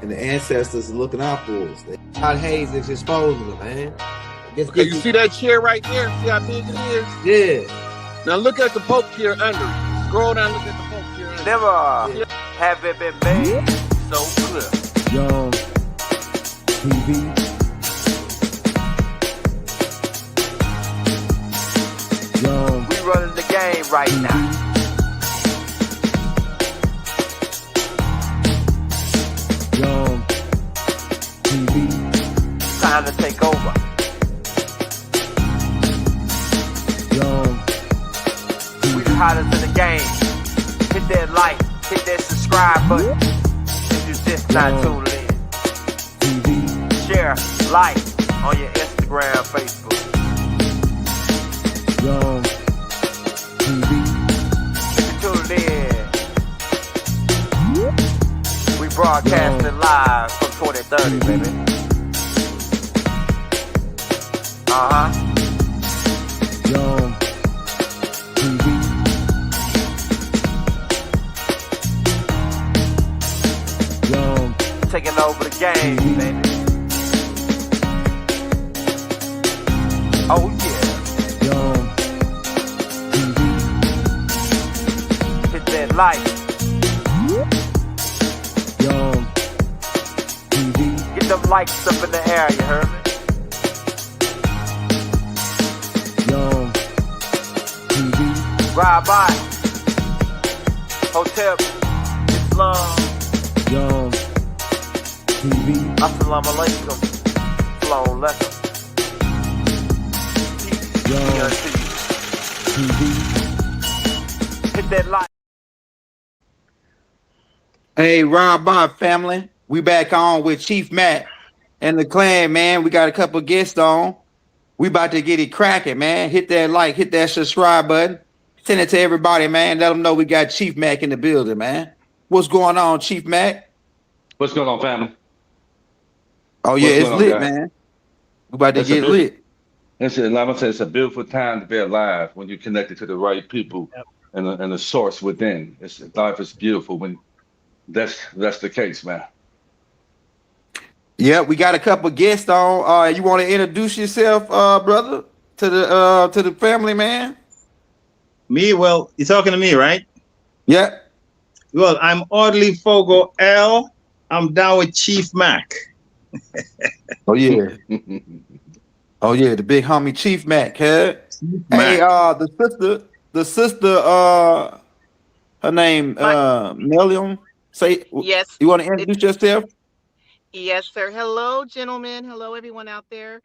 and the ancestors are looking out for us. God Hayes is exposing them, man. Okay, you see that chair right there? See how big it is? Yeah. Now look at the poke chair under it. Scroll down, look at the poke chair under Never have it been made so clear. Young TV. Young. We running the game right now. Young TV. Time to take over. Young We the hottest in the game. Hit that like, hit that subscribe button. If you just not tuned in. TV. Share, like on your Instagram, Facebook. Young TV. If you tuned in, we broadcasting live from 2030, baby. Young TV. Young Taking over the game, baby. Oh yeah. Young TV. Hit that like. Young TV. Get them likes up in the air, you heard me? Young TV. Ride by. Hotel Islam. Young TV. Assalamu alaikum. Flown letter. Young TV. Hit that like. Hey, Rob Bond family. We back on with Chief Mack and the clan, man. We got a couple guests on. We about to get it cracking, man. Hit that like, hit that subscribe button. Send it to everybody, man. Let them know we got Chief Mack in the building, man. What's going on, Chief Mack? What's going on, family? Oh, yeah, What's it's going on, lit, guys? man. We about to It's get lit. Like I said, it's a beautiful time to be alive when you're connected to the right people and the source within. Life is beautiful when that's the case, man. Yeah, we got a couple guests on. You want to introduce yourself, brother, to the family, man? Me? Well, you're talking to me, right? Yeah. Well, I'm Audley Fogo L. I'm down with Chief Mack. Oh yeah. Oh yeah, the big homie Chief Mack, huh? Hey, Mack. the sister, her name Million. Say Yes. You want to introduce yourself? Yes, sir. Hello, gentlemen. Hello, everyone out there.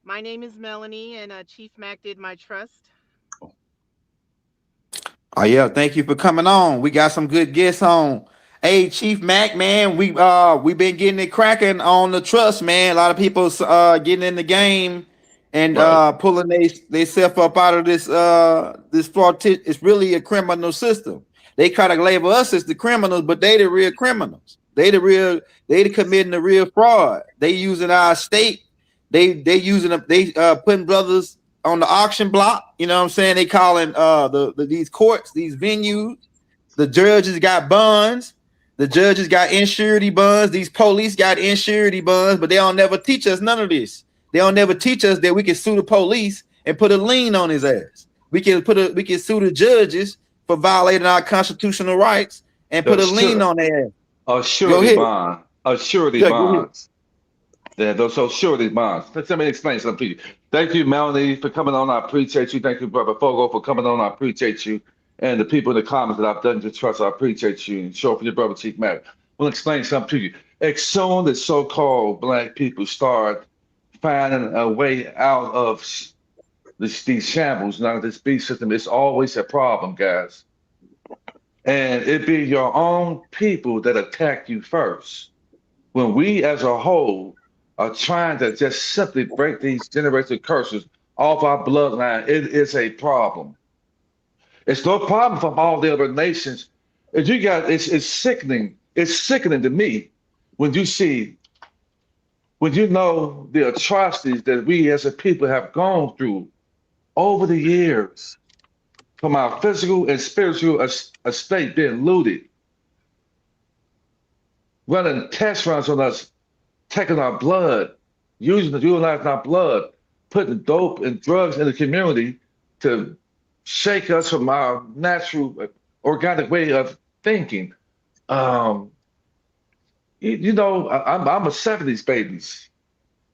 My name is Melanie, and Chief Mack did my trust. Oh yeah, thank you for coming on. We got some good guests on. Hey, Chief Mack, man, we been getting it cracking on the trust, man. A lot of people getting in the game and pulling they self up out of this fraud. It's really a criminal system. They kind of label us as the criminals, but they the real criminals. They committing the real fraud. They using our state. They putting brothers on the auction block. You know what I'm saying? They calling these courts, these venues. The judges got bonds. The judges got insurity bonds. These police got insurity bonds, but they don't never teach us none of this. They don't never teach us that we can sue the police and put a lien on his ass. We can sue the judges for violating our constitutional rights and put a lien on their ass. A surety bond. A surety bonds. Yeah, those are surety bonds. Let me explain something to you. Thank you, Melanie, for coming on. I appreciate you. Thank you, Brother Fogo, for coming on. I appreciate you. And the people in the comments that I've done to trust, I appreciate you. And show for your brother, Chief Mack. We'll explain something to you. As soon as so-called black people start finding a way out of these shambles, out of this beast system, it's always a problem, guys. And it be your own people that attack you first. When we as a whole are trying to just simply break these generational curses off our bloodline, it is a problem. It's no problem from all the other nations. It's sickening. It's sickening to me when you know the atrocities that we as a people have gone through over the years, from our physical and spiritual estate being looted. running test runs on us, taking our blood, utilizing our blood, putting dope and drugs in the community to shake us from our natural, organic way of thinking. Um, I'm a 70s babies.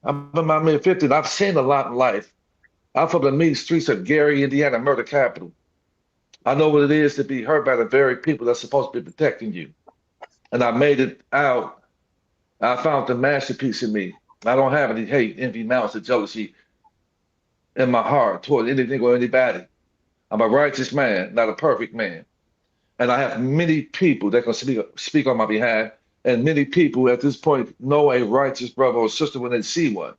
I'm in my mid 50s. I've seen a lot in life. I'm from the mean streets of Gary, Indiana, murder capital. I know what it is to be hurt by the very people that's supposed to be protecting you. And I made it out. I found the masterpiece in me. I don't have any hate, envy, malice, or jealousy in my heart toward anything or anybody. I'm a righteous man, not a perfect man. And I have many people that can speak on my behalf, and many people at this point know a righteous brother or sister when they see one.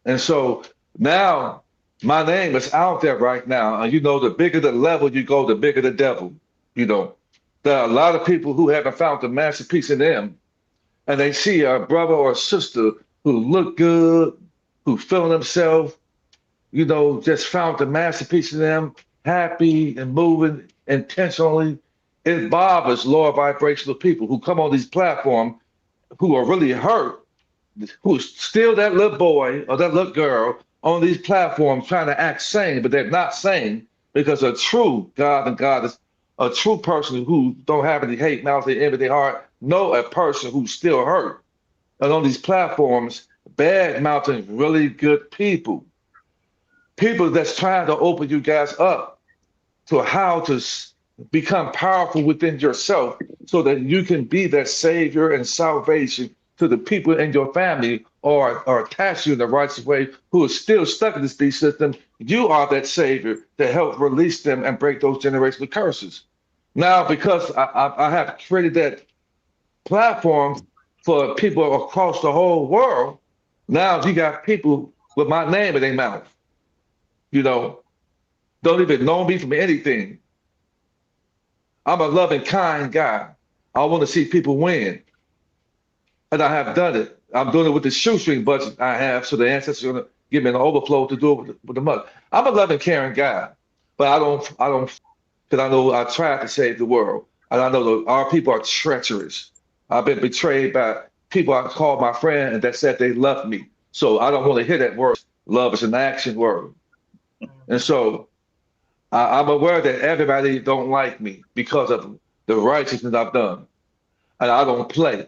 And so now my name is out there right now. And the bigger the level you go, the bigger the devil. You know, there are a lot of people who haven't found the masterpiece in them, and they see a brother or a sister who look good, who feeling themselves, just found the masterpiece in them, happy and moving intentionally. It bothers lower vibrational people who come on these platforms who are really hurt, who's still that little boy or that little girl on these platforms trying to act sane, but they're not sane, because a true God and Goddess, a true person who don't have any hate, malice, or envy in their heart, know a person who's still hurt. And on these platforms, bad mouthing really good people that's trying to open you guys up to how to become powerful within yourself so that you can be that savior and salvation to the people in your family or attach you in the righteous way who are still stuck in this beast system. You are that savior to help release them and break those generational curses. Now, because I have created that platform for people across the whole world, now you got people with my name in their mouth, don't even know me from anything. I'm a loving, kind guy. I want to see people win. And I have done it. I'm doing it with the shoestring budget I have, so the ancestors are going to give me an overflow to do it with the money. I'm a loving, caring guy, but I don't, because I know I tried to save the world. And I know that our people are treacherous. I've been betrayed by people I called my friend and that said they love me. So I don't want to hear that word. Love is an action word. And so I'm aware that everybody don't like me because of the righteousness I've done. And I don't play.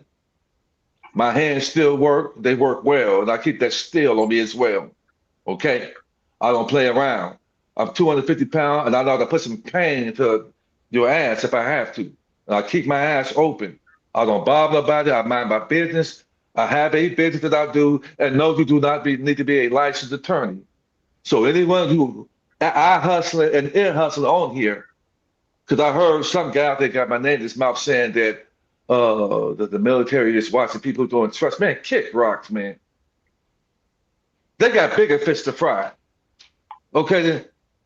My hands still work. They work well. And I keep that still on me as well. Okay? I don't play around. I'm 250 pounds, and I know how to put some pain into your ass if I have to. And I keep my ass open. I don't bother nobody. I mind my business. I have a business that I do, and no, you do not need to be a licensed attorney. So anyone who I hustle and ear hustle on here, because I heard some guy out there got my name in his mouth saying that the military is watching people doing trust. Man, kick rocks, man. They got bigger fish to fry. Okay, then,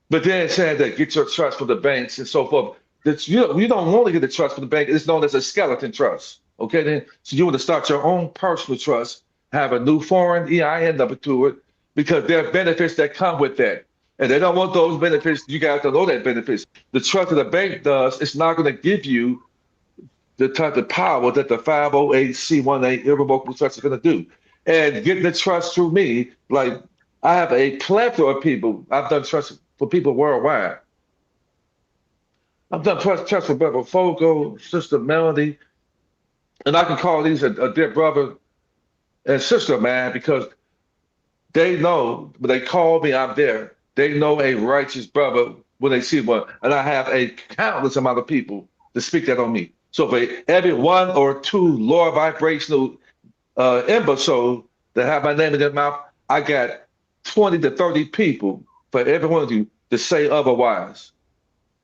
but then saying that get your trust from the banks and so forth. That you don't want to get the trust from the bank. It's known as a skeleton trust. Okay, then, so you want to start your own personal trust, have a new foreign EIN number to it, because there are benefits that come with that. And they don't want those benefits. You guys don't know that benefits. The trust that the bank does, it's not going to give you the type of power that the 508c18 irrevocable trust is going to do. And getting the trust through me, like I have a plethora of people. I've done trust for people worldwide. I've done trust for Brother Fogo, Sister Melody, and I can call these a dear brother and sister, man, because they know when they call me, I'm there. They know a righteous brother when they see one. And I have a countless amount of people to speak that on me. So for every one or two lower vibrational imbeciles that have my name in their mouth, I got 20 to 30 people for every one of you to say otherwise.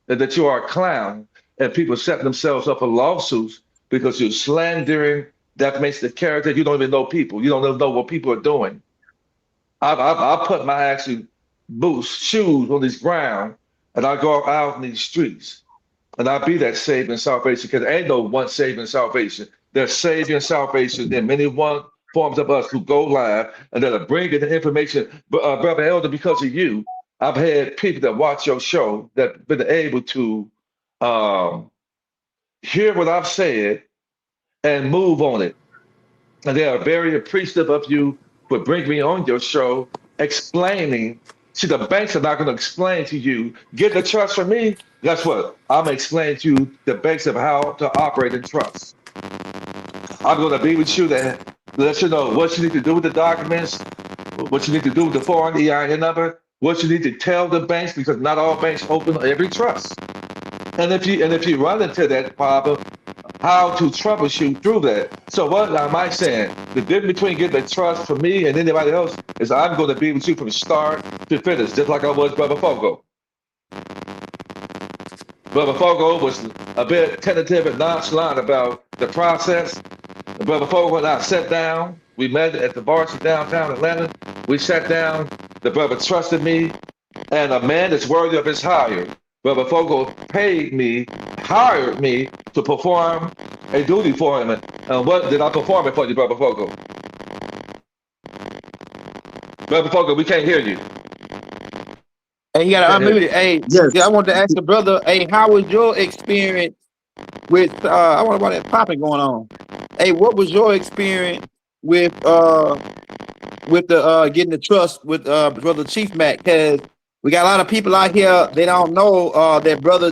And that you are a clown, and people set themselves up for lawsuits because you're slandering, that makes the character. You don't even know people. You don't even know what people are doing. I put my actual boots, shoes on this ground, and I go out in these streets. And I be that saving salvation, because there ain't no one saving salvation. There's saving salvation in many one forms of us who go live and that are bringing the information. Brother Elder, because of you, I've had people that watch your show that been able to hear what I've said and move on it. And they are very appreciative of you for bringing me on your show, explaining. See, the banks are not going to explain to you, get the trust from me. Guess what? I'm going to explain to you the banks of how to operate in trust. I'm going to be with you to let you know what you need to do with the documents, what you need to do with the foreign EIN number, what you need to tell the banks, because not all banks open every trust. And if you run into that problem, how to troubleshoot through that. So what am I saying? The difference between getting the trust from me and anybody else is I'm going to be with you from start to finish, just like I was Brother Fogo. Brother Fogo was a bit tentative and nonchalant about the process. Brother Fogo and I sat down. We met at the Varsity downtown Atlanta. We sat down. The brother trusted me, and a man is worthy of his hire. Brother Fogo paid me, hired me to perform a duty for him. And what did I perform it for you, Brother Fogo? Brother Fogo, we can't hear you. Hey, you gotta unmute it. Hey, Yes. yeah, I want to ask the brother. Hey, how was your experience with? I wonder about that popping going on. Hey, what was your experience with the getting the trust with brother Chief Mack? Because we got a lot of people out here, they don't know that brother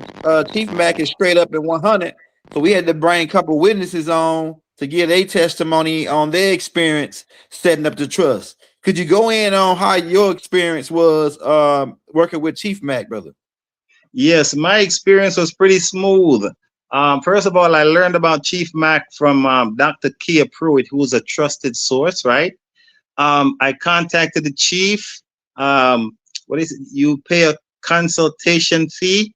Chief Mack is straight up in 100. So we had to bring a couple witnesses on to give a testimony on their experience setting up the trust. Could you go in on how your experience was working with Chief Mack, brother? Yes, my experience was pretty smooth. First of all, I learned about Chief Mack from Dr. Kia Pruitt, who is a trusted source, right? I contacted the chief. What is it? You pay a consultation fee.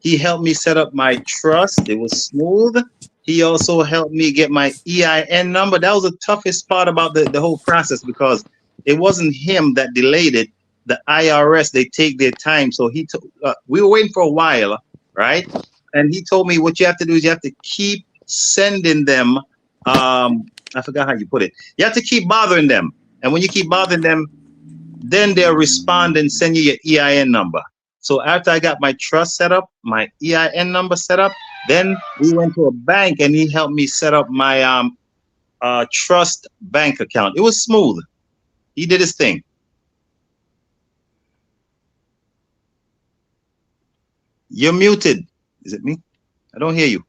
He helped me set up my trust. It was smooth. He also helped me get my EIN number. That was the toughest part about the whole process, because it wasn't him that delayed it. The IRS, they take their time. So we were waiting for a while, right? And he told me what you have to do is you have to keep sending them. I forgot how you put it. You have to keep bothering them. And when you keep bothering them, then they'll respond and send you your EIN number. So after I got my trust set up, my EIN number set up, then we went to a bank and he helped me set up my trust bank account. It was smooth. He did his thing. You're muted. Is it me? I don't hear you.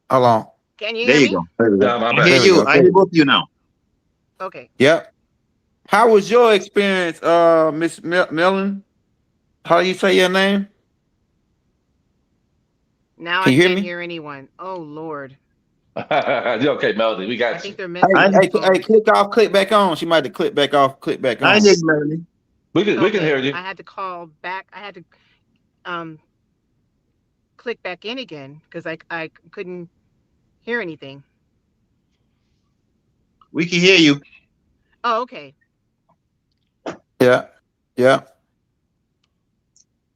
Hold on. Can you There hear you me? go. Yeah, my I bad. hear There we you. go. I hear both of you now. Okay. Yep. How was your experience, Miss Millen? How do you say your name? Now Can I you hear can't me? hear anyone. Oh Lord. You're okay, Melody. We I got you. think they're messing I with the phone. Click off, click back on. She might have click back off, click back I on. hear you, Melanie. We can Okay. hear you. I had to call back. I had to click back in again because I couldn't hear anything. We can hear you. Oh, okay. Yeah, yeah.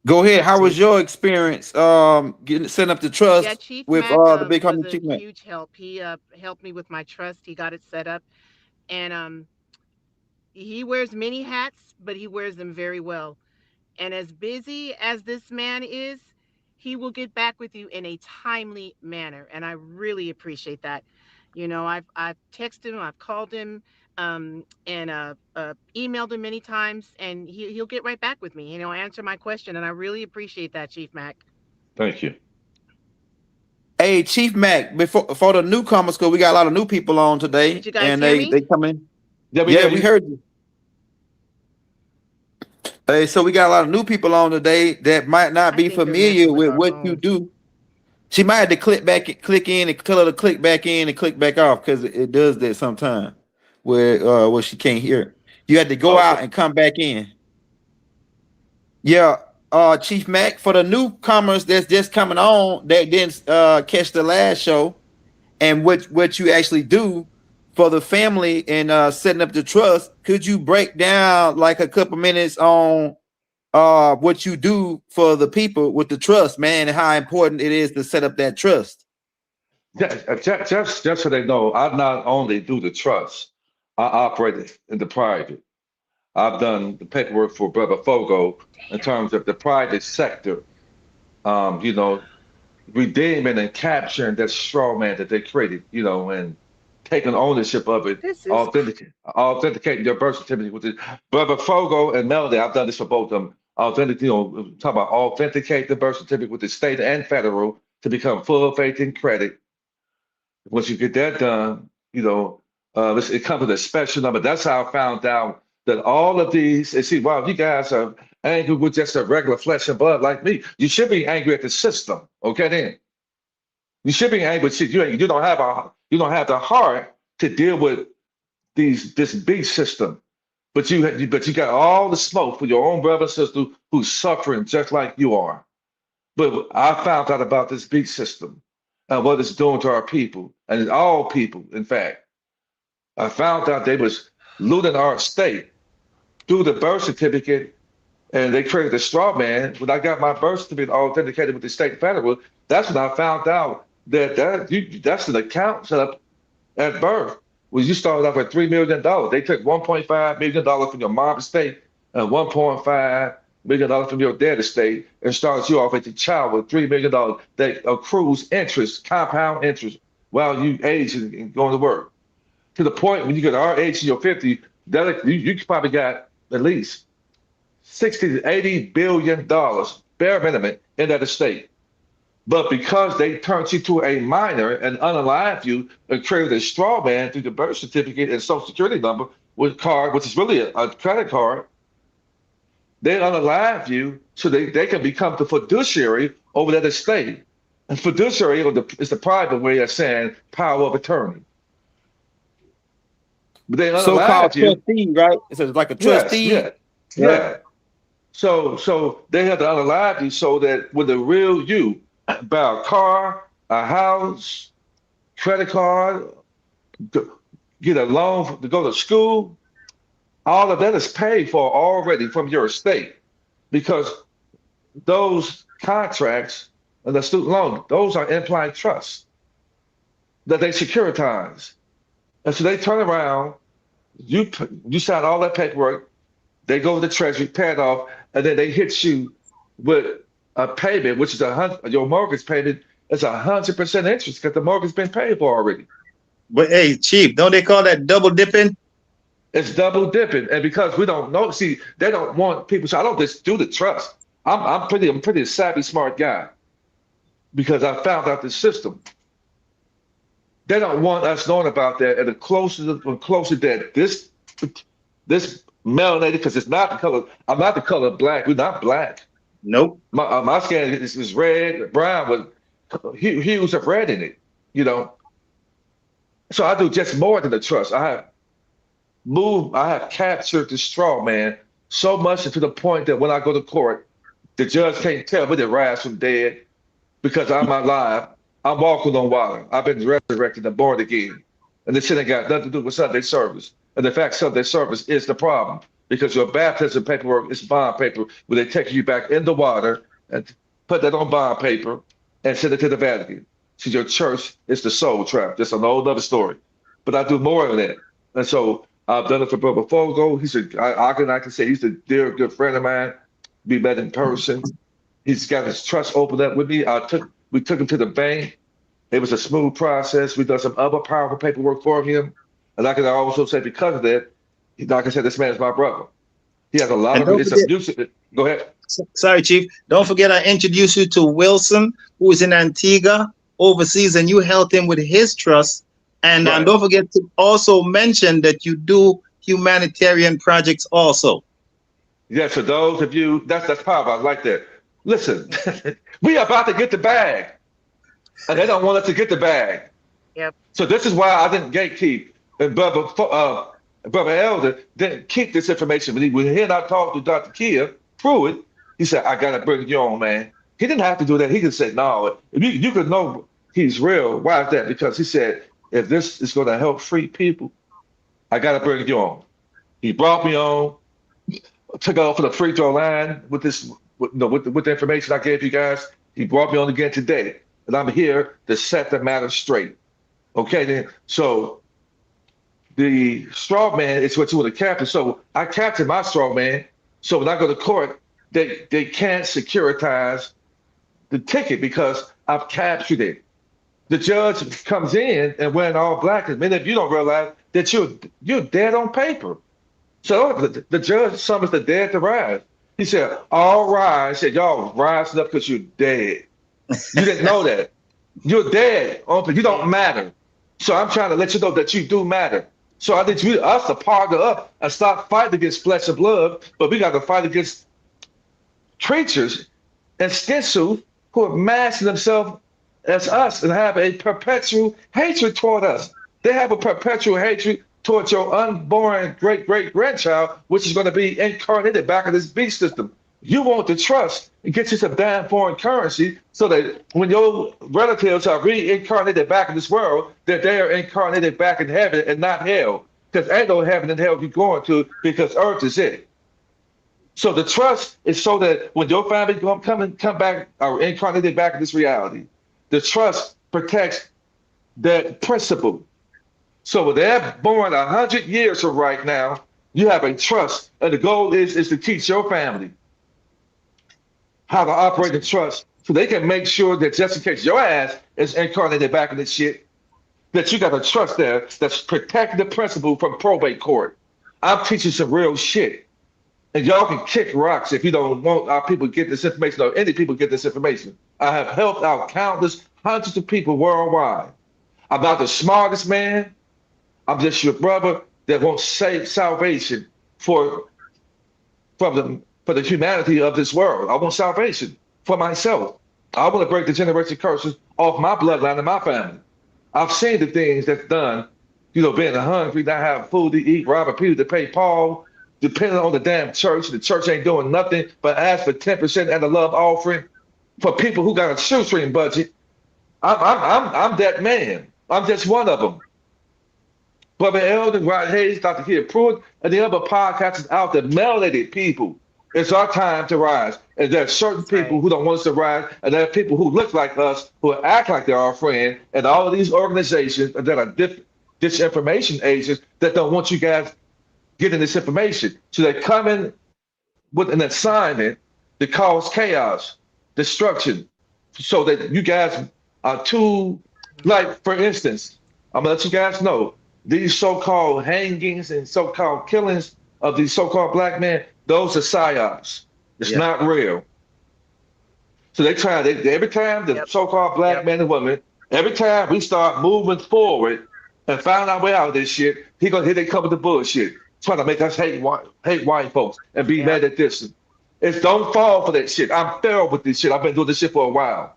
Go ahead. How So was your experience getting setting up the Yeah, trust Chief with Mack the big was company a Chief Mack? huge help. He helped me with my trust. He got it set up, and he wears many hats, but he wears them very well. And as busy as this man is, he will get back with you in a timely manner, and I really appreciate that. You know, I've texted him, I've called him, and emailed him many times, and he'll get right back with me. You know, answer my question, and I really appreciate that, Chief Mack. Thank you. Hey, Chief Mack, before for the newcomers, because we got a lot of new people on today, Did you guys and hear they me? come in. Yeah, we Yeah, hear we you. heard you. Hey, so we got a lot of new people on today that might not I be think they're familiar messing with with our what you phones. do. She might have to click in and tell her to click back in and click back off, because it does that sometimes where she can't hear. You had to go out Okay. and come back in. Yeah, Chief Mack, for the newcomers that's just coming on that didn't catch the last show, and what you actually do for the family and setting up the trust, could you break down like a couple minutes on what you do for the people with the trust, man, and how important it is to set up that trust? Just so they know, I not only do the trust, I operate in the private. I've done the paperwork for Brother Fogo in terms of the private sector. You know, redeeming and capturing that straw man that they created, and taking ownership of it, This is authenticating your birth certificate with it. Brother Fogo and Melody, I've done this for both of them. Talk about authenticate the birth certificate with the state and federal to become full faith and credit. Once you get that done, it comes with a special number. That's how I found out that all of these, and see, wow, you guys are angry with just a regular flesh and blood like me. You should be angry at the system, okay then? You should be angry with you don't have the heart to deal with this beast system. But you got all the smoke for your own brother and sister who's suffering just like you are. But I found out about this beast system and what it's doing to our people, and all people, in fact. I found out they was looting our state through the birth certificate, and they created a straw man. When I got my birth certificate authenticated with the state and federal, that's when I found out that's an account set up at birth. When you started off at $3 million, they took $1.5 million from your mom's estate and $1.5 million from your dad's estate and started you off as a child with $3 million that accrues interest, compound interest, while you age and going to work. To the point when you get our age in your 50s, you probably got at least $60 to $80 billion bare minimum in that estate. But because they turned you to a minor and unalived you and created a straw man through the birth certificate and social security number with card, which is really a credit card, they unalived you so they can become the fiduciary over that estate. And fiduciary is the private way of saying power of attorney. But they So-called unalived you. trustee, right? It's like a trustee. Yeah. So they had to unalive you so that when the real you buy a car, a house, credit card, get a loan to go to school, all of that is paid for already from your estate, because those contracts and the student loan, those are implied trusts that they securitize. And so they turn around, you sign all that paperwork, they go to the treasury, pay it off, and then they hit you with a payment, which is your mortgage payment is 100% interest because the mortgage has been paid for already. But hey, Chief, don't they call that double dipping? It's double dipping, and because we don't know, see, they don't want people. So I don't just do the trust. I'm pretty savvy, smart guy, because I found out the system. They don't want us knowing about that, and the closer that this melanated, because it's not the color. I'm not the color black. We're not black. Nope. My skin is red, brown with hues of red in it, So I do just more than the trust. I have captured the straw man so much to the point that when I go to court, the judge can't tell me to rise from dead because I'm alive. I'm walking on water. I've been resurrected and born again. And this shit ain't got nothing to do with Sunday service. And the fact Sunday service is the problem, because your baptism paperwork is bond paper where they take you back in the water and put that on bond paper and send it to the Vatican. So your church is the soul trap. That's an old other story. But I do more than that. And so I've done it for Brother Fogo. I can say he's a dear, good friend of mine. We met in person. He's got his trust opened up with me. We took him to the bank. It was a smooth process. We done some other powerful paperwork for him. And I can also say because of that, like I said, this man is my brother. He has a lot of it. Go ahead. Sorry, Chief. Don't forget I introduced you to Wilson, who is in Antigua overseas, and you helped him with his trust. And Right. Don't forget to also mention that you do humanitarian projects also. Yeah, for those of you, that's powerful. I like that. Listen, we are about to get the bag. And they don't want us to get the bag. Yep. So this is why I didn't gatekeep. And Brother Elder didn't keep this information. When he and I talked to Dr. Kia Pruitt, he said, I got to bring you on, man. He didn't have to do that. He could say, no, you could know he's real. Why is that? Because he said, if this is going to help free people, I got to bring you on. He brought me on, took off for the free throw line with the information I gave you guys. He brought me on again today. And I'm here to set the matter straight. Okay, then. So the straw man is what you want to capture. So I captured my straw man. So when I go to court, they can't securitize the ticket because I've captured it. The judge comes in and wearing all black, and many of you don't realize that you're dead on paper. So the judge summons the dead to rise. He said, "All rise." He said, "Y'all rising up because you're dead." You didn't know that. You're dead. You don't matter. So I'm trying to let you know that you do matter. So I need us to partner up and stop fighting against flesh and blood, but we got to fight against creatures and skin suit who are masking themselves as us and have a perpetual hatred toward us. They have a perpetual hatred towards your unborn great-great-grandchild, which is going to be incarnated back in this beast system. You want to trust and get you some damn foreign currency so that when your relatives are reincarnated back in this world, that they are incarnated back in heaven and not hell. Because ain't no heaven and hell you're going to, because earth is it. So the trust is so that when your family come back or incarnated back in this reality, the trust protects that principle. So when they're born 100 years from right now, you have a trust, and the goal is to teach your family how to operate the trust, so they can make sure that just in case your ass is incarnated back in this shit, that you got a trust there that's protecting the principle from probate court. I'm teaching some real shit. And y'all can kick rocks if you don't want our people to get this information or any people get this information. I have helped out countless hundreds of people worldwide. I'm not the smartest man. I'm just your brother that wants salvation for the humanity of this world. I want salvation for myself. I want to break the generation curses off my bloodline and my family. I've seen the things that's done, being hungry, not having food to eat, robbing people to pay Paul, depending on the damn church. The church ain't doing nothing but ask for 10% and a love offering for people who got a shoestring budget. I'm that man. I'm just one of them. Brother Eldon, Rod Hayes, Dr. Kid Pruitt, and the other podcasters out there, melanated people. It's our time to rise. And there are certain people who don't want us to rise, and there are people who look like us, who act like they're our friend, and all of these organizations that are disinformation agents that don't want you guys getting this information. So they come in with an assignment to cause chaos, destruction, so that you guys are too, like, for instance, I'm gonna let you guys know, these so-called hangings and so-called killings of these so-called black men, those are psyops. It's not real. So every time the so-called black men and women, every time we start moving forward and find our way out of this shit, here they come with the bullshit, trying to make us hate white folks and be mad at this. Don't fall for that shit. I'm feral with this shit. I've been doing this shit for a while.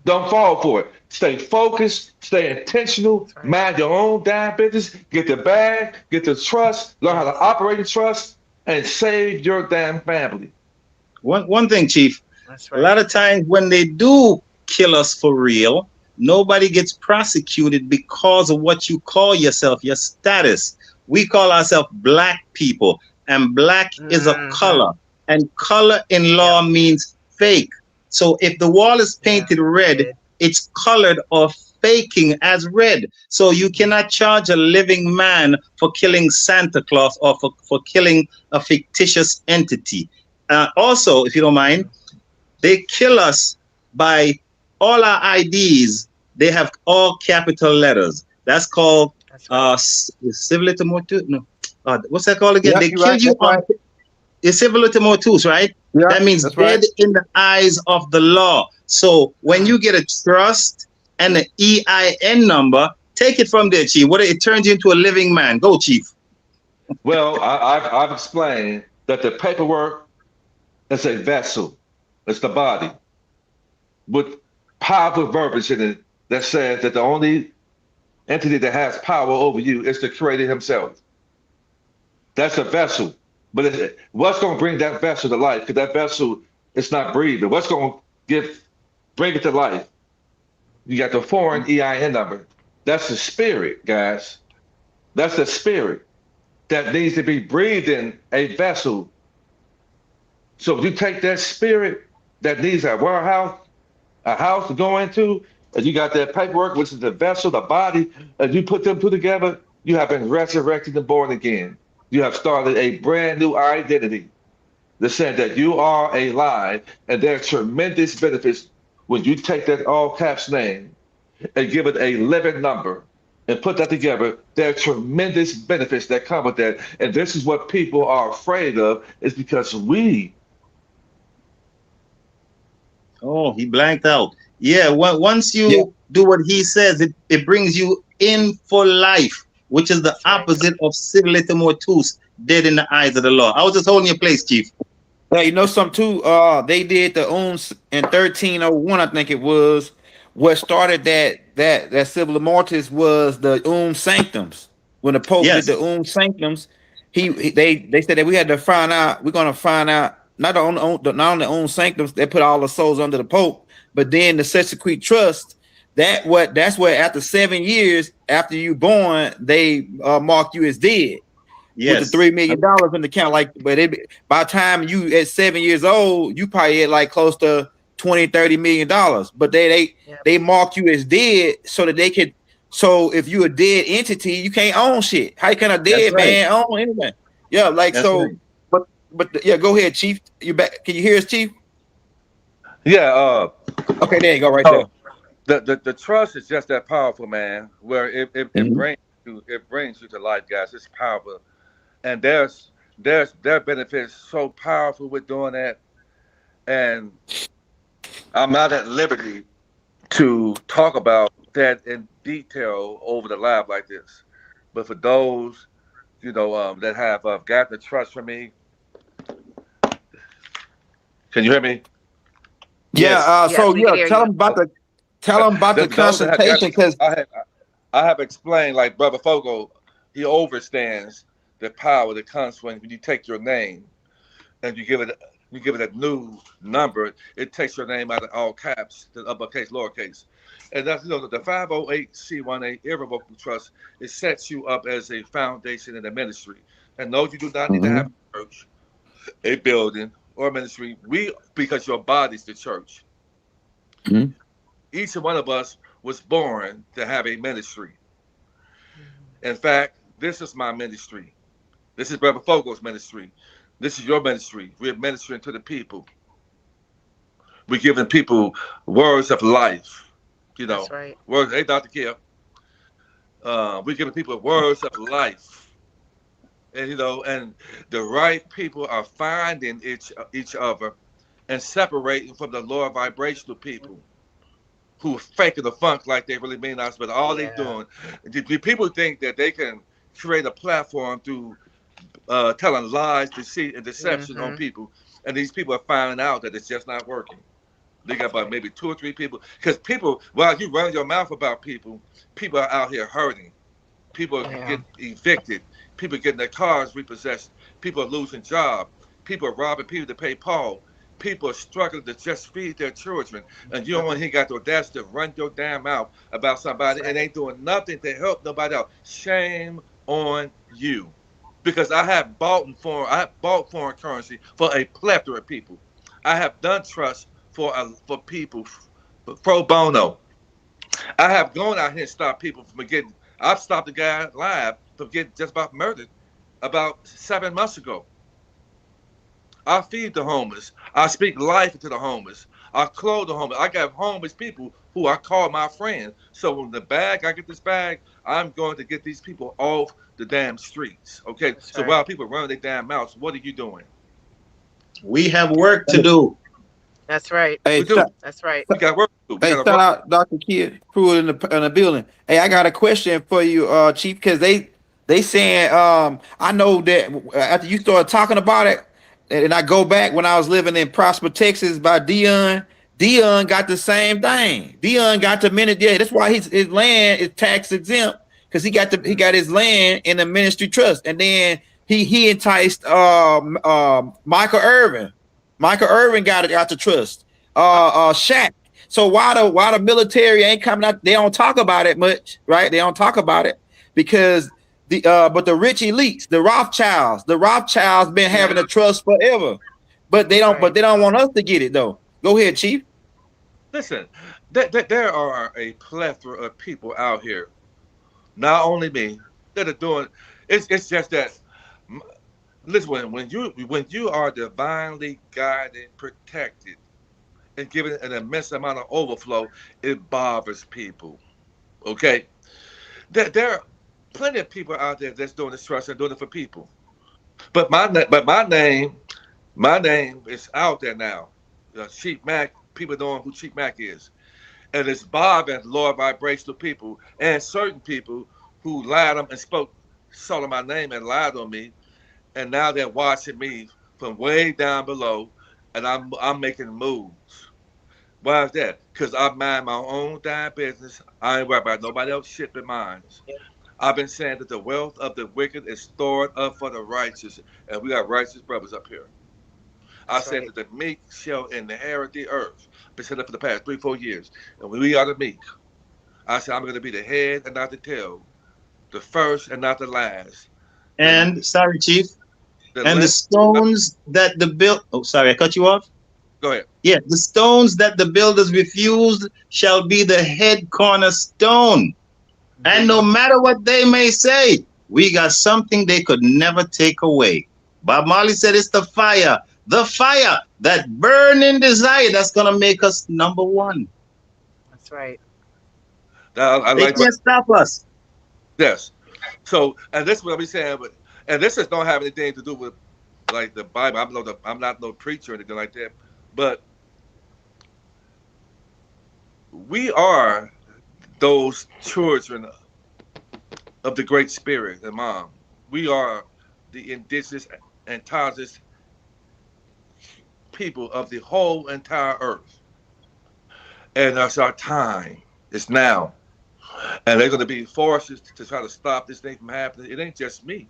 Don't fall for it. Stay focused, stay intentional, mind your own damn business, get the bag, get the trust, learn how to operate the trust, and save your damn family. One thing, Chief, a lot of times when they do kill us for real, nobody gets prosecuted because of what you call yourself, your status. We call ourselves black people, and black is a color, and color in law means fake. So if the wall is painted red, it's colored or faking as red. So you cannot charge a living man for killing Santa Claus or for killing a fictitious entity. Also, if you don't mind, they kill us by all our IDs. They have all capital letters. That's called civility mortuus. No, what's that called again? They kill you on civility mortuus, right? Yeah, that means dead in the eyes of the law. So when you get a trust and an EIN number, take it from there, Chief. It turns you into a living man. Go, Chief. Well, I've explained that the paperwork is a vessel. It's the body with powerful verbiage in it that says that the only entity that has power over you is the Creator himself. That's a vessel. But what's going to bring that vessel to life? Because that vessel is not breathing. What's going to bring it to life? You got the foreign EIN number. That's the spirit, guys. That's the spirit that needs to be breathed in a vessel. So you take that spirit that needs a warehouse, a house to go into, and you got that paperwork, which is the vessel, the body, and you put them two together, you have been resurrected and born again. You have started a brand new identity that said that you are alive, and there are tremendous benefits when you take that all caps name and give it a living number and put that together, there are tremendous benefits that come with that. And this is what people are afraid of, is because we. Oh, he blanked out. Yeah, once Yeah. you do what he says, it brings you in for life, which is the That's right. opposite of civil mortus, dead in the eyes of the law. I was just holding your place, Chief. Yeah, you know something too. They did the uns in 1301, I think it was. What started that civil mortis was the sanctums. When the Pope did Yes. the sanctums, they said that we had to find out. We're gonna find out not on the sanctums. They put all the souls under the Pope, but then the subsequent trust. That's where after 7 years after you born, they mark you as dead. With the Yes. $3 million in the account, like, but by the time you at 7 years old, you probably at like close to 20-30 million dollars. But Yep. they mark you as dead so that they could. So if you're a dead entity, you can't own shit. How can a dead right. man own anything? Yeah, like That's so. right. But yeah, go ahead, Chief. You back? Can you hear us, Chief? Yeah. Okay, there you go, right So there. the trust is just that powerful, man. Where it brings you to life, guys. It's powerful, and there are benefits so powerful with doing that. And I'm not at liberty to talk about that in detail over the live like this. But for those, that have gotten the trust from me, can you hear me? Yeah. Yes, So we can yeah, hear tell you. them about the Those that have consultation, because I have explained, like Brother Fogo, he overstands the power that comes when you take your name and you give it a new number. It takes your name out of all caps to uppercase, lowercase. And that's the 508c18 Irrevocable Trust. It sets you up as a foundation in a ministry. And no, you do not need to have a church, a building, or a ministry. Because your body's the church. Mhm. Each one of us was born to have a ministry. In fact, this is my ministry. This is Brother Fogo's ministry. This is your ministry. We're ministering to the people. We're giving people words of life. That's right. Words. Hey, Dr. Kill. We're giving people words of life. And the right people are finding each other and separating from the lower vibrational people who are faking the funk like they really mean us, but all they Yeah. doing, the people think that they can create a platform through telling lies, deceit, and deception on people, and these people are finding out that it's just not working. They got about maybe 2 or 3 people, because people, while you run your mouth about people are out here hurting. People are Yeah. getting evicted. People are getting their cars repossessed. People are losing jobs. People are robbing people to pay Paul. People are struggling to just feed their children. And you don't want to got the audacity to run your damn mouth about somebody and ain't doing nothing to help nobody else. Shame on you. Because I bought foreign currency for a plethora of people. I have done trust for people pro bono. I have gone out here and stopped people from getting. I've stopped a guy live from getting just about murdered about 7 months ago. I feed the homeless. I speak life into the homeless. I clothe the homeless. I got homeless people who I call my friends. So when I get this bag, I'm going to get these people off the damn streets. Okay. That's So right. while people run their damn mouths, what are you doing? We have work to do. That's right. Hey, We do. That's right. We got work to do. We Hey, got shout to work. out Dr. Kid Pruitt in the building. Hey, I got a question for you, Chief, because they saying I know that after you started talking about it, and I go back when I was living in Prosper, Texas by Dion. Dion got the same thing. Dion got the minute, yeah. That's why his land is tax exempt, because he got his land in the ministry trust, and then he enticed Michael Irvin. Michael Irvin got it out the trust. Shaq. So why the military ain't coming out? They don't talk about it much, right? They don't talk about it because but the rich elites, the Rothschilds been having a trust forever, but they don't. Right. But they don't want us to get it though. Go ahead, Chief. Listen, there are a plethora of people out here, not only me, that are doing. It's just that. Listen, when you are divinely guided, protected, and giving an immense amount of overflow, it bothers people. Okay, there are plenty of people out there that's doing this trust and doing it for people. But my name is out there now. Chief Mack, people knowing who Chief Mack is, and it's Bob and lower vibrational people and certain people who lied on and spoke, saw my name and lied on me, and now they're watching me from way down below, and I'm making moves. Why is that? Because I mind my own damn business. I ain't worried about nobody else shit but mine. I've been saying that the wealth of the wicked is stored up for the righteous, and we got righteous brothers up here. I said that the meek shall inherit the earth. I've been saying that for the past 3-4 years, and we are the meek. I said I'm going to be the head and not the tail, the first and not the last. And sorry, Chief. And the stones that the build. Oh, sorry, I cut you off. Go ahead. Yeah, the stones that the builders refused shall be the head cornerstone. And no matter what they may say, we got something they could never take away. Bob Marley said it's the fire that burning desire that's gonna make us number one. That's right. They can't stop us. Yes. So, and this is what I'm saying, but and this just don't have anything to do with like the Bible. I'm not no preacher or anything like that, but we are those children of the Great Spirit and Mom. We are the indigenous and indigenous people of the whole entire earth. And that's our time. It's now. And they're going to be forces to try to stop this thing from happening. It ain't just me.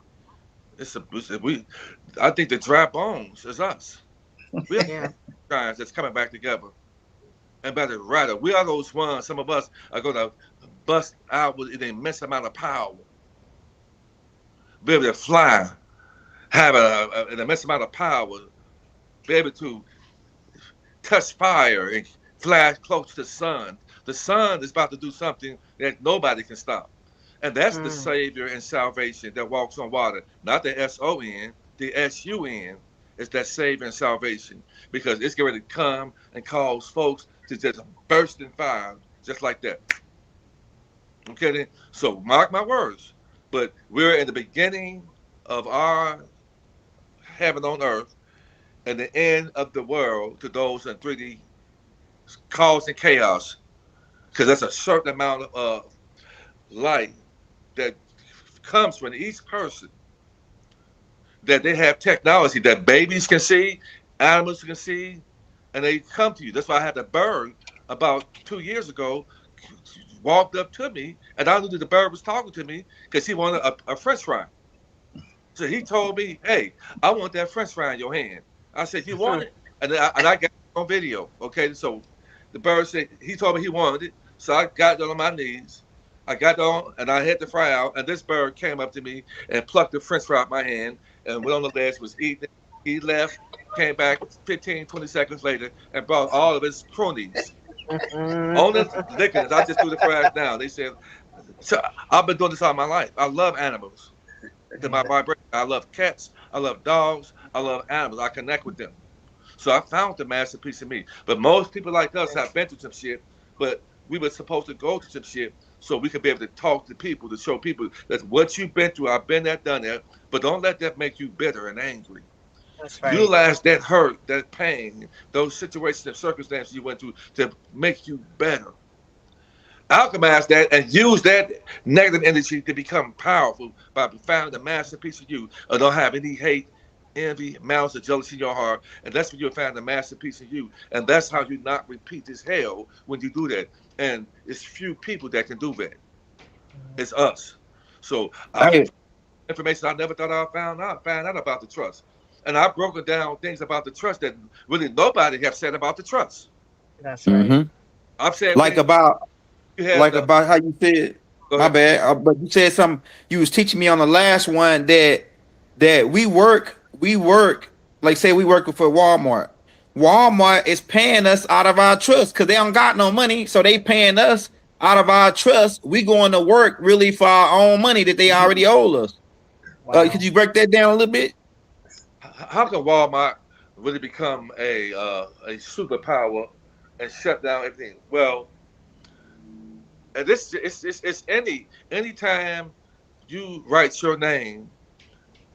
I think the dry bones is us. We are guys that's coming back together. And better rather, we are those ones. Some of us are going to bust out with an immense amount of power. Be able to fly, have an immense amount of power, be able to touch fire and fly close to the sun. The sun is about to do something that nobody can stop. And that's the Savior and salvation that walks on water. Not the S-O-N, the S-U-N is that Savior and salvation. Because it's going to come and cause folks to just burst in fire, just like that. Okay, then? So mark my words. But we're in the beginning of our heaven on earth and the end of the world to those in 3D causing chaos. Because that's a certain amount of light that comes from each person, that they have technology that babies can see, animals can see, and they come to you. That's why I had a bird about 2 years ago walked up to me, and I knew that the bird was talking to me because he wanted a French fry. So he told me, "Hey, I want that French fry in your hand." I said, "You want it?" And I got it on video. Okay, so the bird said he told me he wanted it. So I got down on my knees. I got down and I had the fry out, and this bird came up to me and plucked the French fry out my hand and went on the ledge, was eating it. He left, came back 15, 20 seconds later and brought all of his cronies. On the liquor, I just threw the fries down. They said, so I've been doing this all my life. I love animals. To my vibration. I love cats. I love dogs. I love animals. I connect with them. So I found the masterpiece in me. But most people like us have been through some shit, but we were supposed to go through some shit so we could be able to talk to people, to show people that what you've been through, I've been there, done that, but don't let that make you bitter and angry. That's right. Utilize that hurt, that pain, those situations and circumstances you went through to make you better. Alchemize that and use that negative energy to become powerful by finding the masterpiece of you, or don't have any hate, envy, malice, or jealousy in your heart. And that's when you'll find the masterpiece of you. And that's how you not repeat this hell when you do that. And it's few people that can do that. It's us. So information I never thought I'd find out about the trust. And I've broken down things about the trust that really nobody have said about the trust. That's right. I've said like about how you said, my bad, but you said something. You was teaching me on the last one that we work, like say we work for Walmart. Walmart is paying us out of our trust because they don't got no money, so they paying us out of our trust. We going to work really for our own money that they already owe us. Wow. Could you break that down a little bit? How can Walmart really become a superpower and shut down everything. Well, and this it's anytime you write your name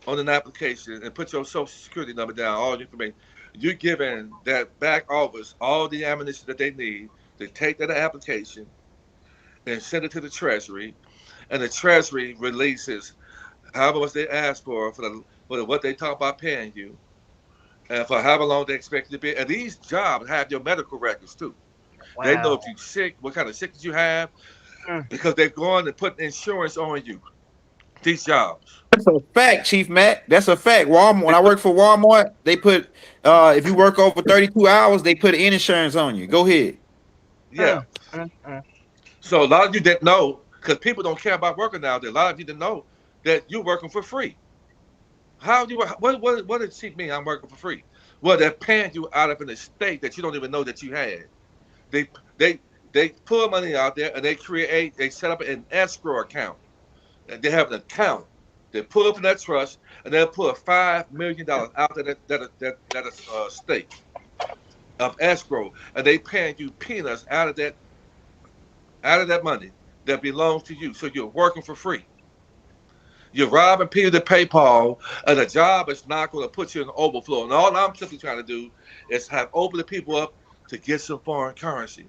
on an application and put your social security number down, all the information, you're giving that back office all the ammunition that they need to take that application and send it to the Treasury, and the Treasury releases however much they ask for what they talk about paying you, and for however long they expect you to be. And these jobs have your medical records too. They know if Wow. you're sick, what kind of sickness you have, Mm. because they're going to put insurance on you. These jobs. That's a fact, Chief Matt. That's a fact. Walmart. When I worked for Walmart, they put if you work over 32 hours, they put insurance on you. Go ahead. Yeah. Mm. Mm. Mm. So a lot of you didn't know, because people don't care about working nowadays. A lot of you didn't know that you're working for free. How do you what does it mean I'm working for free? Well, they're paying you out of an estate that you don't even know that you had. They they they pull money out there and they set up an escrow account. And they have an account. They pull up in that trust and they'll pull $5 million out of that estate of escrow, and they paying you peanuts out of that money that belongs to you. So you're working for free. You're robbing Peter to pay Paul, and the job is not going to put you in overflow. And all I'm simply trying to do is have open the people up to get some foreign currency,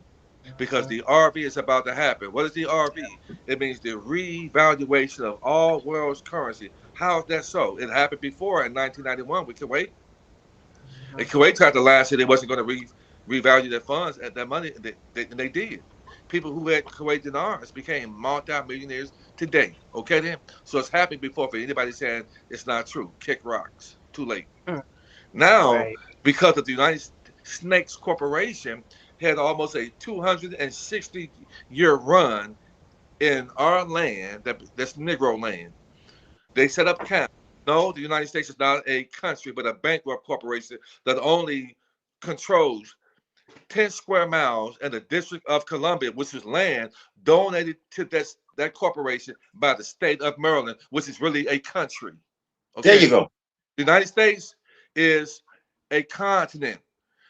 because the RV is about to happen. What is the RV? It means the revaluation of all world's currency. How is that so? It happened before in 1991 with Kuwait. And Kuwait tried to lie, said they wasn't going to revalue their funds and their money, and they did. People who had Kuwait dinars became multi-millionaires today. Okay, then? So it's happened before. For anybody saying it's not true, kick rocks. Too late. Mm. Now, Right. because of the United Snakes Corporation had almost a 260-year run in our land, that's Negro land, they set up camp. No, the United States is not a country, but a bankrupt corporation that only controls 10 square miles in the District of Columbia, which is land donated to that corporation by the state of Maryland, which is really a country. There you Okay? go. The United States is a continent.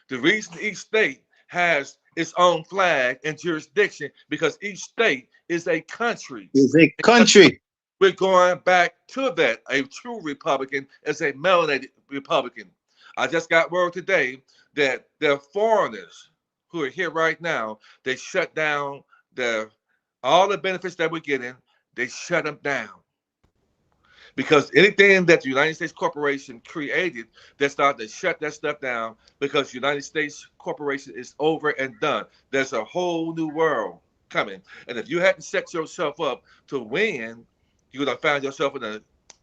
The reason each state has its own flag and jurisdiction because each state is a country. It's a country. We're going back to that. A true Republican is a melanated Republican. I just got word today that there are foreigners who are here right now. They shut down all the benefits that we're getting. They shut them down because anything that the United States Corporation created, they started to shut that stuff down because United States Corporation is over and done. There's a whole new world coming, and if you hadn't set yourself up to win, you're gonna find yourself in a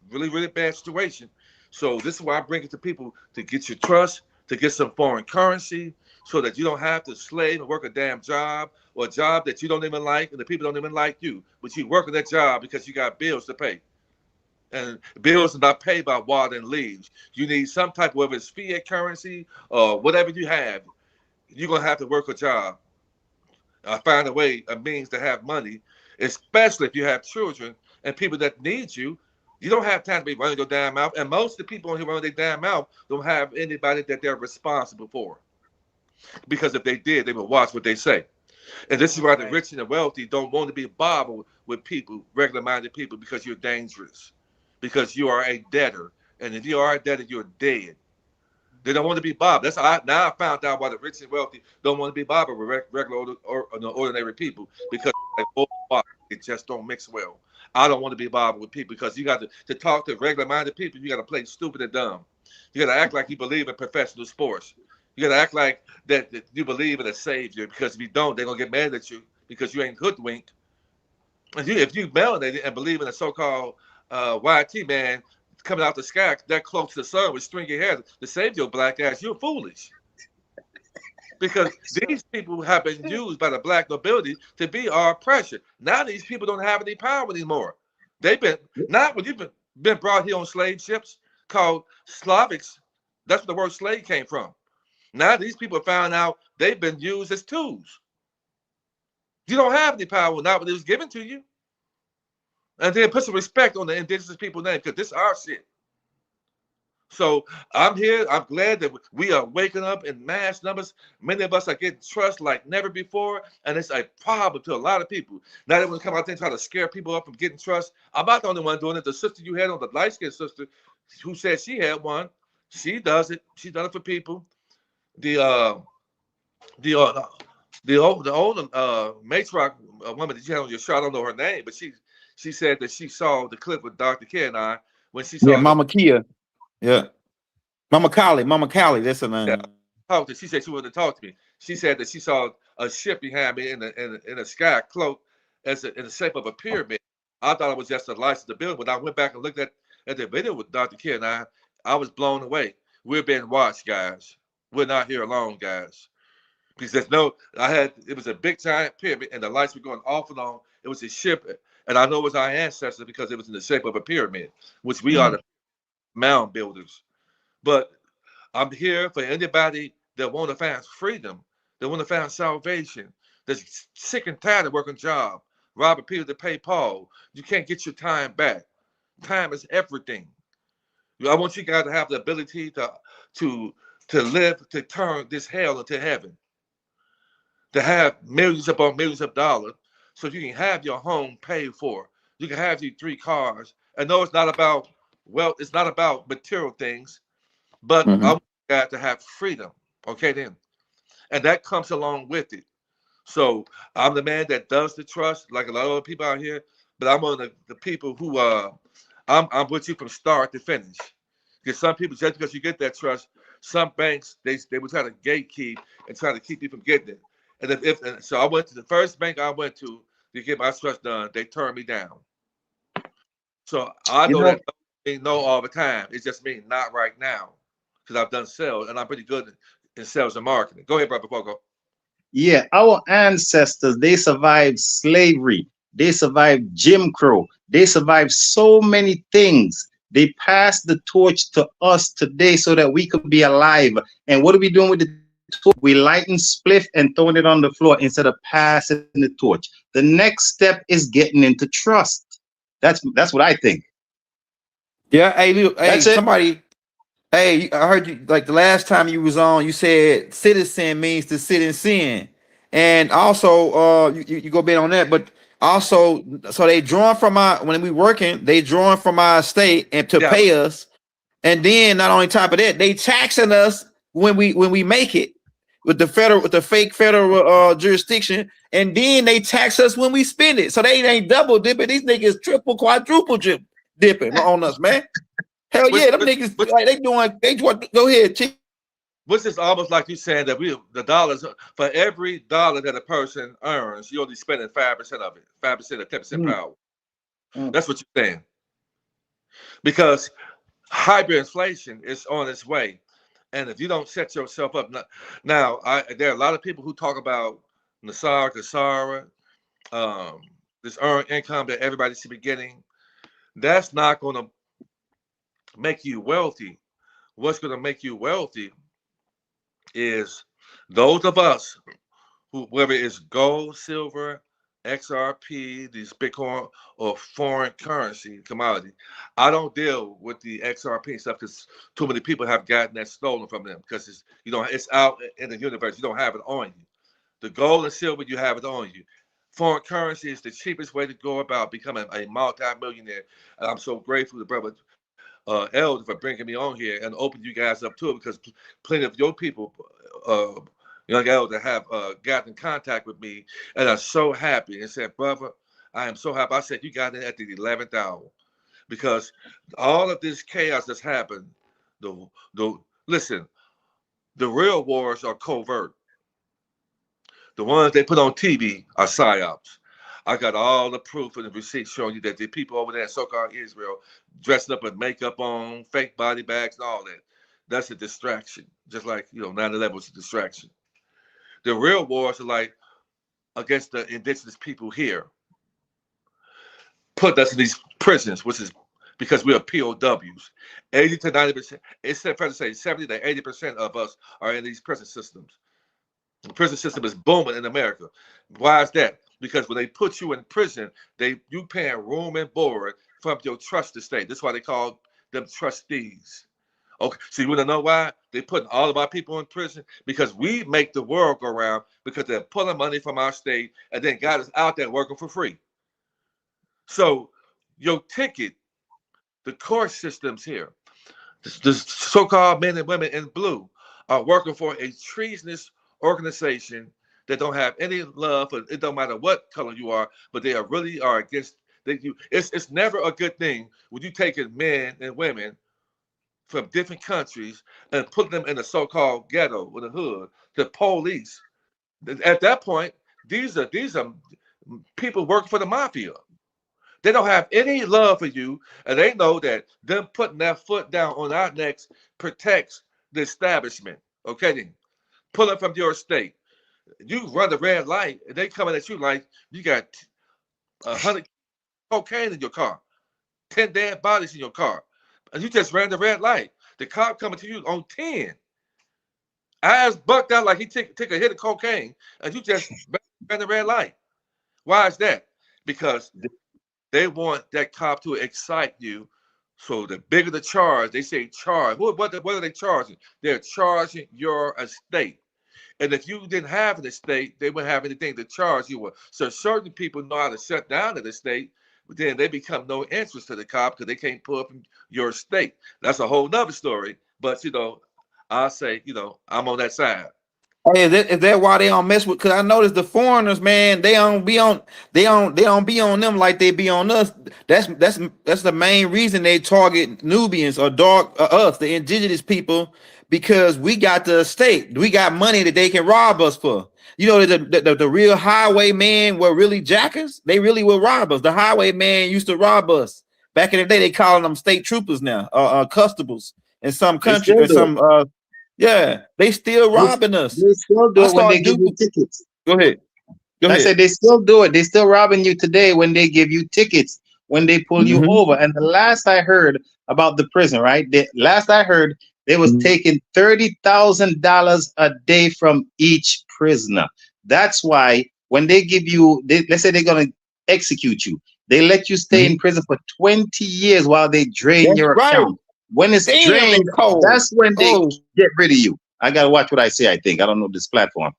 really, really bad situation. So this is why I bring it to people to get your trust, to get some foreign currency, so that you don't have to slave and work a damn job or a job that you don't even like and the people don't even like you, but you work in that job because you got bills to pay. And bills are not paid by water and leaves. You need some type, whether it's fiat currency or whatever you have, you're gonna have to work a job. Find a way, a means to have money, especially if you have children and people that need you. You don't have time to be running your damn mouth. And most of the people who run their damn mouth don't have anybody that they're responsible for. Because if they did, they would watch what they say. And this is why the Right. rich and the wealthy don't want to be bothered with people, regular-minded people, because you're dangerous. Because you are a debtor. And if you are a debtor, you're dead. They don't want to be bothered. That's how now I found out why the rich and wealthy don't want to be bothered with regular or ordinary people, because it just don't mix well. I don't want to be bothered with people because you got to talk to regular-minded people. You got to play stupid and dumb. You got to act like you believe in professional sports. You got to act like that you believe in a savior, because if you don't, they're gonna get mad at you because you ain't hoodwinked. And if you melanated and believe in a so-called YT man coming out the sky that close to the sun with stringy hair to save your black ass, you're foolish. Because these people have been used by the black nobility to be our oppression. Now these people don't have any power anymore. They've been, not when you've been brought here on slave ships called Slavics. That's where the word slave came from. Now these people found out they've been used as tools. You don't have any power, not when it was given to you. And then put some respect on the indigenous people's name, because this is our shit. So I'm here. I'm glad that we are waking up in mass numbers. Many of us are getting trust like never before, and it's a problem to a lot of people. Now they want to come out there and try to scare people up from getting trust. I'm not the only one doing it. The sister you had on, the light-skinned sister, who said she had one, she does it. She's done it for people. The the uh, the old matriarch woman that you had on your show, I don't know her name, but she said that she saw the clip with Dr. K and I when she Yeah, saw Mama Kia. Yeah. Mama Callie, that's her yeah, name. talked to. She said she wanted to talk to me. She said that she saw a ship behind me in a sky cloak in the shape of a pyramid. I thought it was just the lights of the building. When I went back and looked at the video with Dr. K and I was blown away. We're being watched, guys. We're not here alone, guys. Because it was a big giant pyramid and the lights were going off and on. It was a ship, and I know it was our ancestors because it was in the shape of a pyramid, which we are the mound builders. But I'm here for anybody that want to find freedom, that want to find salvation, that's sick and tired of working job, robbing people to pay Paul. You can't get your time back. Time is everything. I want you guys to have the ability to live, to turn this hell into heaven, to have millions upon millions of dollars so you can have your home paid for. You can have these 3 cars. I know it's not about wealth, it's not about material things, but I want you guys to have freedom. Okay, then. And that comes along with it. So I'm the man that does the trust, like a lot of other people out here, but I'm one of the people who I'm with you from start to finish. Because some people, just because you get that trust, some banks they will try to gatekeep and try to keep you from getting it. And so I went to the first bank I went to get my trust done. They turned me down. So I know that doesn't no all the time. It just means not right now, because I've done sales and I'm pretty good in sales and marketing. Go ahead, brother Pogo. Yeah, our ancestors, they survived slavery, they survived Jim Crow, they survived so many things. They passed the torch to us today so that we could be alive. And what are we doing with the torch? We lighten spliff and throwing it on the floor instead of passing the torch. The next step is getting into trust. That's what I think. Yeah, hey, That's it. somebody. Hey, I heard you like the last time you was on. You said citizen means to sit in sin, and also you go bit on that. But also, so they drawing from our when we working, they drawing from our state and to pay us, and then not only top of that, they taxing us when we make it with the fake federal jurisdiction, and then they tax us when we spend it. So they ain't double dipping; these niggas triple, quadruple dipping on us, man. Hell yeah, them niggas like they go ahead, Chief. Which is almost like you saying that the dollars for every dollar that a person earns, you're only spending 5% of it, 5% or 10% power. That's what you're saying. Because hyperinflation is on its way, and if you don't set yourself up now, there are a lot of people who talk about Nasara, Kasara, this earned income that everybody should be getting. That's not going to make you wealthy. What's going to make you wealthy is those of us who, whether it's gold, silver, XRP, these Bitcoin, or foreign currency commodity. I don't deal with the XRP stuff because too many people have gotten that stolen from them because it's out in the universe. You don't have it on you. The gold and silver, you have it on you. Foreign currency is the cheapest way to go about becoming a multi-millionaire. And I'm so grateful to brother Elder for bringing me on here and open you guys up to it, because plenty of your people, young Elder, have gotten in contact with me and are so happy and said, brother, I am so happy. I said, you got in at the 11th hour, because all of this chaos that's happened, listen, the real wars are covert. The ones they put on TV are psyops. I got all the proof and the receipts showing you that the people over there in so-called Israel dressed up with makeup on, fake body bags, and all that. That's a distraction. Just like 9/11 was a distraction. The real wars are like against the indigenous people here. Put us in these prisons, which is because we are POWs. 80 to 90%. It's fair to say 70 to 80% of us are in these prison systems. The prison system is booming in America. Why is that? Because when they put you in prison, you paying room and board from your trust estate. That's why they call them trustees. Okay, so you want to know why they putting all of our people in prison? Because we make the world go round, because they're pulling money from our state and then got us out there working for free. So your ticket, the court systems here, the so-called men and women in blue are working for a treasonous organization that don't have any love for, it don't matter what color you are, but they are really are against. It's never a good thing when you taking men and women from different countries and put them in a so-called ghetto with a hood. The police, at that point, these are people working for the mafia. They don't have any love for you, and they know that them putting that foot down on our necks protects the establishment. Okay, then pull it from your state. You run the red light, and they coming at you like you got 100 cocaine in your car, 10 dead bodies in your car, and you just ran the red light. The cop coming to you on 10. Eyes bucked out like he took a hit of cocaine, and you just ran the red light. Why is that? Because they want that cop to excite you. So the bigger the charge, they say charge. What are they charging? They're charging your estate. And if you didn't have an estate, they wouldn't have anything to charge you with. So certain people know how to shut down an estate, but then they become no interest to the cop because they can't pull up your estate. That's a whole nother story. But I say, I'm on that side. Hey, is that why they don't mess with? Because I noticed the foreigners, man, they don't be on them like they be on us. That's the main reason they target Nubians or us, the indigenous people, because we got the estate, we got money that they can rob us for. The real highwaymen were really jackers. They really were robbers. The highwayman used to rob us back in the day. They calling them state troopers now, constables in some country or some. Yeah, they still robbing us. They still do it when they give you tickets. Go ahead. I said they still do it. They still robbing you today when they give you tickets, when they pull you over. And the last I heard about the prison, right? Last I heard, they was taking $30,000 a day from each prisoner. That's why when they give you, let's say they're going to execute you, they let you stay in prison for 20 years while they drain your account. When it's drained, that's when they get rid of you. I gotta watch what I say. I think I don't know this platform.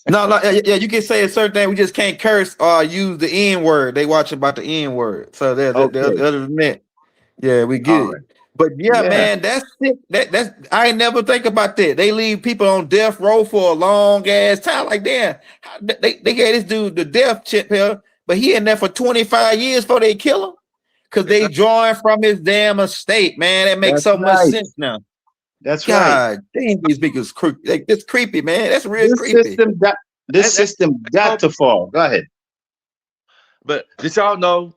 No, yeah, you can say a certain thing. We just can't curse or use the N word. They watch about the N word. So other than that, yeah, we good. Right. But yeah, man, that's it. That's I ain't never think about that. They leave people on death row for a long ass time. Like damn, they gave this dude the death chip here, but he in there for 25 years before they kill him. Because they drawing from his damn estate, man. That makes much sense now. That's God, damn, these niggas creepy. Like, it's creepy, man. That's real creepy. This system got to fall. Go ahead. But did y'all know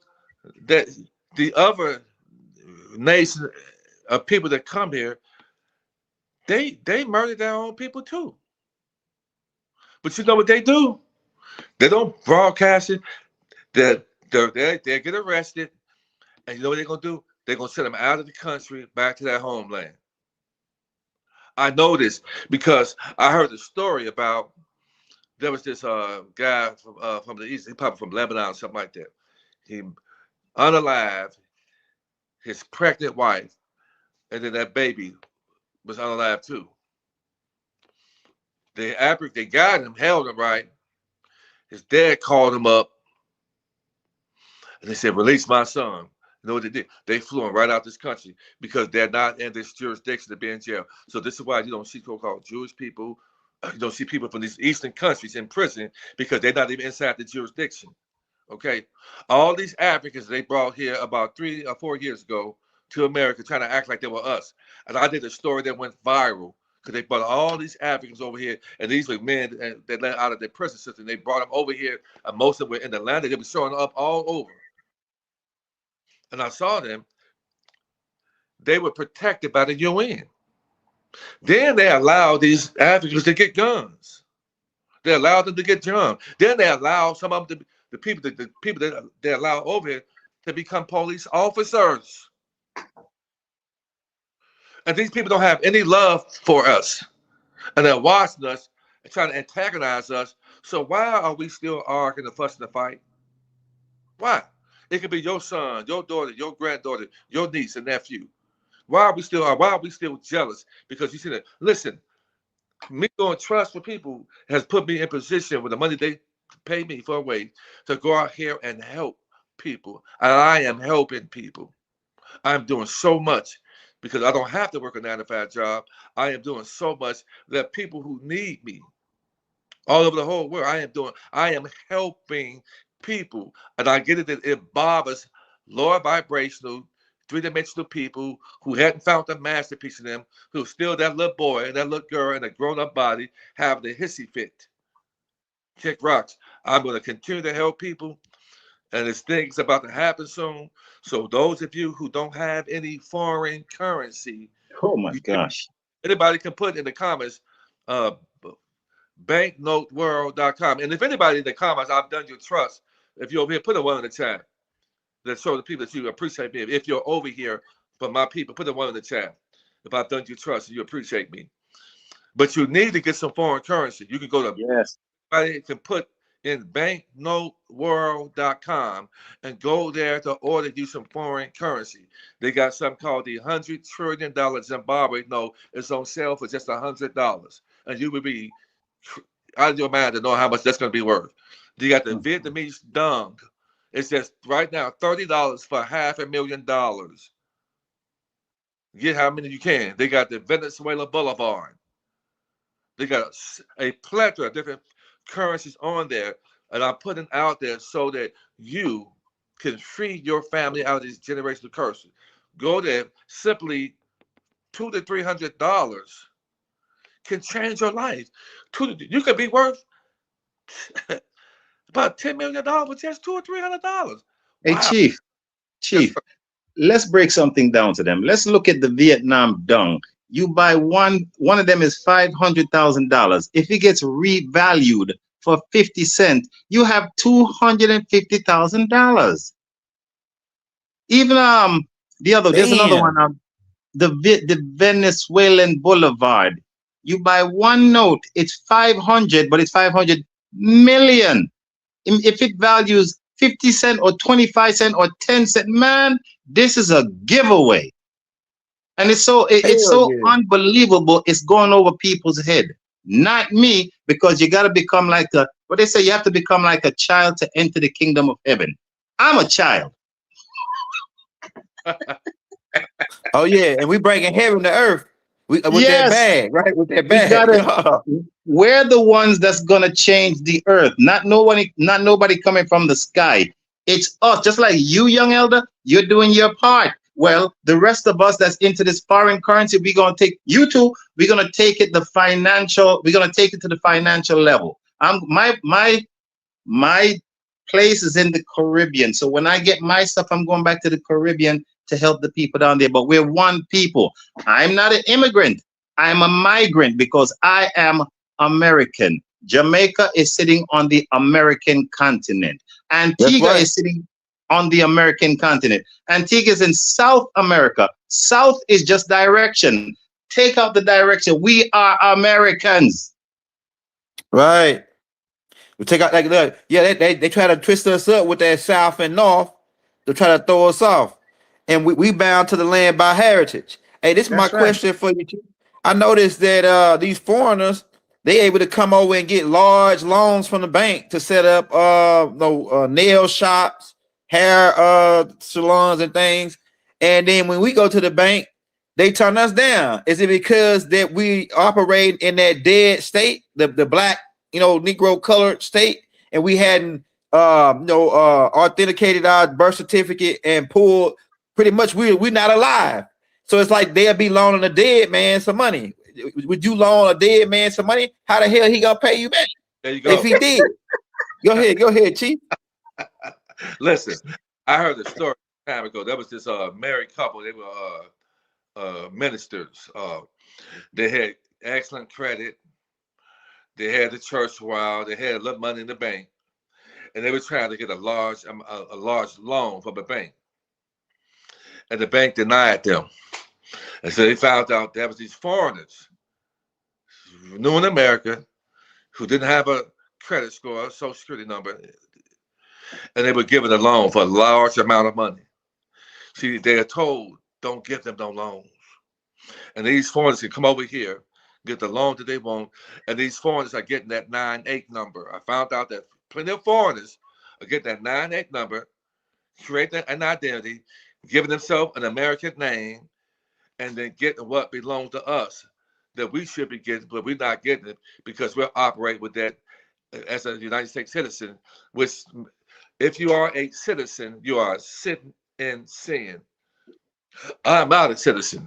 that the other nation of people that come here, they murder their own people too. But you know what they do? They don't broadcast it. They get arrested. And you know what they're going to do? They're going to send them out of the country back to their homeland. I know this because I heard a story about there was this guy from the East, he probably from Lebanon or something like that. He unalived his pregnant wife, and then that baby was unalived too. They got him, held him right. His dad called him up, and they said, "Release my son." You know what they did? They flew him right out this country because they're not in this jurisdiction to be in jail. So this is why you don't see so-called Jewish people. You don't see people from these Eastern countries in prison because they're not even inside the jurisdiction. Okay? All these Africans they brought here about 3 or 4 years ago to America trying to act like they were us. And I did a story that went viral because they brought all these Africans over here, and these were men that let out of their prison system. They brought them over here, and most of them were in Atlanta. They were showing up all over. And I saw them, they were protected by the UN. Then they allowed these Africans to get guns. They allowed them to get guns. Then they allowed some of them, the people that they allow over here to become police officers. And these people don't have any love for us. And they're watching us and trying to antagonize us. So why are we still arguing and fussing and fight? Why? It could be your son, your daughter, your granddaughter, your niece and nephew. Why are we still jealous? Because you see that. Listen, me doing trust for people has put me in position with the money they pay me for a way to go out here and help people, and I am helping people. I'm doing so much because I don't have to work a 9 to 5 job. I am doing so much that people who need me all over the whole world, I am helping people. And I get it that it bothers lower vibrational, three-dimensional people who hadn't found the masterpiece in them, who still that little boy and that little girl in a grown-up body have the hissy fit. Kick rocks. I'm going to continue to help people, and there's things about to happen soon. So those of you who don't have any foreign currency, Oh my gosh. anybody can put in the comments, uh, banknoteworld.com. And if anybody in the comments, I've done your trust. If you're over here, put a 1 in the chat. That show the people that you appreciate me. If you're over here for my people, put a 1 in the chat. If I've done your trust, you appreciate me. But you need to get some foreign currency. You can go to anybody can put in banknoteworld.com and go there to order you some foreign currency. They got something called the $100 trillion Zimbabwe note. It's on sale for just $100. And you would be out of your mind to know how much that's going to be worth. You got the Vietnamese dong. It's just right now $30 for $500,000. Get how many you can. They got the Venezuela Boulevard. They got a plethora of different currencies on there, and I'm putting out there so that you can free your family out of these generational curses. Go there. Simply $200 to $300 can change your life. You could be worth about $10 million with just $200 or $300. Hey, Wow. Chief, let's break something down to them. Let's look at the Vietnam dong. You buy one of them is $500,000. If it gets revalued for 50 cents, you have $250,000. Even there's another one, the Venezuelan Boulevard. You buy one note, it's 500, but it's 500 million. If it values 50 cents or 25 cents or 10 cents, man, this is a giveaway. And it's so unbelievable. It's going over people's head. Not me, because you got to become like what they say, you have to become like a child to enter the kingdom of heaven. I'm a child. Oh yeah, and we bringing heaven to earth. With that bag, right? With that bag. We're the ones that's gonna change the earth. Not nobody coming from the sky. It's us. Just like you, young elder, you're doing your part. Well, the rest of us that's into this foreign currency, we're gonna take you two. We're gonna take it to the financial level. My place is in the Caribbean. So when I get my stuff, I'm going back to the Caribbean to help the people down there. But we're one people. I'm not an immigrant. I'm a migrant because I am American. Jamaica is sitting on the American continent. Antigua is sitting on the American continent. Antigua is in South America. South is just direction. Take out the direction. We are Americans. Right. We take out they try to twist us up with that South and North to try to throw us off. And we bound to the land by heritage. Hey, this is my question for you. I noticed that these foreigners, they able to come over and get large loans from the bank to set up nail shops, hair salons and things. And then when we go to the bank, they turn us down. Is it because that we operate in that dead state, the black, Negro colored state, and we hadn't authenticated our birth certificate and pulled? Pretty much we're not alive. So it's like they'll be loaning a dead man some money. Would you loan a dead man some money? How the hell he gonna pay you back? There you go. If he did. Go ahead, Chief. Listen, I heard a story a time ago. There was this married couple. They were ministers. They had excellent credit. They had the church while. They had a little money in the bank. And they were trying to get a large loan from the bank. And the bank denied them. And so they found out there was these foreigners, new in America, who didn't have a credit score, a social security number, and they were given a loan for a large amount of money. See, they are told, don't give them no loans. And these foreigners can come over here, get the loan that they want, and these foreigners are getting that 98 number. I found out that plenty of foreigners are getting that 98 number, creating an identity, giving themselves an American name, and then getting what belongs to us that we should be getting, but we're not getting it because we're operating with that as a United States citizen, which if you are a citizen, you are sitting in sin. I'm not a citizen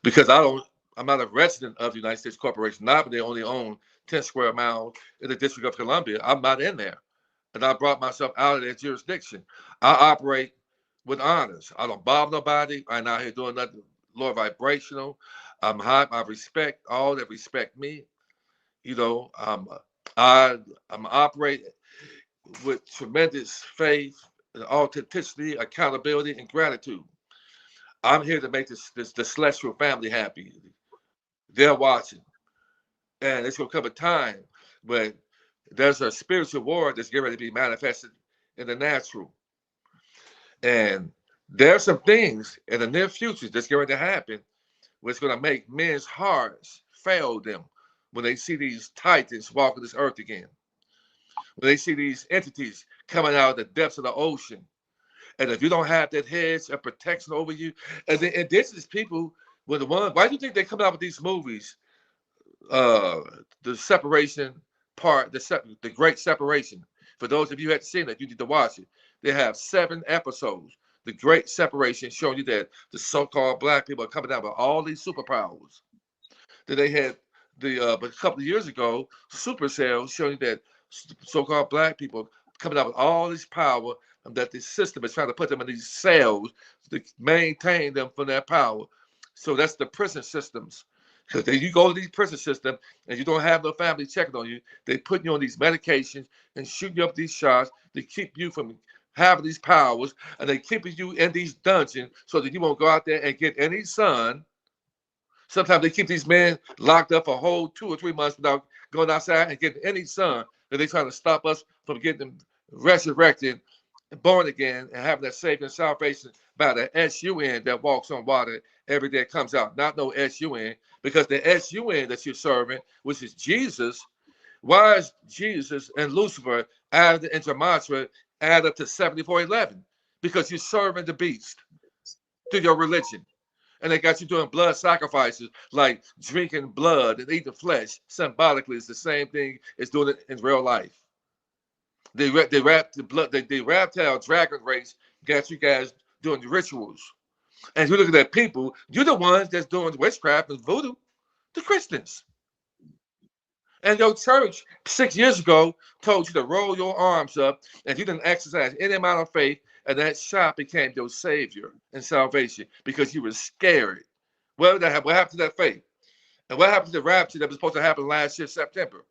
because I'm not a resident of the United States Corporation. Not, but they only own 10 square miles in the District of Columbia. I'm not in there. And I brought myself out of that jurisdiction. I operate with honors. I don't bother nobody. I'm not here doing nothing low vibrational. I'm high. I respect all that respect me. You know, I'm operating with tremendous faith, authenticity, accountability, and gratitude. I'm here to make the celestial family happy. They're watching, and it's gonna come a time when there's a spiritual war that's getting ready to be manifested in the natural, and there's some things in the near future that's going to happen, which going to make men's hearts fail them when they see these titans walking this earth again, when they see these entities coming out of the depths of the ocean. And if you don't have that hedge of protection over you, and then indigenous people were the ones, why do you think they come out with these movies? The separation part, the great separation. For those of you who haven't seen it, you need to watch it. They have 7 episodes. The great separation, showing you that the so-called black people are coming out with all these superpowers. Then they had but a couple of years ago, Supercell, showing you that so-called black people coming out with all this power, and that the system is trying to put them in these cells to maintain them from their power. So that's the prison systems. Because you go to these prison systems and you don't have no family checking on you, they put you on these medications and shoot you up these shots to keep you from having these powers, and they keep you in these dungeons so that you won't go out there and get any sun. Sometimes they keep these men locked up for a whole 2 or 3 months without going outside and getting any sun. That they're trying to stop us from getting them resurrected, born again, and having that saving salvation by the S-U-N that walks on water every day comes out. Not no S-U-N, because the S-U-N that you're serving, which is Jesus, why is Jesus and Lucifer added into mantra, add up to 7411? Because you're serving the beast through your religion. And they got you doing blood sacrifices, like drinking blood and eating flesh. Symbolically, it's the same thing as doing it in real life. They wrap the blood, the reptile dragon race got you guys doing the rituals. And you look at that people, you're the ones that's doing witchcraft and voodoo, the Christians. And your church 6 years ago told you to roll your arms up, and you didn't exercise any amount of faith, and that shot became your savior and salvation because you were scared. What happened to that faith? And what happened to the rapture that was supposed to happen last year, September?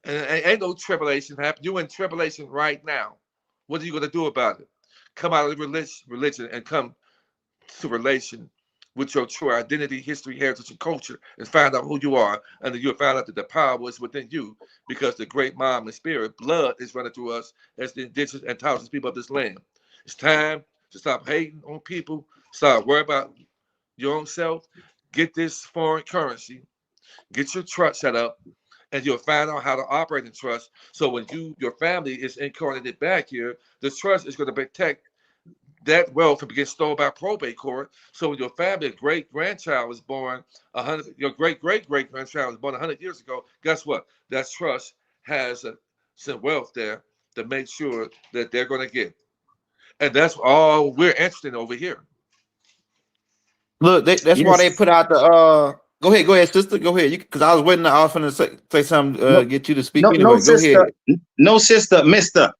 And ain't no tribulation happen. You're in tribulation right now. What are you going to do about it? Come out of the religion and come to relation with your true identity, history, heritage, and culture, and find out who you are. And then you'll find out that the power is within you, because the great mom and spirit, blood, is running through us as the indigenous and thousands of people of this land. It's time to stop hating on people, start worrying about your own self, get this foreign currency, get your trust set up, and you'll find out how to operate in trust. So when your family is incarnated back here, the trust is going to protect that wealth from getting stolen by probate court. So when your family, great-grandchild was born, your great-great-great-grandchild was born 100 years ago, guess what? That trust has some wealth there to make sure that they're going to get. And that's all we're interested in over here. Look, that's why they put out the Go ahead, sister. Go ahead. Because I was waiting. I was going to say something. Get you to speak anyway. No, go sister. ahead. No, sister, mister.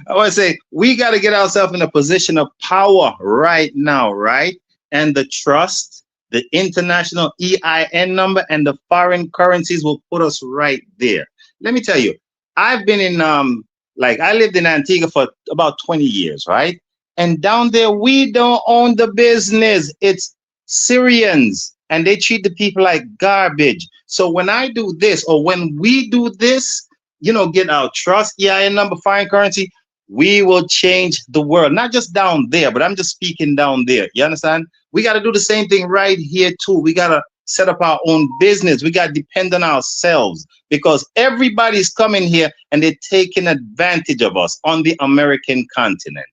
I want to say we got to get ourselves in a position of power right now, right? And the trust, the international EIN number, and the foreign currencies will put us right there. Let me tell you, I've been in I lived in Antigua for about 20 years, right? And down there, we don't own the business. It's Syrians, and they treat the people like garbage. So when I do this, or when we do this, get our trust EIN number, foreign currency, we will change the world. Not just down there, but I'm just speaking down there. You understand? We got to do the same thing right here too. We got to set up our own business. We got to depend on ourselves, because everybody's coming here and they're taking advantage of us on the American continent.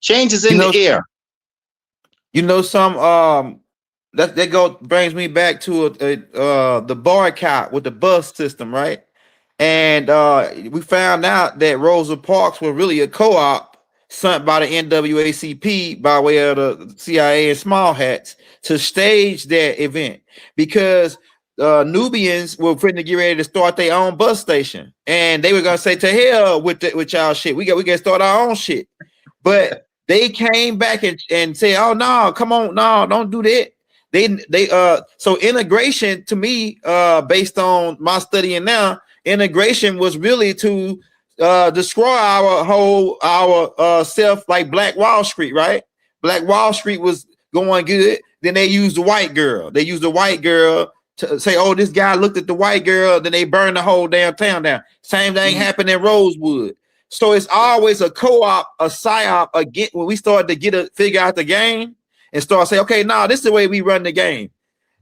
Change is in the air. You know, that brings me back to the boycott with the bus system, right? And we found out that Rosa Parks was really a co-op sent by the NAACP by way of the CIA and small hats to stage that event, because Nubians were finna get ready to start their own bus station, and they were gonna say, to hell with y'all shit. We got to start our own shit. But they came back and said, oh no, come on, no, don't do that. So integration, to me, based on my studying now, integration was really to destroy our self, like Black Wall Street, right? Black Wall Street was going good. Then they used the white girl. They used the white girl to say, oh, this guy looked at the white girl. Then they burned the whole damn town down. Same thing happened in Rosewood. So it's always a co-op, a psyop again. When we started to figure out the game and start saying, okay, now this is the way we run the game.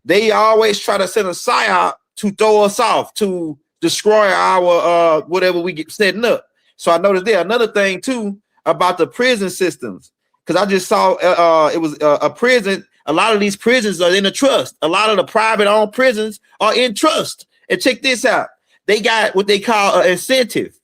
They always try to send a psyop to throw us off, to destroy our whatever we get setting up. So I noticed there another thing too about the prison systems, because I just saw it was a prison. A lot of these prisons are in a trust. A lot of the private owned prisons are in trust. And check this out. They got what they call an incentive.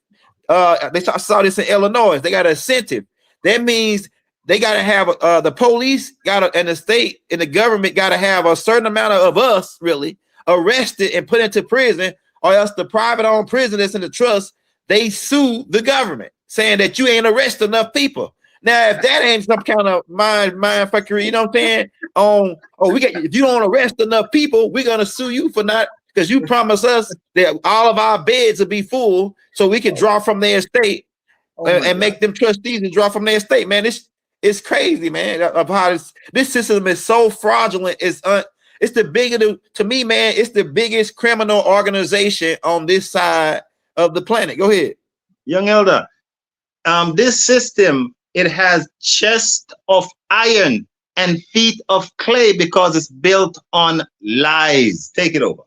I saw this in Illinois. They got an incentive. That means they got to have the police and the state and the government got to have a certain amount of us really arrested and put into prison, or else the private owned prison that's in the trust, they sue the government saying that you ain't arrested enough people. Now, if that ain't some kind of mind fuckery, you know what I'm saying? If you don't arrest enough people, we're gonna sue you for not, because you promised us that all of our beds will be full so we can draw from their estate and make them trustees and draw from their estate. Man, it's crazy, man, of how this system is so fraudulent. It's the biggest, to me, man, it's the biggest criminal organization on this side of the planet. Go ahead. Young elder, this system, it has chest of iron and feet of clay because it's built on lies. Take it over.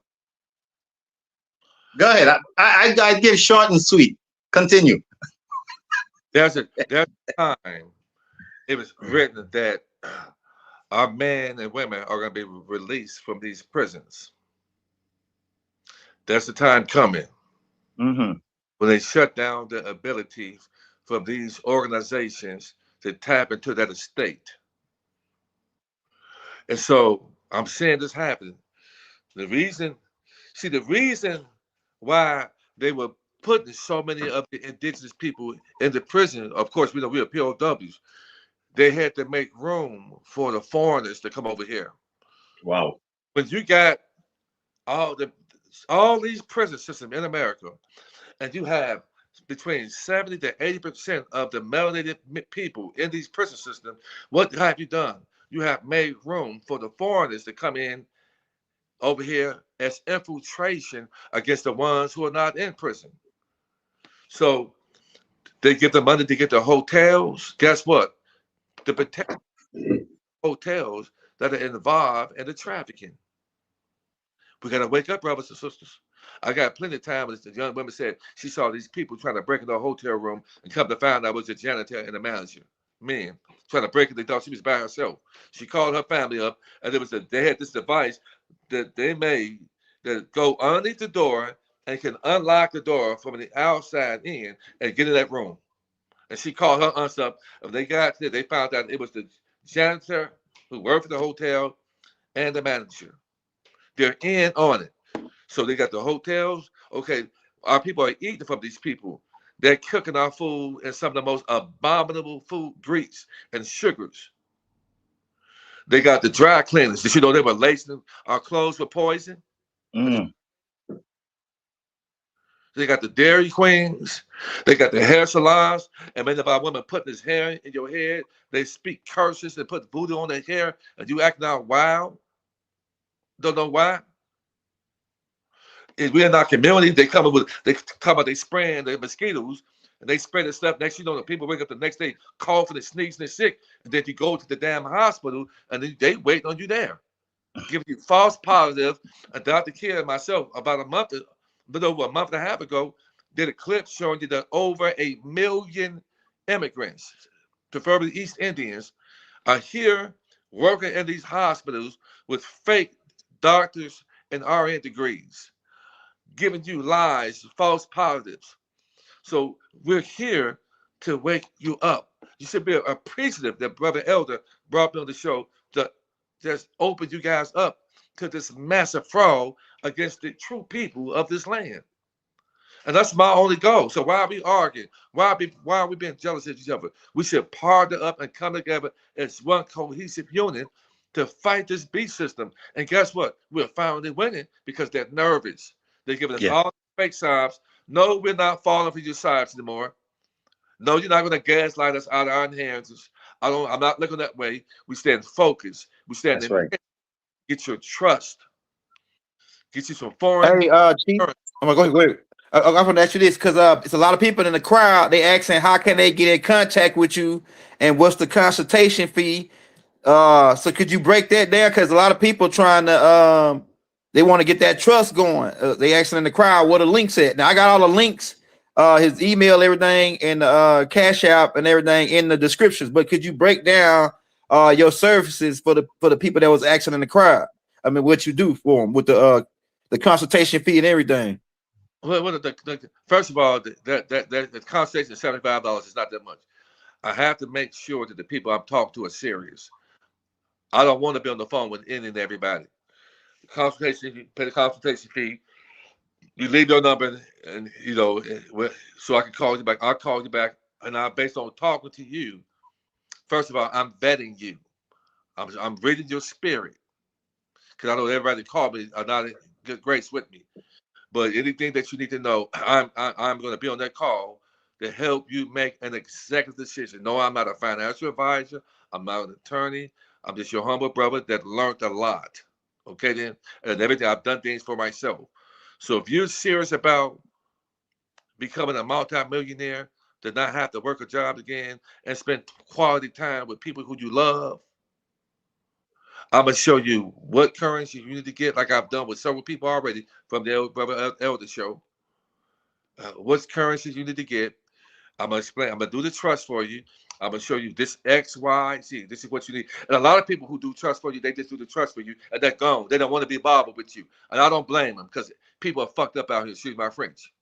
Go ahead. I give short and sweet. Continue. There's a time it was written that our men and women are going to be released from these prisons. There's the time coming when they shut down the ability for these organizations to tap into that estate. And so I'm seeing this happen. The reason why they were putting so many of the indigenous people in the prison, of course, we know we are POWs. They had to make room for the foreigners to come over here. Wow. When you got all these prison systems in America, and you have between 70 to 80% of the melanated people in these prison systems, what have you done? You have made room for the foreigners to come in over here as infiltration against the ones who are not in prison. So they give the money to get the hotels. Guess what? The potential hotels that are involved in the trafficking. We got to wake up, brothers and sisters. I got plenty of time. The young woman said she saw these people trying to break into a hotel room and come to find out it was the janitor and the manager. Men trying to break it. They thought she was by herself. She called her family up, and they had this device that they made that go underneath the door and can unlock the door from the outside in and get in that room. And she called her aunts up. And they got there, they found out it was the janitor who worked for the hotel and the manager. They're in on it. So they got the hotels. Okay, our people are eating from these people. They're cooking our food in some of the most abominable food, grease and sugars. They got the dry cleaners. Did you know they were lacing our clothes with poison? They got the dairy queens. They got the hair salons. And many of our women putting this hair in your head. They speak curses and put voodoo on their hair. And you acting out wild. Don't know why. If we're in our community, they come up, they spraying the mosquitoes and they spread the stuff. Next, you know, the people wake up the next day coughing and sneezing and sick, and then you go to the damn hospital, and then they wait on you there, giving you false positive. And Dr. Kia and myself, about a little over a month and a half ago, did a clip showing you that over 1 million immigrants, preferably East Indians, are here working in these hospitals with fake doctors and RN degrees, giving you lies, false positives. So we're here to wake you up. You should be appreciative that Brother Elder brought me on the show to just open you guys up to this massive fraud against the true people of this land. And that's my only goal. So why are we arguing? Why are we being jealous of each other? We should partner up and come together as one cohesive unit to fight this beast system. And guess what? We're finally winning because they're nervous. They're giving us all fake signs. No, we're not falling for your sides anymore. No, you're not going to gaslight us out of our inheritance. I'm not looking that way. We stand focused. We stand in. Right. Get your trust. Get you some foreign. Hey, Chief. I'm gonna go ahead. I'm going to ask you this because it's a lot of people in the crowd. They asking how can they get in contact with you and what's the consultation fee. So could you break that down? Because a lot of people trying to they want to get that trust going. They asking in the crowd what the links at. Now I got all the links, his email, everything, and Cash App and everything in the descriptions. But could you break down your services for the people that was asking in the crowd? I mean, what you do for them with the consultation fee and everything. Well, first of all, the consultation is $75. It's not that much. I have to make sure that the people I'm talking to are serious. I don't want to be on the phone with any and everybody. Consultation, you pay the consultation fee. You leave your number, and you know, so I can call you back. I'll call you back, and based on talking to you. First of all, I'm vetting you. I'm reading your spirit, because I know everybody called me are not in good grace with me. But anything that you need to know, I'm going to be on that call to help you make an executive decision. No, I'm not a financial advisor. I'm not an attorney. I'm just your humble brother that learned a lot. Okay, then, and everything I've done things for myself. So if you're serious about becoming a multimillionaire, to not have to work a job again and spend quality time with people who you love, I'm going to show you what currency you need to get, like I've done with several people already from the Brother Elder show. What currencies you need to get. I'm going to explain. I'm going to do the trust for you. I'm going to show you this X, Y, Z. This is what you need. And a lot of people who do trust for you, they just do the trust for you, and they're gone. They don't want to be bothered with you. And I don't blame them because people are fucked up out here, excuse my French.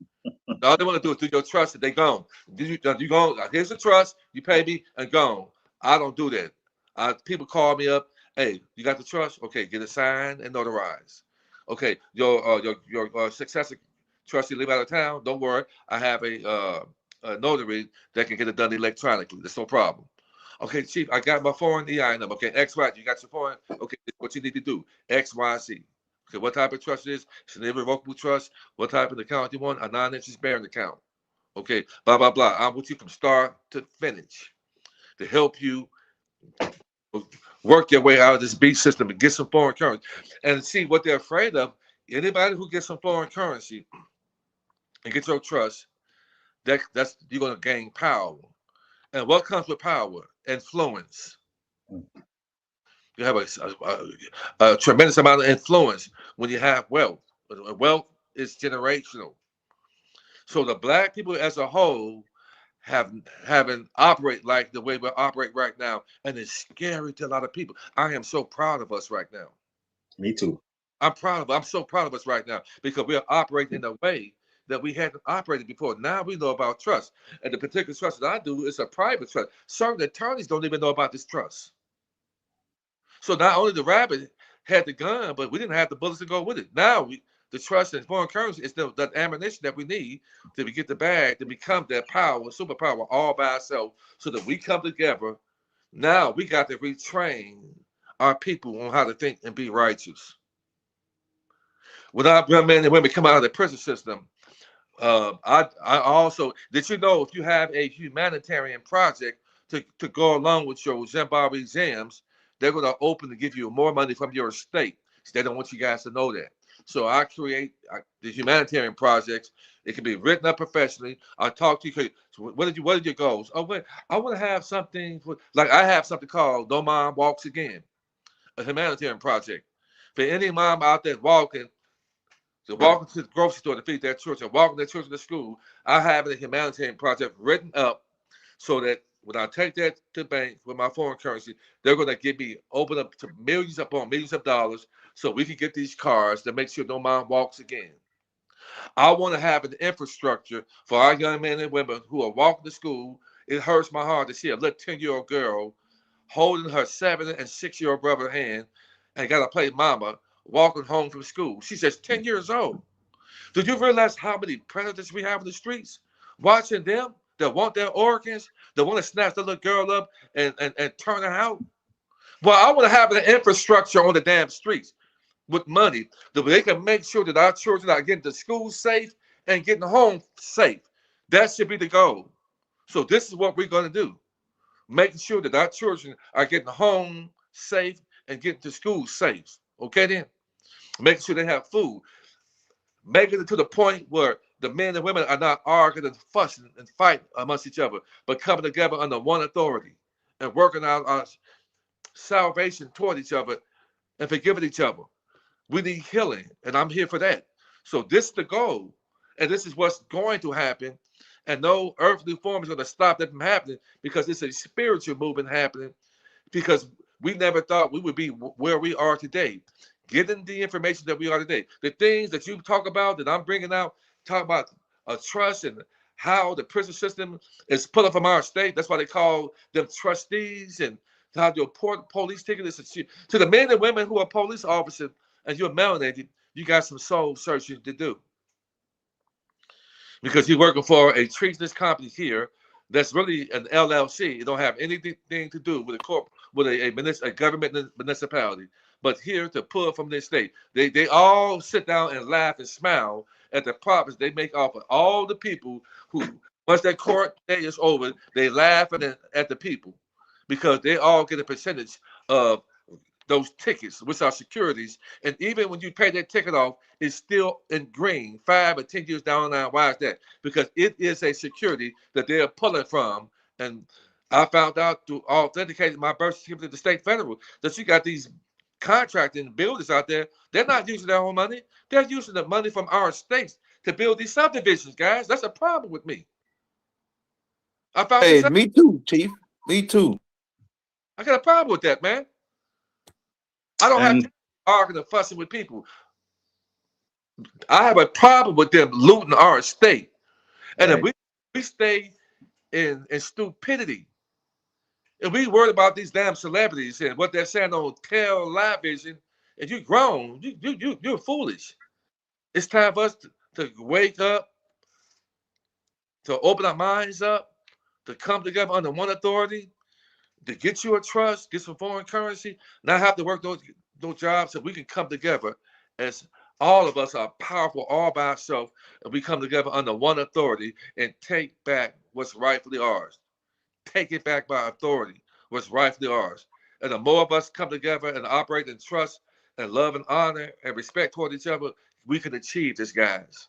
All they want to do is do your trust, and they're gone. You go, here's the trust, you pay me, and gone. I don't do that. People call me up. Hey, you got the trust? Okay, get it signed and notarized. Okay, your successor trustee live out of town. Don't worry, I have a notary that can get it done electronically. That's no problem. Okay, Chief, I got my foreign EI number. Okay, X, Y, you got your foreign. Okay, what you need to do? X, Y, Z. Okay, what type of trust it is? It's an irrevocable trust. What type of account you want? A non-interest bearing account. Okay, blah blah blah. I'm with you from start to finish to help you work your way out of this beast system and get some foreign currency. And see what they're afraid of. Anybody who gets some foreign currency and gets your trust, that's you're going to gain power. And what comes with power? Influence. You have a tremendous amount of influence when you have wealth. Wealth is generational. So the black people as a whole haven't operate like the way we operate right now, and it's scary to a lot of people. I am so proud of us right now. Me too. I'm so proud of us right now because we are operating in a way that we hadn't operated before. Now we know about trust, and the particular trust that I do is a private trust. Certain attorneys don't even know about this trust. So not only the rabbit had the gun, but we didn't have the bullets to go with it. Now the trust in foreign currency is the ammunition that we need to get the bag to become that power, superpower all by ourselves, so that we come together. Now we got to retrain our people on how to think and be righteous. When our men and women come out of the prison system, I also, did you know if you have a humanitarian project to go along with your Zimbabwe exams, they're going to open to give you more money from your estate. They don't want you guys to know that. So I create the humanitarian projects. It can be written up professionally. I talk to you. So what are your goals? Oh, wait, I want to have something like I have something called No Mom Walks Again, a humanitarian project. For any mom out there walking to the grocery store to feed their children, walking their children to school, I have a humanitarian project written up so that when I take that to the bank with my foreign currency, they're going to give me open up to millions upon millions of dollars so we can get these cars to make sure no mom walks again. I want to have an infrastructure for our young men and women who are walking to school. It hurts my heart to see a little 10-year-old girl holding her 7 and 6-year-old brother's hand and got to play mama walking home from school. She's just 10 years old. Do you realize how many predators we have in the streets? Watching them that want their organs, that want to snatch the little girl up and turn her out. Well, I want to have an infrastructure on the damn streets with money that they can make sure that our children are getting to school safe and getting home safe. That should be the goal. So this is what we're going to do. Making sure that our children are getting home safe and getting to school safe. Okay then? Making sure they have food. Making it to the point where the men and women are not arguing and fussing and fighting amongst each other, but coming together under one authority and working out our salvation toward each other and forgiving each other. We need healing, and I'm here for that. So this is the goal, and this is what's going to happen, and no earthly form is going to stop that from happening because it's a spiritual movement happening because we never thought we would be where we are today. Getting the information that we are today. The things that you talk about, that I'm bringing out, talk about trust and how the prison system is pulling from our state. That's why they call them trustees, and how your police ticket is to the men and women who are police officers and you're melanated, you got some soul searching to do. Because you're working for a treasonous company here that's really an LLC. It don't have anything to do with a government municipality. But here to pull from their state. They all sit down and laugh and smile at the profits they make off of all the people who, once that court day is over, they laugh at the people because they all get a percentage of those tickets, which are securities. And even when you pay that ticket off, it's still in green 5 or 10 years down the line. Why is that? Because it is a security that they're pulling from. And I found out through authenticating my birth certificate to the state federal that you got these contracting builders out there. They're not using their own money. They're using the money from our states to build these subdivisions, guys. That's a problem with me. I found Hey, me too, Chief. Me too. I got a problem with that, man. I don't have to argue and fussing with people. I have a problem with them looting our estate. And if we stay in stupidity, and we worried about these damn celebrities and what they're saying on television, and you're grown, you're foolish. It's time for us to wake up, to open our minds up, to come together under one authority, to get you a trust, get some foreign currency, not have to work those jobs, so we can come together as all of us are powerful all by ourselves, and we come together under one authority and take back what's rightfully ours. Take it back by authority, what's rightfully ours. And the more of us come together and operate in trust and love and honor and respect toward each other, we can achieve this, guys.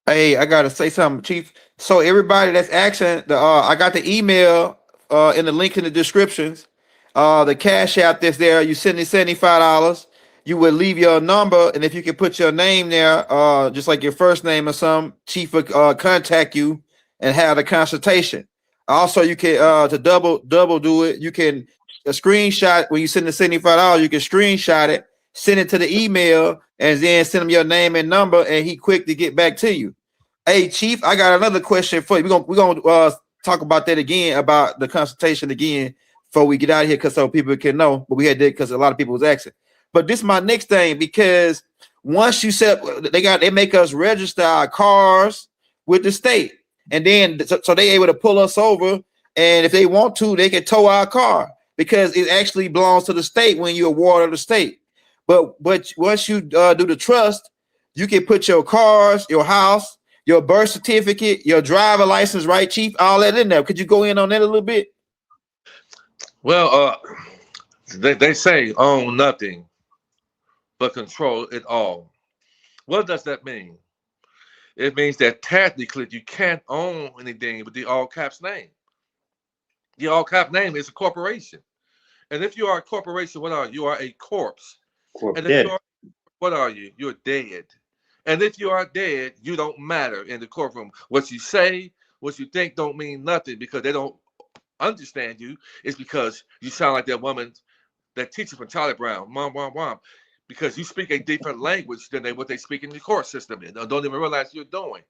Hey, I gotta say something, Chief. So everybody that's asking, I got the email in the link in the descriptions. The cash app that's there, you send me $75. You would leave your number, and if you can put your name there, just like your first name or something, Chief would contact you and have the consultation. Also, you can to double do it. You can a screenshot when you send the $75. You can screenshot it, send it to the email, and then send him your name and number, and he quick to get back to you. Hey, Chief, I got another question for you. We're gonna talk about that again, about the consultation again, before we get out of here, because so people can know. But we had that because a lot of people was asking. But this is my next thing, because once you set, they make us register our cars with the state, and then so they able to pull us over, and if they want to, they can tow our car because it actually belongs to the state when you're a ward of the state. But once you do the trust, you can put your cars, your house, your birth certificate, your driver license, right, Chief? All that in there. Could you go in on that a little bit? Well, they say own nothing but control it all. What does that mean? It means that technically you can't own anything with the all caps name. The all cap name is a corporation. And if you are a corporation, what are you? You are a corpse. And if you Dead. are, what are you? You're dead. And if you are dead, you don't matter in the courtroom. What you say, what you think don't mean nothing because they don't understand you. It's because you sound like that woman, that teacher from Charlie Brown, mom, because you speak a different language than what they speak in the court system and don't even realize you're doing.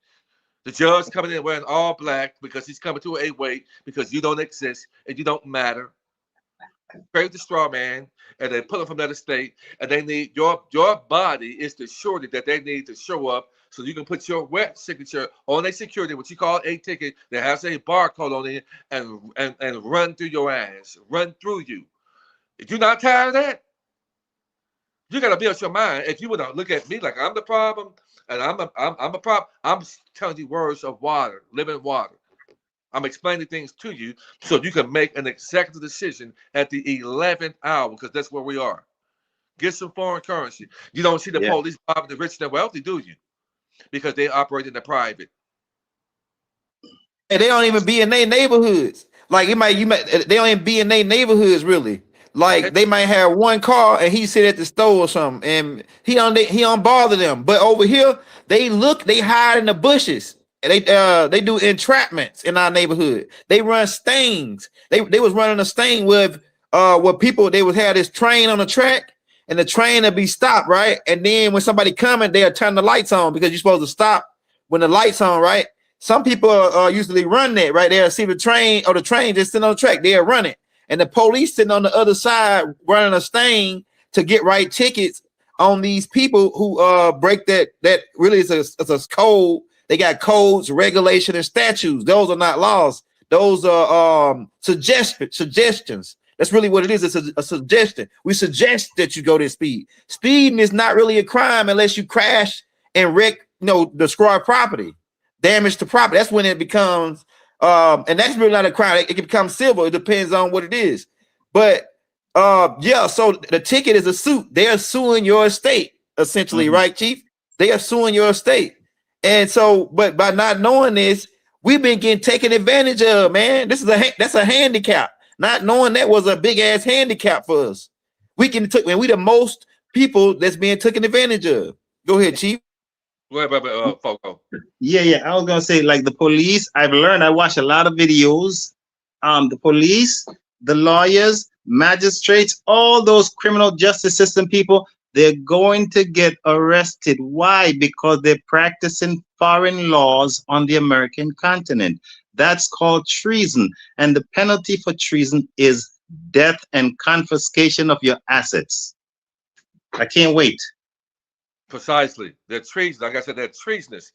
The judge coming in wearing all black because he's coming to a weight because you don't exist and you don't matter. Create the straw man and they pull him from that estate and they need your body is the surety that they need to show up so you can put your wet signature on a security, what you call a ticket that has a barcode on it and run through your ass, run through you. If you're not tired of that, you gotta build your mind. If you would look at me like I'm the problem and I'm a problem, I'm telling you words of water, living water. I'm explaining things to you so you can make an executive decision at the 11th hour because that's where we are. Get some foreign currency. You don't see the police robbing the rich and the wealthy, do you? Because they operate in the private. And they don't even be in their neighborhoods. Like they don't even be in their neighborhoods really. Like they might have one car and he sit at the store or something, and he don't bother them. But over here, they hide in the bushes. And they do entrapments in our neighborhood. They run stings. They was running a sting with people. They would have this train on the track, and the train would be stopped, right? And then when somebody coming, they'll turn the lights on because you're supposed to stop when the lights on, right? Some people usually run that, right? They'll see the train or the train just sitting on the track. They'll run it, and the police sitting on the other side running a sting to get right tickets on these people who break that. That really is a code. They got codes, regulation, and statutes. Those are not laws. Those are suggestions. That's really what it is. It's a suggestion. We suggest that you go this speed. Speeding is not really a crime unless you crash and wreck, destroy property, damage to property. That's when it becomes, and that's really not a crime. It can become civil. It depends on what it is. But so the ticket is a suit. They're suing your estate, essentially, right, Chief? They are suing your estate. And so, but by not knowing this, we've been getting taken advantage of, man. That's a handicap. Not knowing that was a big ass handicap for us. We the most people that's being taken advantage of. Go ahead, Chief. Go ahead, Foco. Yeah. I was gonna say, like the police. I watch a lot of videos. The police, the lawyers, magistrates, all those criminal justice system people. They're going to get arrested. Why? Because they're practicing foreign laws on the American continent. That's called treason. And the penalty for treason is death and confiscation of your assets. I can't wait. Precisely. They're treason. Like I said, they're treasonous.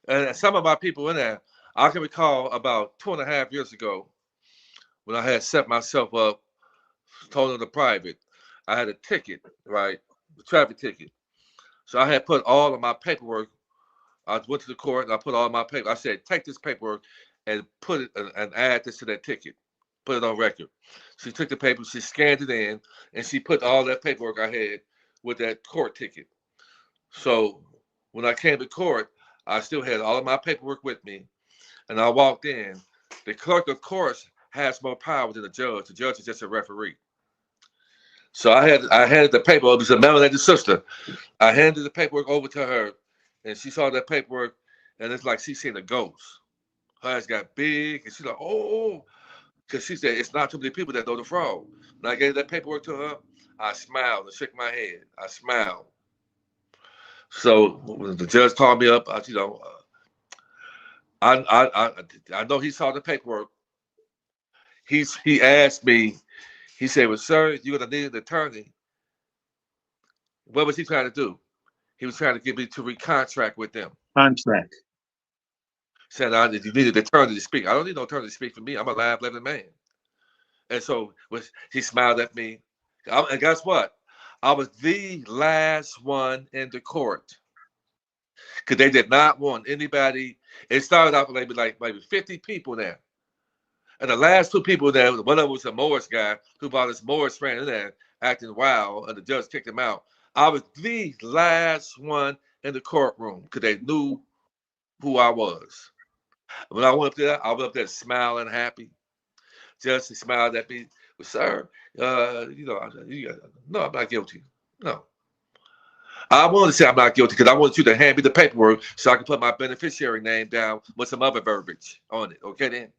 And some of my people in there, I can recall about 2.5 years ago when I had set myself up, told them the private. I had a ticket, right? The traffic ticket. So I had put all of my paperwork. I went to the court and I put all my paper. I said, take this paperwork and put it and add this to that ticket. Put it on record. She took the paper, she scanned it in, and she put all that paperwork I had with that court ticket. So when I came to court, I still had all of my paperwork with me. And I walked in. The clerk, of course, has more power than the judge. The judge is just a referee. So I handed the paperwork. It was a melanated sister. I handed the paperwork over to her, and she saw that paperwork, and it's like she seen a ghost. Her eyes got big, and she's like, oh, because she said it's not too many people that know the fraud. When I gave that paperwork to her, I smiled and shook my head. I smiled. So when the judge called me up, I know he saw the paperwork. He asked me. He said, well, sir, you're going to need an attorney. What was he trying to do? He was trying to get me to recontract with them. Contract. Said, you need an attorney to speak. I don't need no attorney to speak for me. I'm a live, living man. And so he smiled at me. And guess what? I was the last one in the court. Because they did not want anybody. It started out with maybe 50 people there. And the last 2 people there, one of them was a Morris guy who brought his Morris friend in there acting wild, and the judge kicked him out. I was the last one in the courtroom because they knew who I was. When I went up there, I was up there smiling, happy. Judge smiled at me. Well, sir, no, I'm not guilty. No. I wanted to say I'm not guilty because I wanted you to hand me the paperwork so I can put my beneficiary name down with some other verbiage on it. Okay, then.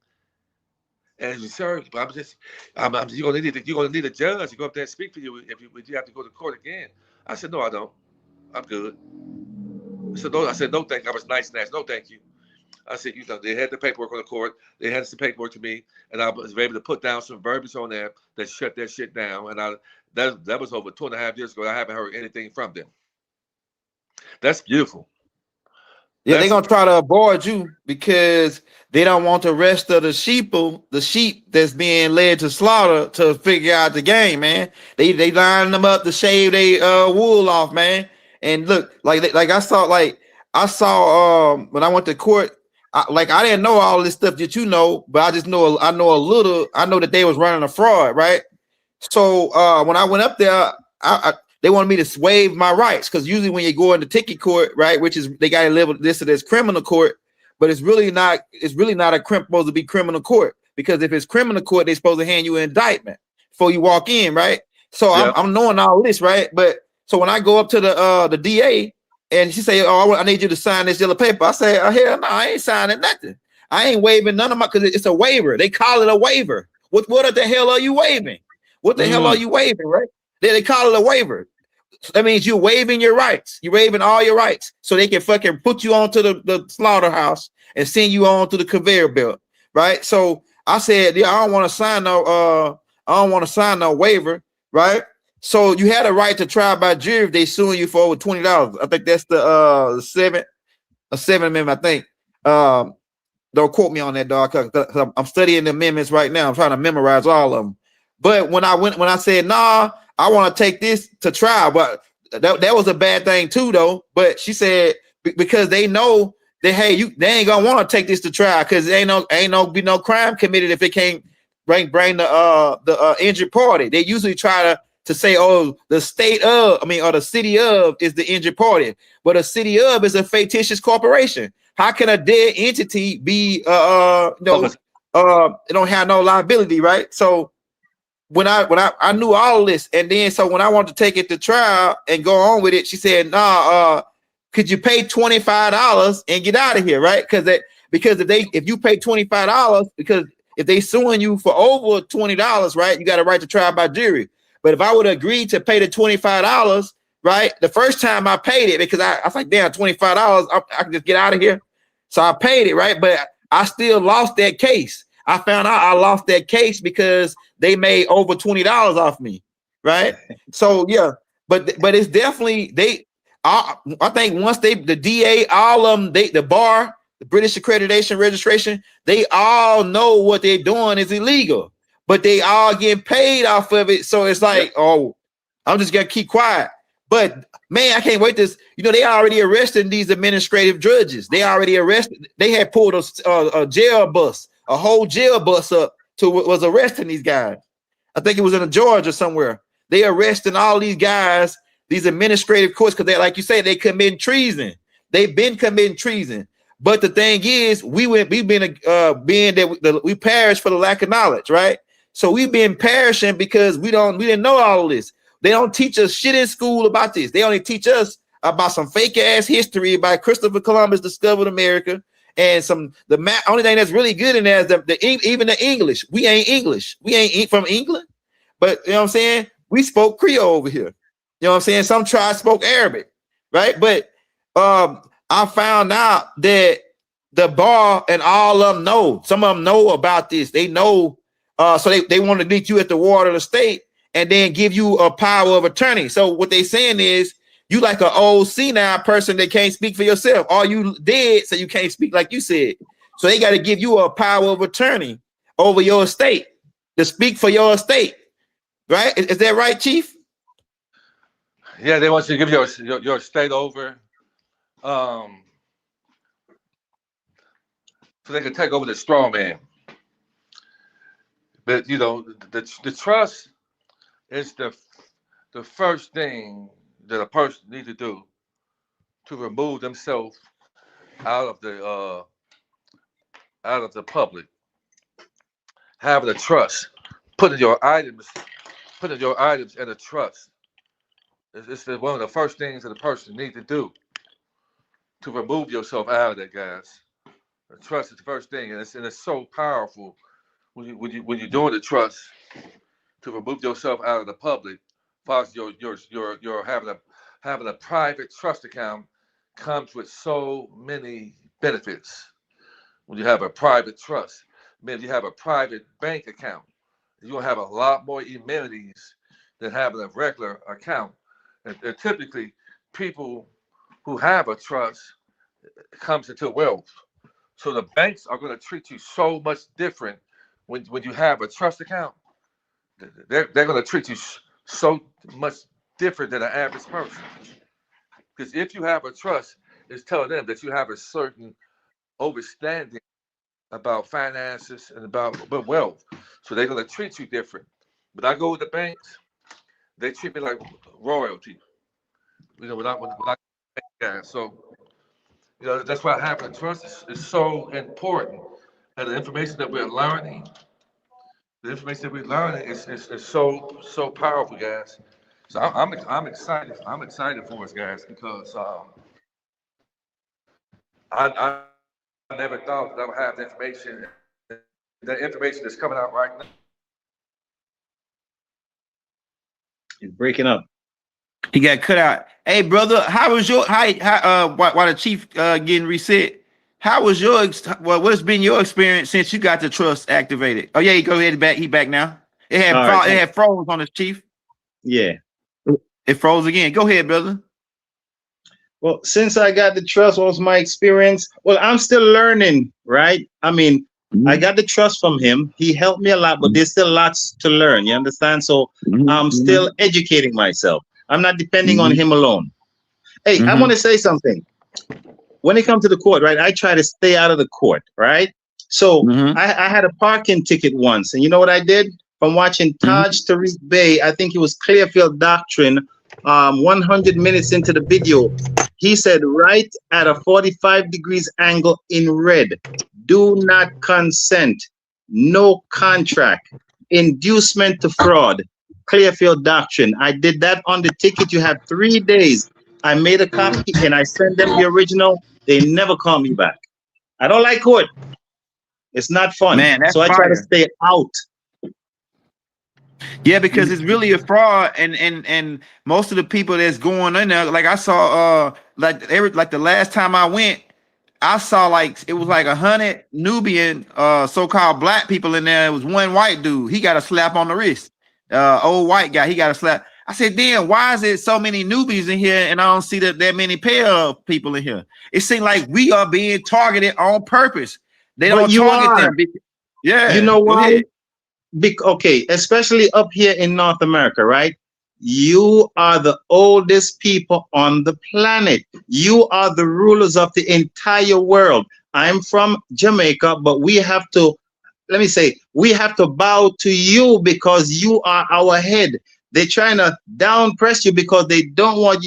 And he said, sir, you're gonna need a judge to go up there and speak for you if you have to go to court again. I said, no, I don't. I'm good. I said, no, thank you. I was nice and asked, no, thank you. I said, they had the paperwork on the court. They had some paperwork to me, and I was able to put down some verbiage on there that shut that shit down. And that was over 2.5 years ago. I haven't heard anything from them. That's beautiful. Yeah, they're gonna try to avoid you because they don't want the rest of the sheep that's being led to slaughter to figure out the game, man. They line them up to shave their wool off, man. And look, I saw when I went to court, I didn't know all this stuff that you know, but I know a little. I know that they was running a fraud, right? So when I went up there, they wanted me to waive my rights because usually when you go into ticket court, right, which is they got to listed as criminal court, but it's really not supposed to be criminal court because if it's criminal court, they're supposed to hand you an indictment before you walk in, right? So yeah. I'm knowing all this, right? But so when I go up to the DA and she say, "Oh, I need you to sign this yellow paper," I say, "Oh hell no, I ain't signing nothing. I ain't waiving none of my because it's a waiver. They call it a waiver. What the hell are you waiving? What the hell are you waiving, right? They call it a waiver. That means you're waiving your rights. You're waiving all your rights so they can fucking put you onto the slaughterhouse and send you on to the conveyor belt, right? So I said, yeah, I don't want to sign no waiver, right? So you had a right to trial by jury if they suing you for over $20. I think that's the seventh amendment, I think. Don't quote me on that, dog, because I'm studying the amendments right now. I'm trying to memorize all of them. But when I said, nah, I want to take this to trial, but that was a bad thing too, though. But she said because they know that they ain't gonna want to take this to trial because ain't no crime committed if it can't bring the injured party. They usually try to say, oh, the state of, or the city of is the injured party, but a city of is a fictitious corporation. How can a dead entity be it don't have no liability, right? So when I knew all of this, and then so when I wanted to take it to trial and go on with it, she said, "Nah, could you pay $25 and get out of here, right? Because if you pay $25, because if they suing you for over $20, right, you got a right to trial by jury. But if I would agree to pay the $25, right, the first time I paid it because I was like, damn, $25, I can just get out of here. So I paid it, right, but I still lost that case. I found out I lost that case because they made over $20 off me, right? So yeah, but it's definitely I think once the DA, all of them, the bar, the British Accreditation Registration, they all know what they're doing is illegal, but they all get paid off of it. So it's like, oh, I'm just gonna keep quiet. But man, I can't wait this. They already arrested these administrative judges. They already arrested. They had pulled a jail bus. A whole jail bus up was arresting these guys. I think it was in Georgia somewhere. They arresting all these guys, these administrative courts, because they, like you say, they committing treason. They've been committing treason. But the thing is, we perish for the lack of knowledge, right? So we've been perishing because we didn't know all of this. They don't teach us shit in school about this. They only teach us about some fake ass history about Christopher Columbus discovered America. And the only thing that's really good in there is even the English. We ain't English. We ain't from England. But you know what I'm saying? We spoke Creole over here. You know what I'm saying? Some tribes spoke Arabic, right? But I found out that the bar and all of them know. Some of them know about this. They know. So they want to meet you at the ward of the state and then give you a power of attorney. So what they saying is, you like an old senile person that can't speak for yourself. Or you dead, so you can't speak like you said. So they got to give you a power of attorney over your estate to speak for your estate. Right? Is that right, Chief? Yeah, they want you to give your estate over. So they can take over the straw man. But the trust is the first thing that a person needs to do to remove themselves out of the public. Having a trust, putting your items in a trust. It's one of the first things that a person needs to do to remove yourself out of that, guys. The trust is the first thing, and it's so powerful when you're doing the trust to remove yourself out of the public. Plus, your having a private trust account comes with so many benefits. When you have a private trust, man, you have a private bank account, you're gonna have a lot more amenities than having a regular account. And typically, people who have a trust comes into wealth. So the banks are going to treat you so much different when you have a trust account. They're going to treat you so much different than an average person. Because if you have a trust, it's telling them that you have a certain understanding about finances and about wealth. So they're going to treat you different. But I go with the banks, they treat me like royalty. When I yeah, so that's why having a trust is so important. And the information that we're learning, is so powerful, guys. So I'm excited. I'm excited for us, guys, because I never thought that I would have the information. The information that's coming out right now. It's breaking up. He got cut out. Hey, brother, how was your while the chief getting reset? How was your what's been your experience since you got the trust activated? Oh yeah, go ahead. He back now. It had froze on his chief. Yeah. It froze again. Go ahead, brother. Well, since I got the trust, what was my experience? Well, I'm still learning, right? I mean, I got the trust from him. He helped me a lot, but there's still lots to learn. You understand? So I'm still educating myself. I'm not depending on him alone. Hey, I want to say something. When it comes to the court, right, I try to stay out of the court, right? So I had a parking ticket once, and you know what I did? From watching Taj Tariq Bey, I think it was Clearfield Doctrine, 100 minutes into the video, he said right at a 45 degrees angle in red, do not consent, no contract, inducement to fraud, Clearfield Doctrine. I did that on the ticket. You had 3 days. I made a copy and I sent them the original. They never call me back. I don't like court. It's not fun. Man, that's so I try to stay out. Yeah, because it's really a fraud, and most of the people that's going in there, like I saw, like the last time I went, I saw like it was like 100 Nubian, so-called black people in there. It was one white dude. He got a slap on the wrist. Old white guy. He got a slap. I said, damn, why is it so many newbies in here, and I don't see that many pale people in here? It seems like we are being targeted on purpose. They don't target them. Yeah, you know why? Okay, especially up here in North America, right? You are the oldest people on the planet. You are the rulers of the entire world. I'm from Jamaica, but we have to, let me say, we have to bow to you because you are our head. They're trying to down press you because they don't want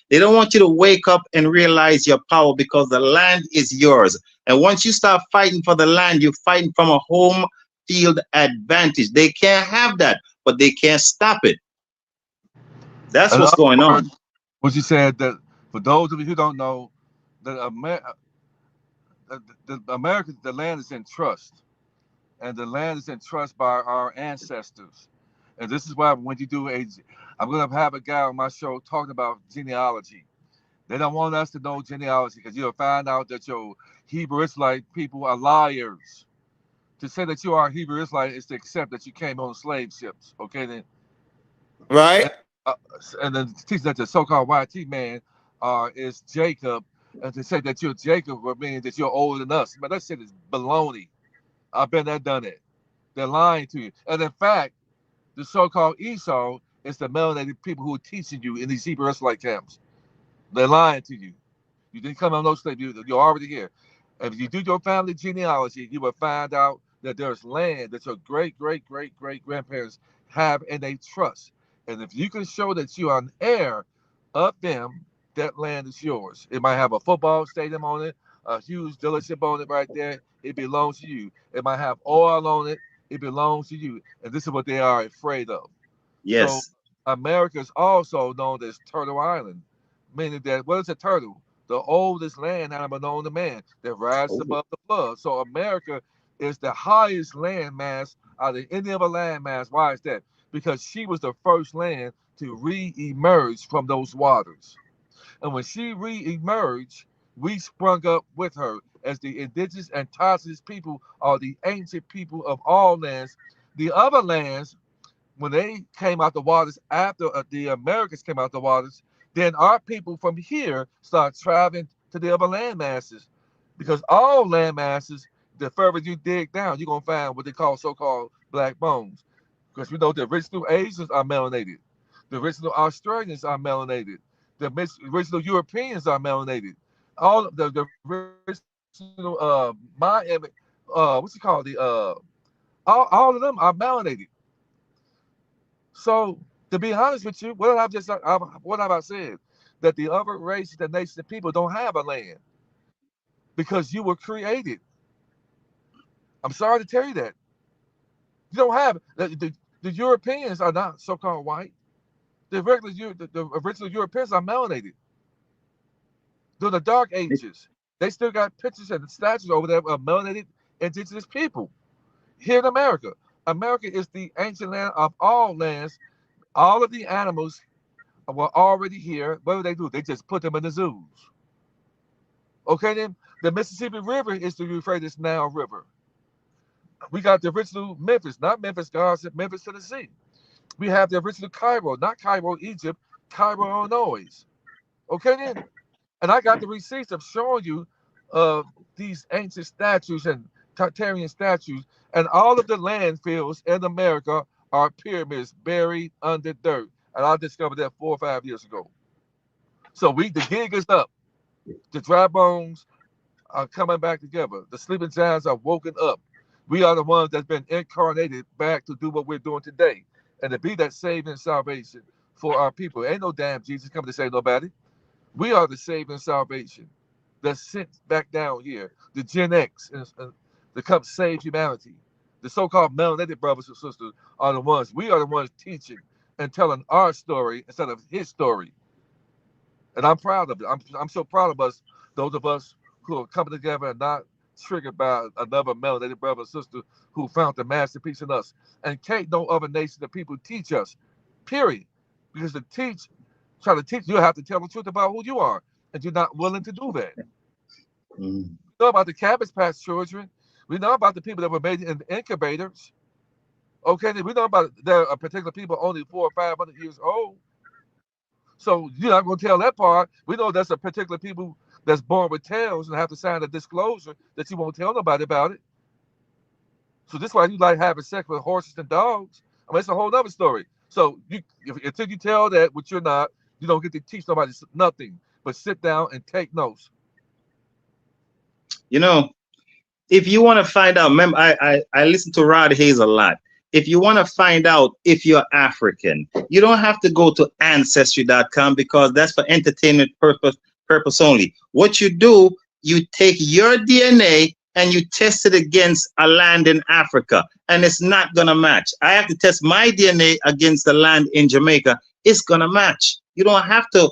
they don't want you to wake up and realize your power, because the land is yours. And once you start fighting for the land, you're fighting from a home field advantage. They can't have that, but they can't stop it. That's what's going on. What you said, that for those of you who don't know, that America, the land is in trust, and the land is in trust by our ancestors. And this is why when you do I'm going to have a guy on my show talking about genealogy. They don't want us to know genealogy because you'll find out that your Hebrew Israelite people are liars. To say that you are a Hebrew Israelite is to accept that you came on slave ships. Okay, then. Right. And then teach that the so-called YT man is Jacob, and to say that you're Jacob would mean that you're older than us. But that shit is baloney. I've been there, done it. They're lying to you. And in fact, the so-called Esau is the melanated people who are teaching you in these Hebrew Israelite camps. They're lying to you. You didn't come on no slave. You're already here. If you do your family genealogy, you will find out that there's land that your great-great-great-great grandparents have in a trust. And if you can show that you are an heir of them, that land is yours. It might have a football stadium on it, a huge dealership on it right there. It belongs to you. It might have oil on it. It belongs to you. And this is what they are afraid of. So Yes. America is also known as Turtle Island, meaning that what is a turtle? The oldest land animal known to man that rises Oh, above the flood. So America is the highest land mass out of any other land mass. Why is that? Because she was the first land to re-emerge from those waters. And when she re-emerged, we sprung up with her as the indigenous and indigenous people are the ancient people of all lands. The other lands, when they came out the waters after the Americans came out the waters, then our people from here start traveling to the other land masses. Because all land masses, the further you dig down, you're going to find what they call so-called black bones. Because we know the original Asians are melanated. The original Australians are melanated. The original Europeans are melanated. All of the original Miami, what's it called? All of them are melanated. So to be honest with you, what have I said? That the other races, the nations, the people don't have a land because you were created. I'm sorry to tell you that. You don't have it. The Europeans are not so-called white. The original Europeans are melanated. During the Dark Ages, they still got pictures and statues over there of melanated indigenous people here in America. America is the ancient land of all lands. All of the animals were already here. What do? They just put them in the zoos. Okay, then the Mississippi River is the Euphrates Nile River. We got the original Memphis, not Memphis, God said Memphis, Tennessee. We have the original Cairo, not Cairo, Egypt, Cairo, Illinois. Okay, then. And I got the receipts of showing you these ancient statues and Tartarian statues, and all of the landfills in America are pyramids buried under dirt. And I discovered that 4 or 5 years ago. So the gig is up. The dry bones are coming back together. The sleeping giants are woken up. We are the ones that's been incarnated back to do what we're doing today, and to be that saving salvation for our people. Ain't no damn Jesus coming to save nobody. We are the saving salvation that's sent back down here. The Gen X and to come save humanity. The so-called melanated brothers and sisters are the ones. We are the ones teaching and telling our story instead of his story. And I'm proud of it. I'm so proud of us, those of us who are coming together and not triggered by another melanated brother or sister who found the masterpiece in us. And can't no other nation of people teach us, period. Because try to teach, you have to tell the truth about who you are. And you're not willing to do that. mm. We know about the Cabbage Patch children. We know about the people that were made in the incubators. Okay, we know about there are particular people only 400 or 500 years old. So you're not going to tell that part. We know there's a particular people that's born with tails and have to sign a disclosure that you won't tell nobody about it. So this is why you like having sex with horses and dogs. I mean, it's a whole other story. So until you tell that, which you're not, you don't get to teach nobody nothing. But sit down and take notes. You know, if you want to find out, remember, I listen to Rod Hayes a lot. If you want to find out if you're African, you don't have to go to ancestry.com because that's for entertainment purpose only. What you do, you take your DNA and you test it against a land in Africa, and it's not gonna match. I have to test my DNA against the land in Jamaica. It's gonna match. You don't have to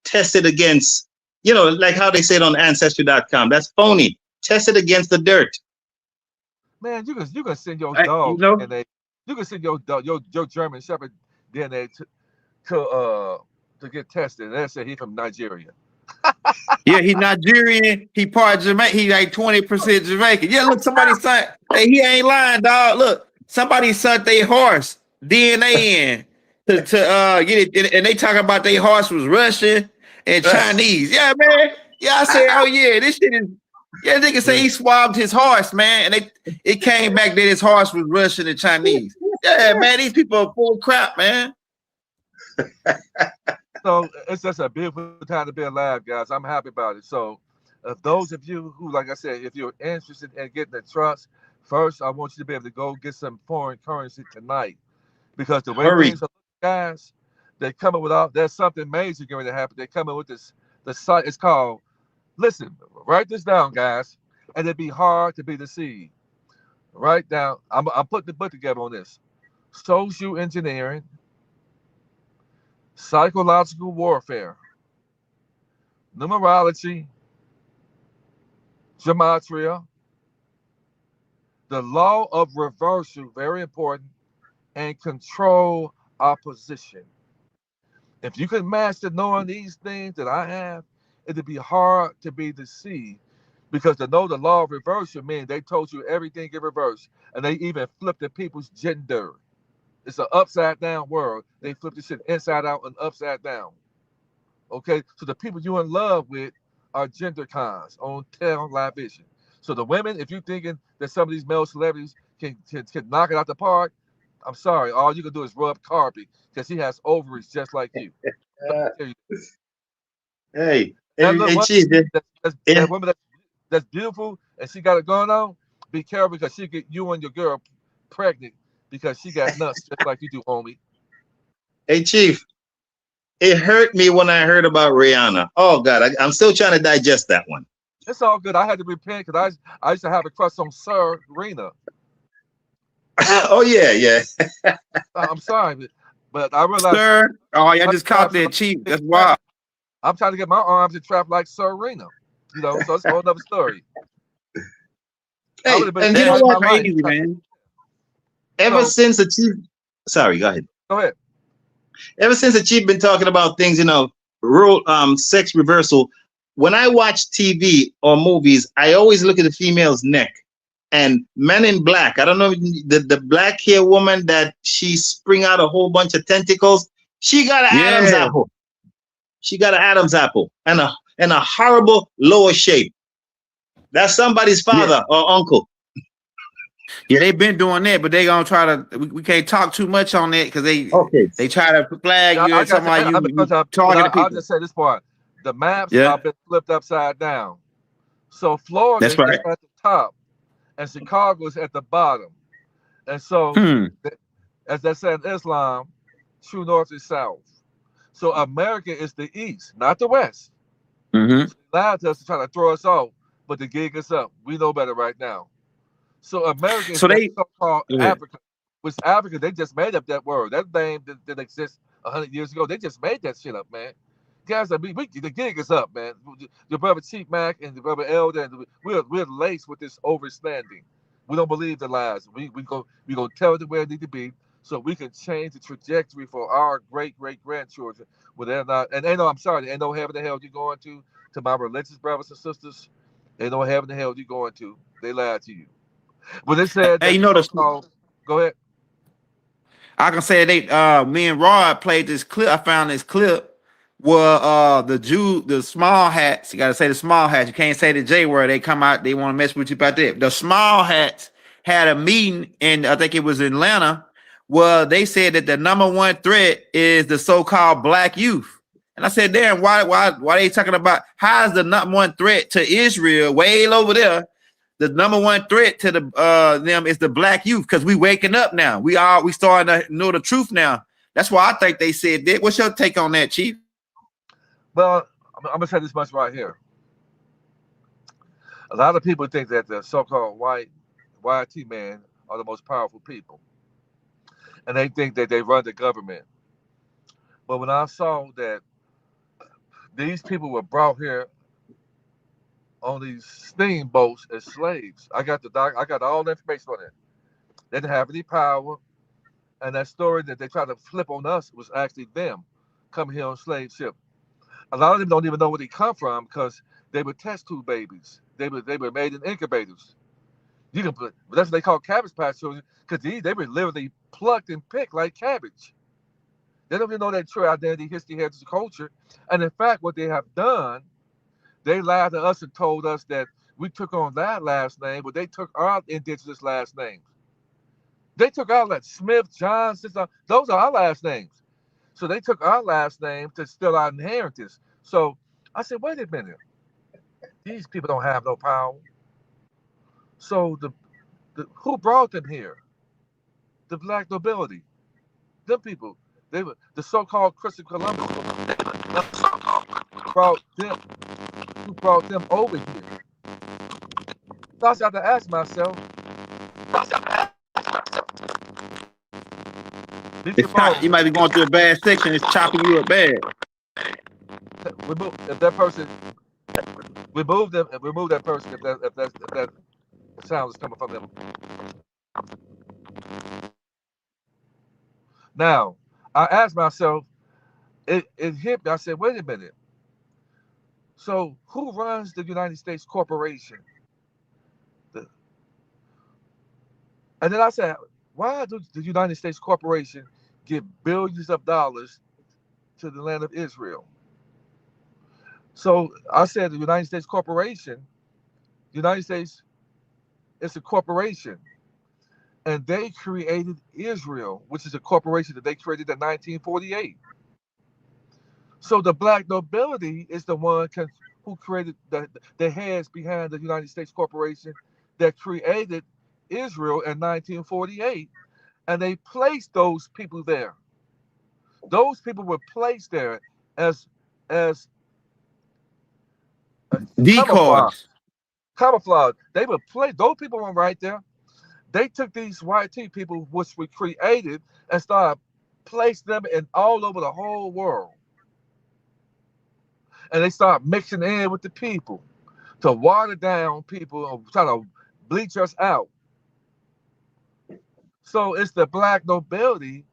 test it against, like how they say it on ancestry.com. That's phony. Test it against the dirt. Man, you can send your dog DNA. You can send your German Shepherd DNA to get tested. And they say he's from Nigeria. Yeah, he's Nigerian. He part Jamaican. He like 20% Jamaican. Yeah, look, somebody sent. Hey, he ain't lying, dog. Look, somebody sent their horse DNA in to get it, and they talking about their horse was Russian and Chinese. Yeah, man. Yeah, I said, oh yeah, this shit is. Yeah, nigga say he swabbed his horse, man, and it came back that his horse was Russian and Chinese. Yeah, man, these people are full of crap, man. So it's just a beautiful time to be alive, guys. I'm happy about it. So if those of you who, like I said, if you're interested in getting the trust, first I want you to be able to go get some foreign currency tonight. Because the way things are, guys, They coming with all. There's something major going to happen. They coming with this. The site is called. Listen, write this down, guys, and it'd be hard to be deceived. Write down. I'm putting the book together on this. Social engineering, psychological warfare, numerology, gematria, the law of reversal, very important, and control opposition. If you can master knowing these things that I have, it'd be hard to be deceived. Because to know the law of reversal means they told you everything in reverse. And they even flipped the people's gender. It's an upside down world. They flip the shit inside out and upside down. Okay? So the people you're in love with are gender cons on live vision. So the women, if you're thinking that some of these male celebrities can knock it out the park, I'm sorry. All you can do is rub carpet because he has ovaries just like you. Hey, That hey, little hey, woman, Chief. Yeah. that woman that's beautiful and she got it going on, be careful because she get you and your girl pregnant because she got nuts just like you do, homie. Hey, Chief. It hurt me when I heard about Rihanna. Oh God, I'm still trying to digest that one. It's all good. I had to repent because I used to have a crush on Serena. Oh yeah, yeah. I'm sorry, but I realized. Sir, oh, y'all just caught that, Chief. That's wild. I'm trying to get my arms entrapped like Serena. You know, so it's a whole other story. Hey, and you know That's what? crazy, man. Ever since the Chief, sorry, go ahead. Go ahead. Ever since the Chief been talking about things, you know, sex reversal. When I watch TV or movies, I always look at the female's neck. And Men in Black, I don't know, the black hair woman that she spring out a whole bunch of tentacles. She got an Adam's apple. She got an Adam's apple and a horrible lower shape. That's somebody's father or uncle. Yeah, they've been doing that, but they gonna try to. We can't talk too much on that because they try to flag you or something like you targeting people. I'll just say this part: the maps have been flipped upside down. So Florida is at the top, and Chicago is at the bottom. And so, as they say in Islam, true north is south. So America is the east, not the west. Mm-hmm. So they lied to us to try to throw us off, but the gig is up. We know better right now. So America is so-called Africa. With Africa, they just made up that word. That name didn't exist 100 years ago. They just made that shit up, man. Guys, I mean, the gig is up, man. Your brother Chief Mack and your brother Elder, and we're laced with this overstanding. We don't believe the lies. We gonna tell it where it need to be, so we can change the trajectory for our great grandchildren. Where they're not, and they know. I'm sorry, ain't no heaven the hell you're going to. To my religious brothers and sisters, ain't no heaven the hell you're going to. They lied to you. When they said, hey, you know go ahead. I can say me and Rod played this clip. I found this clip where the small hats. You gotta say the small hats. You can't say the J word. They come out. They want to mess with you about that. The small hats had a meeting in I think it was Atlanta, where they said that the number one threat is the so-called black youth. And I said, damn, why they talking about how is the number one threat to Israel way over there? The number one threat to them is the black youth because we waking up now. We starting to know the truth now. That's why I think they said that. What's your take on that, Chief? Well, I'm gonna say this much right here. A lot of people think that the so-called YT men are the most powerful people, and they think that they run the government. But when I saw that these people were brought here on these steamboats as slaves, I got all the information on it. They didn't have any power, and that story that they tried to flip on us was actually them coming here on slave ship. A lot of them don't even know where they come from because they were test tube babies. They were made in incubators. That's what they call cabbage patch children because they were literally plucked and picked like cabbage. They don't even know their true identity, history, heritage, culture. And in fact, what they have done, they lied to us and told us that we took on that last name, but they took our indigenous last names. They took our Smith, Johnson, those are our last names. So they took our last name to steal our inheritance. So I said, wait a minute. These people don't have no power. So who brought them here? The black nobility. Them people. the so-called Christopher Columbus brought them, who brought them over here. So I have to ask myself, did you You might be going through a bad section. It's chopping you up bad. if that person remove that person if that sound is coming from them? Now, I asked myself, it hit me. I said, wait a minute. So who runs the United States corporation? And then I said, why does the United States corporation give billions of dollars to the land of Israel? So I said the United States corporation, the United States is a corporation. And they created Israel, which is a corporation that they created in 1948. So the black nobility is the one who created the heads behind the United States corporation that created Israel in 1948. And they placed those people there. Those people were placed there as decoys. Camouflage. They were placed. Those people weren't right there. They took these white people, which we created, and started placing them in all over the whole world. And they started mixing in with the people to water down people and try to bleach us out. So it's the black nobility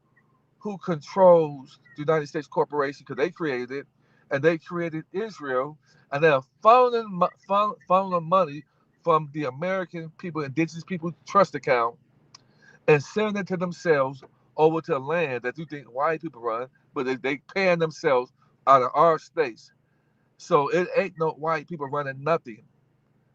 who controls the United States corporation because they created it, and they created Israel, and they're funneling money from the American people, indigenous people trust account, and sending it to themselves over to land that you think white people run, but they paying themselves out of our states. So it ain't no white people running nothing.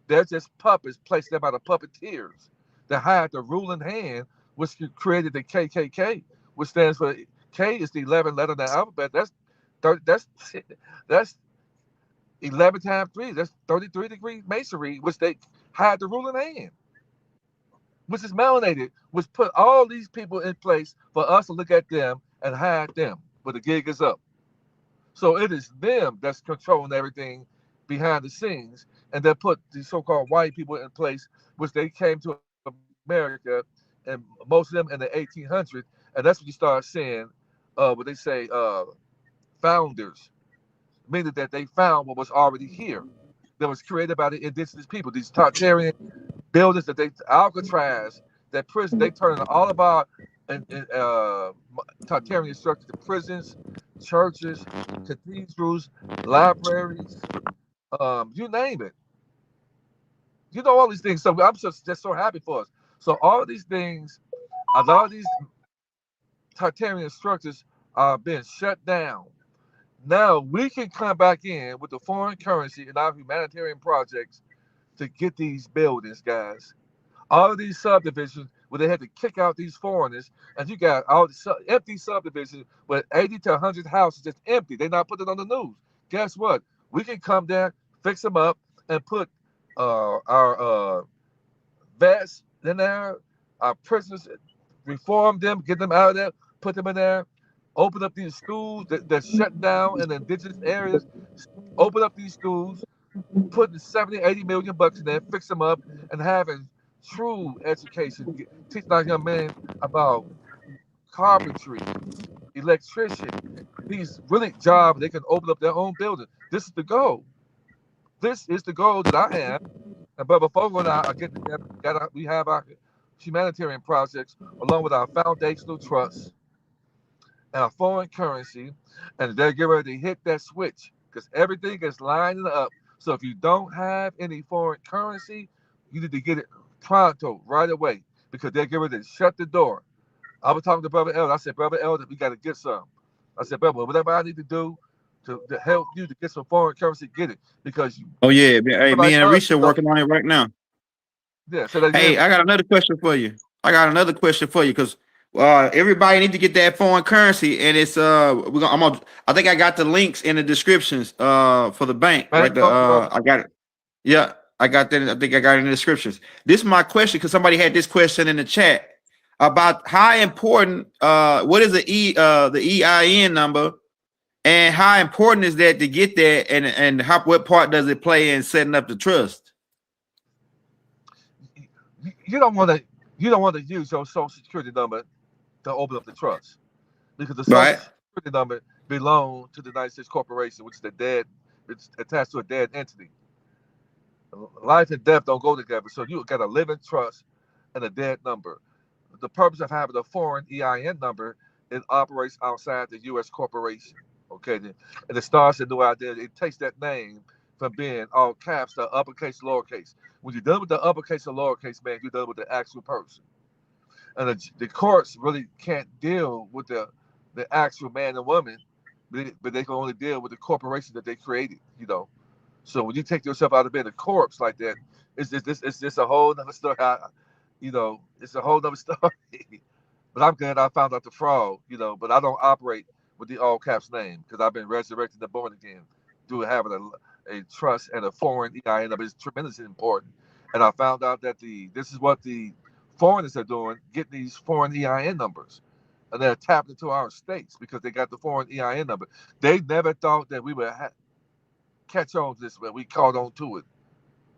They're just puppets placed there by the puppeteers that had the ruling hand, which created the KKK, which stands for K is the 11th letter of the alphabet. That's 11 times 3. That's 33 degree masonry, which they had the ruling hand, which is melanated, which put all these people in place for us to look at them and hide them, but the gig is up. So it is them that's controlling everything behind the scenes, and they put the so-called white people in place, which they came to America, and most of them in the 1800s, and that's when you start seeing what they say, founders, meaning that they found what was already here, that was created by the indigenous people. These Tartarian buildings that they Alcatraz, that prison, they turned all about Tartarian structures, the prisons, churches, cathedrals, libraries, you name it. You know all these things. So I'm just so happy for us. So all of these things, a lot of these Tartarian structures are being shut down. Now we can come back in with the foreign currency and our humanitarian projects to get these buildings, guys. All of these subdivisions where they had to kick out these foreigners, and you got all the empty subdivisions with 80 to 100 houses just empty. They're not putting it on the news. Guess what? We can come there, fix them up, and put our vets in there, our prisoners, reform them, get them out of there, put them in there, open up these schools that's shut down in the indigenous areas, open up these schools, putting 70, 80 million bucks in there, fix them up, and having true education, teaching our young men about carpentry, electrician, these really jobs they can open up their own building. This is the goal. This is the goal that I have. And Brother Fogle and I are getting together. We have our humanitarian projects along with our foundational trusts and our foreign currency, and they're getting ready to hit that switch because everything is lining up. So if you don't have any foreign currency, you need to get it pronto, right away, because they're getting ready to shut the door. I was talking to Brother Elder. I said, Brother Elder, we got to get some. I said, Brother, whatever I need to do to help you to get some foreign currency, get it. Because you. Oh, yeah. Hey, me and Arisha are working on it right now. Yeah. So hey, I got another question for you. Because everybody need to get that foreign currency, and it's I think I got the links in the descriptions for the bank. Right. I got it. Yeah, I got that. I think I got it in the descriptions. This is my question because somebody had this question in the chat. about how important what is the EIN number, and how important is that to get that, and what part does it play in setting up the trust? You don't want to use your social security number to open up the trust, because the social Right. security number belongs to the United States Corporation, which is it's attached to a dead entity. Life and death don't go together, so you got a living trust and a dead number. The purpose of having a foreign EIN number, it operates outside the U.S. corporation. Okay, and it starts a new identity. It takes that name from being all caps to uppercase, lowercase. When you're done with the uppercase or lowercase, man, you're done with the actual person. And the courts really can't deal with the actual man and woman, but they can only deal with the corporation that they created. So when you take yourself out of being a corpse like that, it's just a whole nother story. It's a whole nother story. But I'm glad I found out the fraud. But I don't operate with the all caps name, because I've been resurrected and born again through having a trust and a foreign EIN number. It's tremendously important. And I found out that this is what the foreigners are doing, getting these foreign EIN numbers. And they're tapping into our states because they got the foreign EIN number. They never thought that we would catch on to this, but we caught on to it.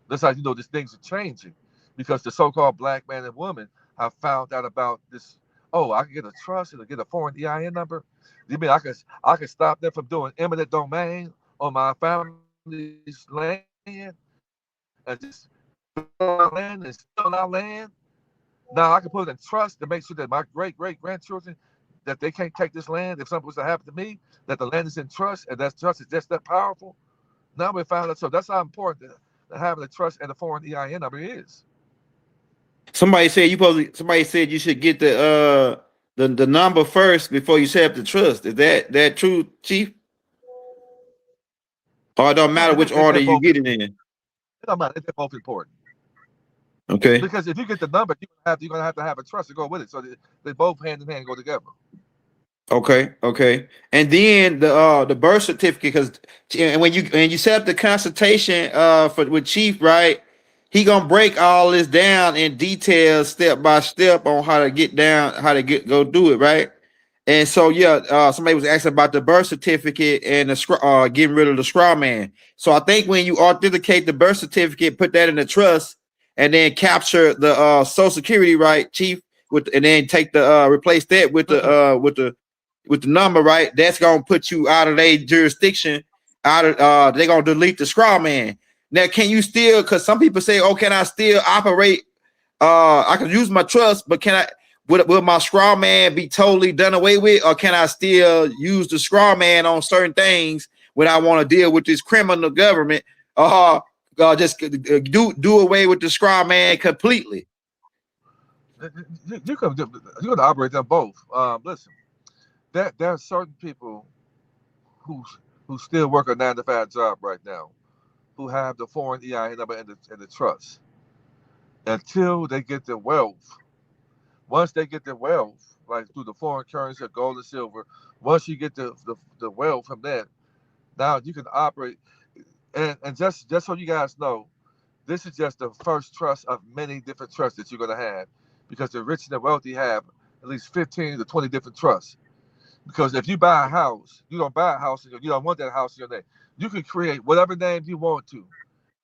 That's how these things are changing, because the so-called black man and woman have found out about this. Oh, I can get a trust and get a foreign EIN number. You mean I can stop them from doing eminent domain on my family's land and just our land and steal our land? Now I can put it in trust to make sure that my great-great-grandchildren, that they can't take this land if something was to happen to me, that the land is in trust, and that trust is just that powerful. Now we found out. So that's how important having a trust and a foreign EIN number is. Somebody said you should get the number first before you set up the trust. Is that true, Chief? Or it don't matter which order you get it in? It don't matter. They're both important. Okay. Because if you get the number, you're gonna have to have a trust to go with it. So they both hand in hand go together. Okay. And then the birth certificate, because when you set up the consultation with Chief, right? He gonna break all this down in detail, step by step, on how to go do it, right? And so somebody was asking about the birth certificate and the getting rid of the straw man. So I think when you authenticate the birth certificate, put that in the trust, and then capture the Social Security, right, Chief, and then take the replace that with the number, right? That's gonna put you out of their jurisdiction. They're gonna delete the straw man. Now, can you still? Because some people say, "Oh, can I still operate? I can use my trust, but can I? Will my straw man be totally done away with, or can I still use the straw man on certain things when I want to deal with this criminal government? Just do away with the straw man completely." You're gonna operate them both. Listen, there are certain people who still work a 9-to-5 job right now, who have the foreign EIN number and the trust, until they get their wealth. Once they get their wealth, like through the foreign currency of gold and silver, once you get the wealth from that, now you can operate. And just so you guys know, this is just the first trust of many different trusts that you're going to have, because the rich and the wealthy have at least 15 to 20 different trusts. Because if you buy a house, you don't buy a house, you don't want that house in your name. You can create whatever name you want to,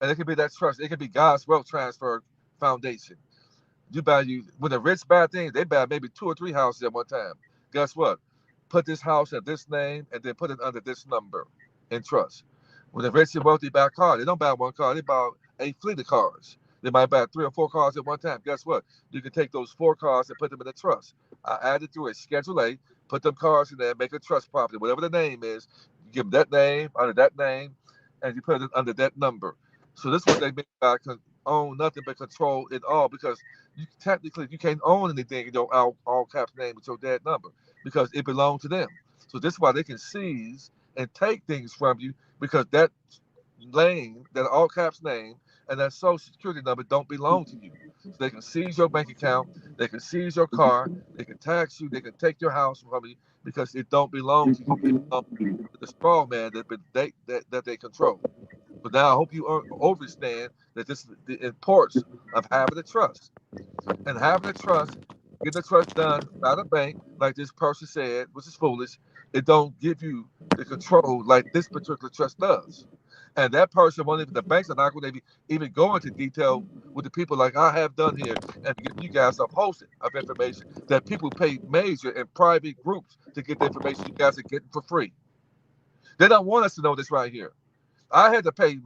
and it can be that trust. It can be God's Wealth Transfer Foundation. When the rich buy things, they buy maybe 2 or 3 houses at one time. Guess what? Put this house at this name, and then put it under this number in trust. When the rich and wealthy buy a car, they don't buy one car, they buy a fleet of cars. They might buy 3 or 4 cars at one time. Guess what? You can take those 4 cars and put them in a trust. I added through a Schedule A, put them cars in there, make a trust property, whatever the name is, you give them that name, under that name, and you put it under that number. So this is what they mean by own nothing but control it all, because you can't own anything in your all caps name with your dead number, because it belongs to them. So this is why they can seize and take things from you, because that name, that all caps name, and that social security number don't belong to you. So they can seize your bank account, they can seize your car, they can tax you, they can take your house from you, because it don't belong to you. It belongs to the straw man that they control. But now I hope you understand that this is the importance of having a trust. And having a trust get the trust done by the bank, like this person said, which is foolish. It don't give you the control like this particular trust does. And that person won't even, the banks are not going to even go into detail with the people like I have done here and give you guys a hosting of information that people pay major and private groups to get the information you guys are getting for free. They don't want us to know this right here. I had to pay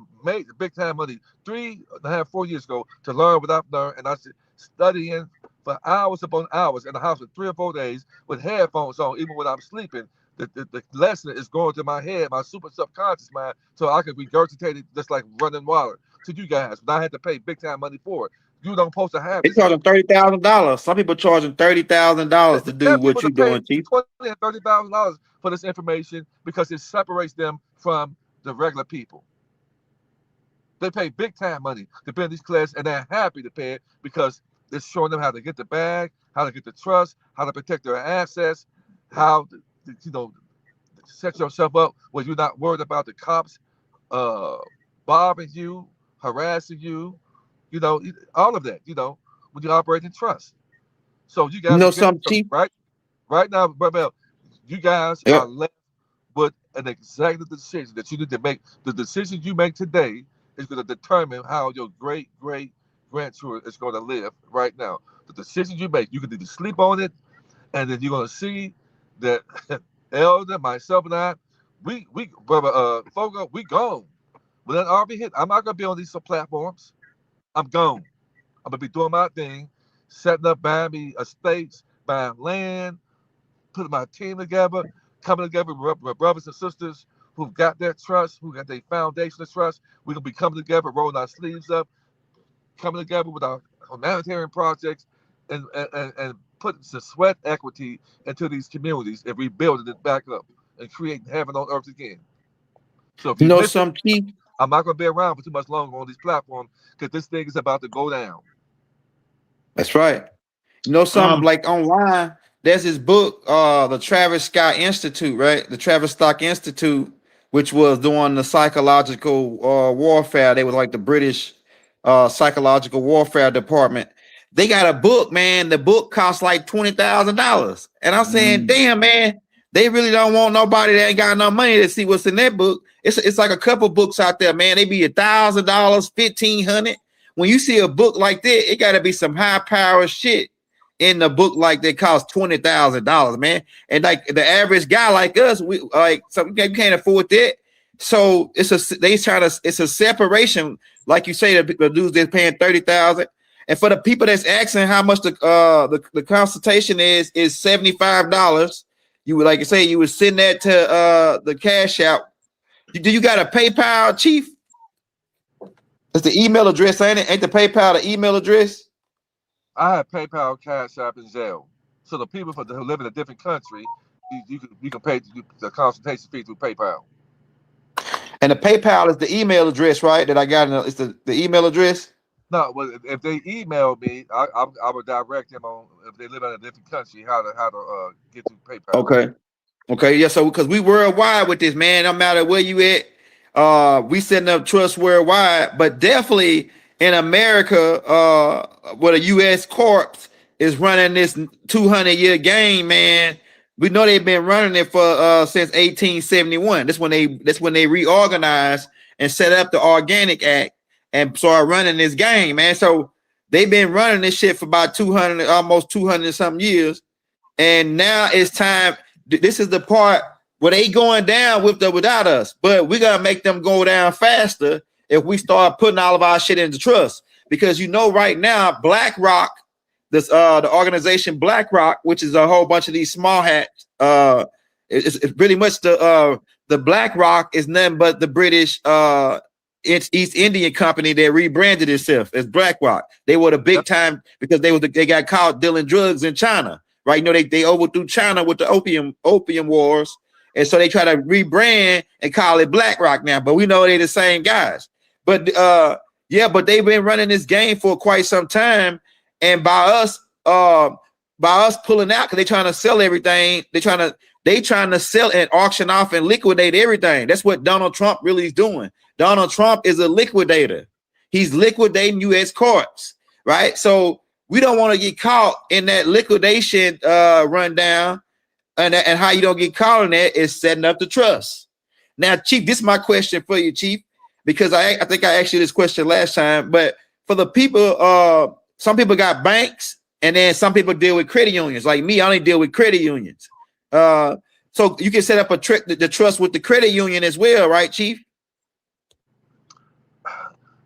big time money 3.5, 4 years ago to learn what I've learned, and I studying for hours upon hours in the house for 3 or 4 days with headphones on, even when I'm sleeping. The lesson is going to my head, my super subconscious mind, so I can regurgitate it just like running water to you guys. But I had to pay big time money for it. You don't supposed to have They this. charging $30,000. Some people charging $30,000 to do what you're doing, Chief. $20,000 and $30,000 for this information because it separates them from the regular people. They pay big time money to be in these classes, and they're happy to pay it because it's showing them how to get the bag, how to get the trust, how to protect their assets, how to, set yourself up where you're not worried about the cops bothering you, harassing you, all of that, when you operate in trust. So you guys Some Chief. Right now, Brother, you guys are left with an executive decision that you need to make. The decision you make today is going to determine how your great grandchildren is going to live right now. The decision you make, you can either sleep on it, and then you're going to see that Elder, myself, and I, we Brother Fogo, we gone. When that RV hit, I'm not going to be on these platforms. I'm gone. I'm going to be doing my thing, setting up, buying me estates, buying land, putting my team together, coming together with my brothers and sisters who've got their trust, who got their foundation of trust. We're going to be coming together, rolling our sleeves up, coming together with our humanitarian projects and putting some sweat equity into these communities and rebuilding it back up and creating heaven on earth again. So if you some Chief, I'm not going to be around for too much longer on these platforms because this thing is about to go down. That's right. Something like online, there's this book, the Travis Scott Institute, right? The Travis Scott Institute, which was doing the psychological warfare. They was like the British psychological warfare department. They got a book, man. The book costs like $20,000. And I'm saying, damn, man, they really don't want nobody that ain't got enough money to see what's in that book. It's like a couple books out there, man. They be $1,000, $1,500. When you see a book like that, it got to be some high power shit in the book like that costs $20,000, man. And like the average guy like us, we like some you can't afford that. So it's a separation, like you say, the dudes that's paying $30,000. And for the people that's asking how much the consultation is $75. You would like you say you would send that to the cash out. Do you got a PayPal, Chief? It's the email address, ain't it? Ain't the PayPal the email address? I have PayPal, Cash App, and Zelle. So the people who live in a different country, you can pay the consultation fee through PayPal. And the PayPal is the email address, right? That I got. It's the email address. No, well, if they email me, I would direct them on if they live in a different country how to get to PayPal. Okay, yeah. So because we worldwide with this, man, no matter where you at, we setting up trust worldwide, but definitely in America, where the U.S. Corps is running this 200-year game, man. We know they've been running it for since 1871. That's when they reorganized and set up the Organic Act and started running this game, man. So they've been running this shit for about almost 200 something years, and now it's time. This is the part where they going down without us, but we're gonna make them go down faster if we start putting all of our shit into trust. Because right now, BlackRock, the organization BlackRock, which is a whole bunch of these small hats, it's pretty much the BlackRock is nothing but the British East Indian company that rebranded itself as BlackRock. They were the big time because they got caught dealing drugs in China. Right, they overthrew China with the opium wars, and so they try to rebrand and call it BlackRock now. But we know they're the same guys. But but they've been running this game for quite some time, and by us pulling out because they're trying to sell everything. They trying to sell and auction off and liquidate everything. That's what Donald Trump really is doing. Donald Trump is a liquidator. He's liquidating U.S. courts, right? So We don't want to get caught in that liquidation rundown, and how you don't get caught in that is setting up the trust. Now, Chief, this is my question for you, Chief, because I think I asked you this question last time, but for the people, some people got banks, and then some people deal with credit unions. Like me, I only deal with credit unions. So you can set up the trust with the credit union as well, right, Chief?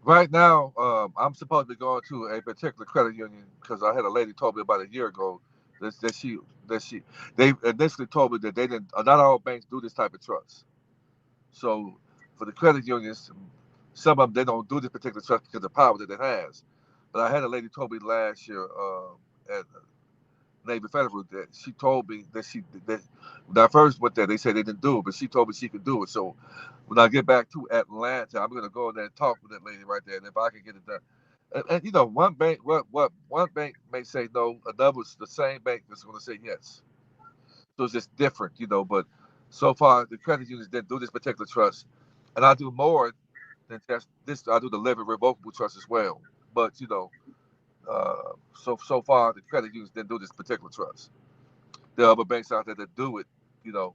Right now, I'm supposed to be going to a particular credit union because I had a lady told me about a year ago that they initially told me that they didn't. Not all banks do this type of trust. So for the credit unions, some of them they don't do this particular trust because of the power that it has. But I had a lady told me last year at Navy Federal that she told me that when I first went there, they said they didn't do it, but she told me she could do it. So when I get back to Atlanta, I'm gonna go in there and talk with that lady right there, and if I can get it done. And you know, one bank may say no, another's the same bank that's gonna say yes. So it's just different, you know. But so far, the credit unions didn't do this particular trust, and I do more than just this. I do the Revocable trust as well. But you know, so far the credit unions didn't do this particular trust. There are other banks out there that do it, you know.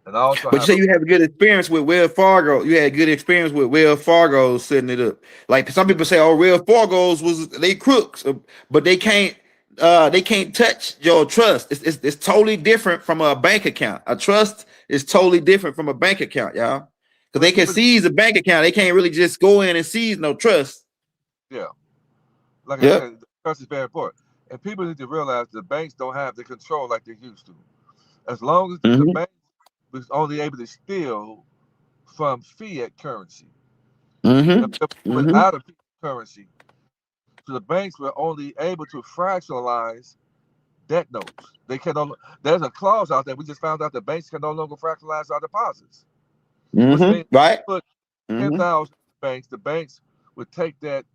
And I also But you say you have a good experience with Wells Fargo. You had good experience with Wells Fargo setting it up. Like some people say, oh, Wells Fargo's was they crooks, but they can't touch your trust. It's totally different from a bank account. A trust is totally different from a bank account, y'all. Because they can seize a bank account. They can't really just go in and seize no trust. Yeah. Like I said, trust is very important. And people need to realize the banks don't have the control like they used to. As long as the bank was only able to steal from fiat currency. Without a fiat currency. So the banks were only able to fractionalize debt notes. They can there's a clause out there. We just found out the banks can no longer fractionalize our deposits. Which means right. Put 10,000 banks, the banks would take that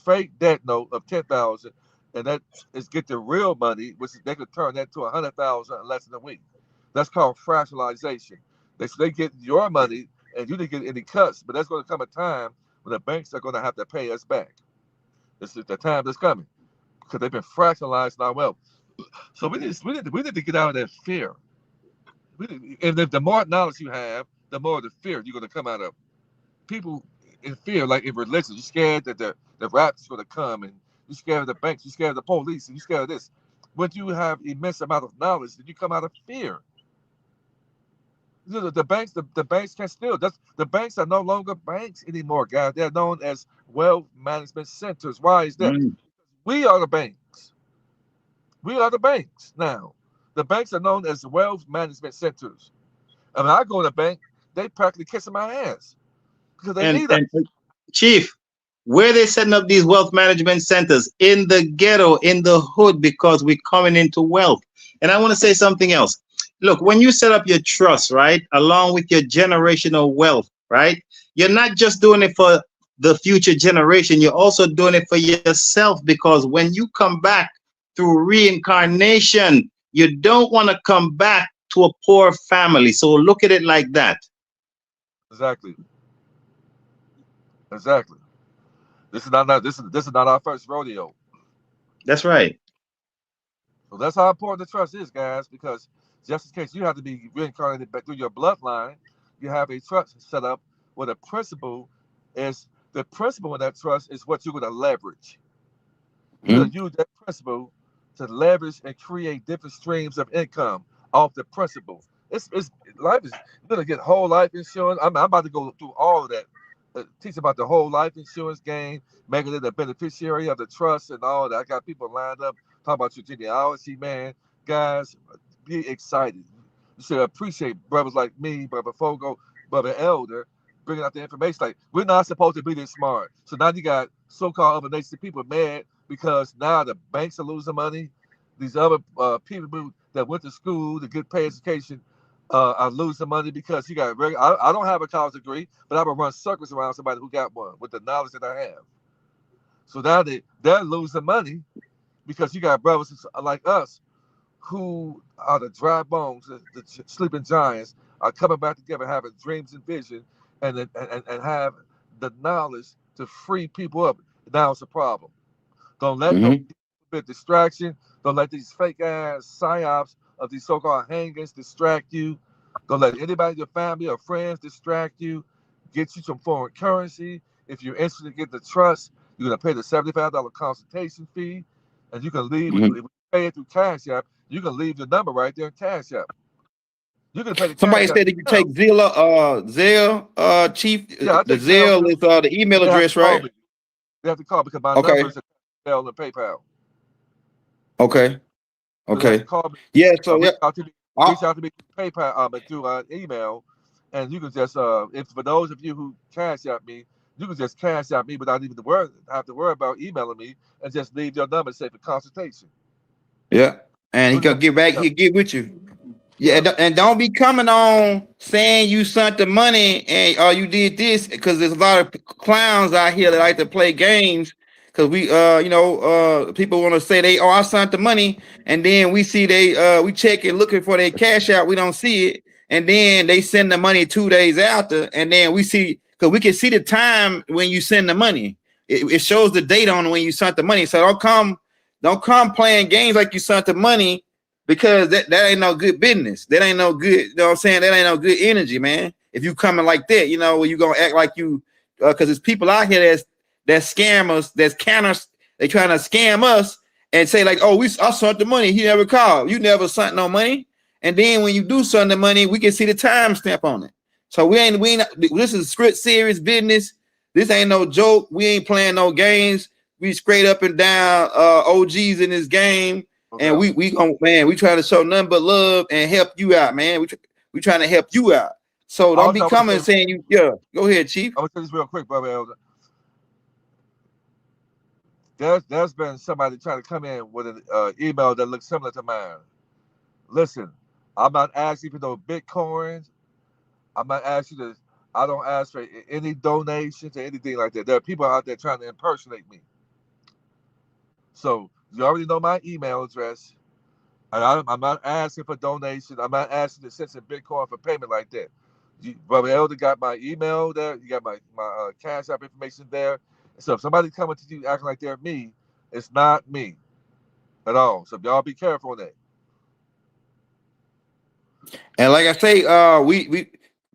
fake debt note of 10,000, and that is get the real money, which they could turn that to 100,000 in less than a week. That's called fractionalization. They get your money, and you didn't get any cuts, but there's going to come a time when the banks are going to have to pay us back. This is the time that's coming because they've been fractionalizing our wealth. So we need to get out of that fear. And if the more knowledge you have, the more the fear you're going to come out of. People in fear, like in religion, you're scared that the rapture is going to come, and you're scared of the banks, you're scared of the police, and you're scared of this. When you have immense amount of knowledge, then you come out of fear. The banks can still. The banks are no longer banks anymore, guys. They're known as wealth management centers. Why is that? We are the banks. We are the banks now. The banks are known as wealth management centers. I mean, I go to the bank, they practically kissing my ass because they need us. Chief, where they setting up these wealth management centers? In the ghetto, in the hood, because we're coming into wealth. And I want to say something else. Look, when you set up your trust, right, along with your generational wealth, right, you're not just doing it for the future generation, you're also doing it for yourself, because when you come back through reincarnation, you don't want to come back to a poor family. So look at it like that. Exactly. This is not our first rodeo. That's right. So that's how important the trust is, guys, because just in case you have to be reincarnated back through your bloodline, you have a trust set up where the principle in that trust is what you're going to leverage. You're going to use that principle to leverage and create different streams of income off the principle. Life is you're going to get whole life insurance. I'm about to go through all of that. Teach about the whole life insurance game, making it a beneficiary of the trust and all that. I got people lined up talking about your genealogy, man. Guys, be excited. You should appreciate brothers like me, Brother Fogo, Brother Elder, bringing out the information. Like, we're not supposed to be this smart. So now you got so-called other nation people mad because now the banks are losing money. These other people that went to school to get paid education are losing money because you got I don't have a college degree, but I would run circles around somebody who got one with the knowledge that I have. So now they're losing money because you got brothers like us who are the dry bones, the sleeping giants, are coming back together, having dreams and vision, and have the knowledge to free people up. Now it's a problem. Don't let no bit distraction. Don't let these fake ass psyops of these so-called hangings distract you. Don't let anybody in your family or friends distract you. Get you some foreign currency. If you're interested in getting the trust, you're gonna pay the $75 consultation fee, and you can leave. If you pay it through Cash App, you can leave your number right there in Cash App. You can pay the Somebody Cash App. said that you take Zelle, Chief. Yeah, I The take Zelle. Zelle is the email They have address, to call right? me. They have to call because my Okay. number is Zelle and PayPal. Okay. So they have Okay. to call me. Yeah. So yeah. Reach out to me through PayPal, but through email, and you can just if for those of you who Cash App me, you can just Cash App me without even have to worry about emailing me, and just leave your number, say for consultation. Yeah. And he gonna get back. He'll get with you. Yeah, and don't be coming on saying you sent the money and you did this, because there's a lot of clowns out here that like to play games. Because we people want to say I sent the money, and then we see we check it looking for their cash out, we don't see it, and then they send the money 2 days after, and then we see, because we can see the time when you send the money. It shows the date on when you sent the money. So don't come playing games like you sent the money, because that ain't no good business. That ain't no good, you know what I'm saying? That ain't no good energy, man. If you coming like that, where you gonna act like you, because there's people out here that's scammers, that's counters, they trying to scam us and say like, oh, I sent the money, he never called. You never sent no money. And then when you do send the money, we can see the timestamp on it. So we ain't, this is script serious business. This ain't no joke. We ain't playing no games. We straight up and down OGs in this game. Okay. And we trying to show nothing but love and help you out, man. We trying to help you out. So don't be coming saying you. Yeah, go ahead, Chief. I'm gonna say this real quick, brother Elder. There's been somebody trying to come in with an email that looks similar to mine. Listen, I'm not asking for no Bitcoins. I'm not asking to. I don't ask for any donations or anything like that. There are people out there trying to impersonate me. So you already know my email address. I'm not asking for donations. I'm not asking to send some Bitcoin for payment like that. Brother Elder got my email there. You got my Cash App information there. So if somebody's coming to you acting like they're me, it's not me at all. So y'all be careful on that. And like I say,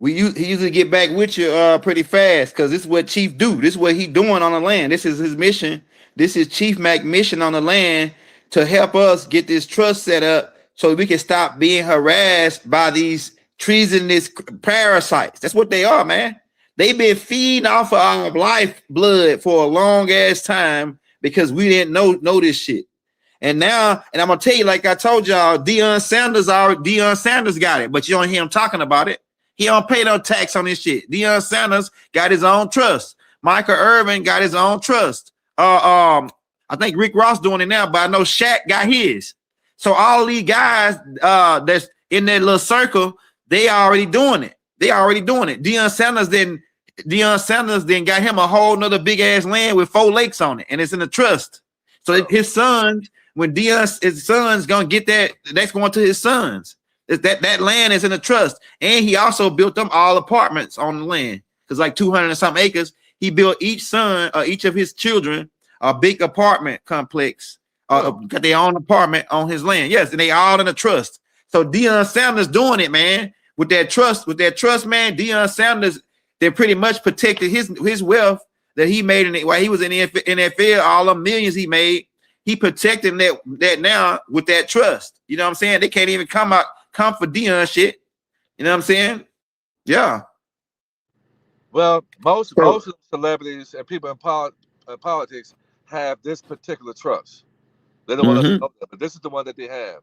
he usually get back with you pretty fast, because this is what Chief do. This is what he doing on the land. This is his mission. This is Chief Mack mission on the land, to help us get this trust set up so we can stop being harassed by these treasonous parasites. That's what they are, man. They've been feeding off of our life blood for a long ass time because we didn't know this shit. And now, and I'm gonna tell you, like I told y'all, Deion Sanders got it, but you don't hear him talking about it. He don't pay no tax on this shit. Deion Sanders got his own trust. Michael Irvin got his own trust. I think Rick Ross doing it now, but I know Shaq got his. So all these guys that's in that little circle, they already doing it. Deion Sanders then got him a whole nother big ass land with 4 lakes on it, and it's in the trust. So his sons, when his sons gonna get that's going to his sons. That land is in the trust, and he also built them all apartments on the land, because like 200 and some acres. He built each of his children a big apartment complex, got their own apartment on his land. Yes, and they all in a trust. So Deion Sanders doing it, man, with that trust, man. Deion Sanders, they pretty much protected his wealth that he made while he was in the NFL. All the millions he made, he protecting that now with that trust. You know what I'm saying? They can't even come for Deion shit. You know what I'm saying? Yeah. Well, most of the celebrities and people in politics have this particular trust. They don't want us to know that, but this is the one that they have.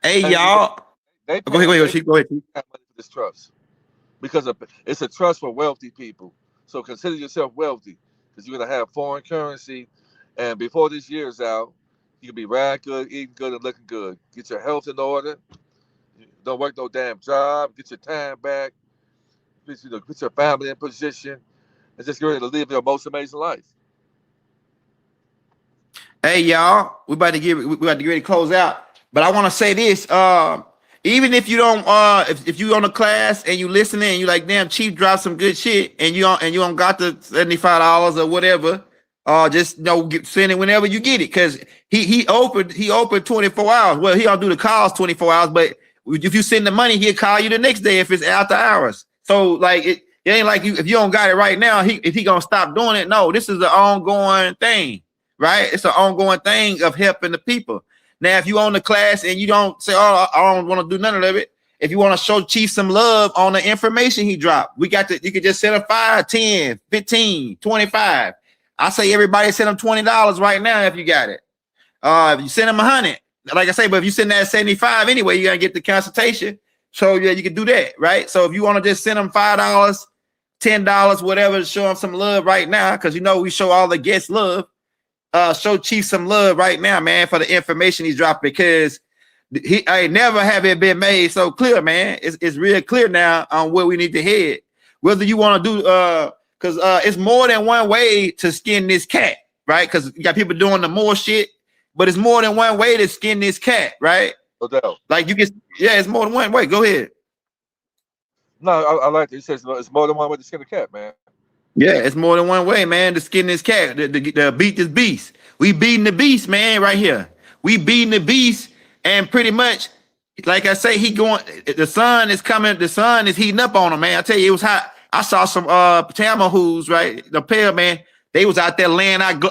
Hey, y'all. Go ahead. Go ahead. Have money for this trust because it's a trust for wealthy people. So consider yourself wealthy, because you're gonna have foreign currency, and before this year is out, you can be riding good, eating good, and looking good. Get your health in order. Don't work no damn job. Get your time back. Put your family in position, and just get ready to live your most amazing life. Hey, y'all, we about to get ready to close out. But I want to say this: even if you don't if you on a class and you listening and you like, damn, Chief dropped some good shit, and you don't got the $75 or whatever, just send it whenever you get it, because he opened 24 hours. Well, he don't do the calls 24 hours, but if you send the money, he'll call you the next day if it's after hours. So like it ain't like if you don't got it right now, if he gonna stop doing it. No, this is an ongoing thing, right? It's an ongoing thing of helping the people. Now, if you own the class and you don't say, oh, I don't want to do none of it, if you want to show Chief some love on the information he dropped, you could just send him 5, 10, 15, 25. I say everybody send him $20 right now if you got it. If you send him 100, like I say, but if you send that 75 anyway, you're gonna get the consultation. So yeah, you can do that, right? So if you want to just send him $5, $10, whatever, to show him some love right now, because we show all the guests love. Show Chief some love right now, man, for the information he's dropped, because I never have it been made so clear, man. It's real clear now on where we need to head. Whether you want to do, because it's more than one way to skin this cat, right? Because you got people doing the more shit, but it's more than one way to skin this cat, right? No doubt. Like it's more than one way. Go ahead. No, I like it. He says it's more than one way to skin a cat, man. Yeah, it's more than one way, man, to skin this cat, to beat this beast. We beating the beast, man, right here. We beating the beast, and pretty much, like I say, the sun is coming, the sun is heating up on him, man. I tell you, it was hot. I saw some Tamahoos, right? The pair, man, they was out there laying out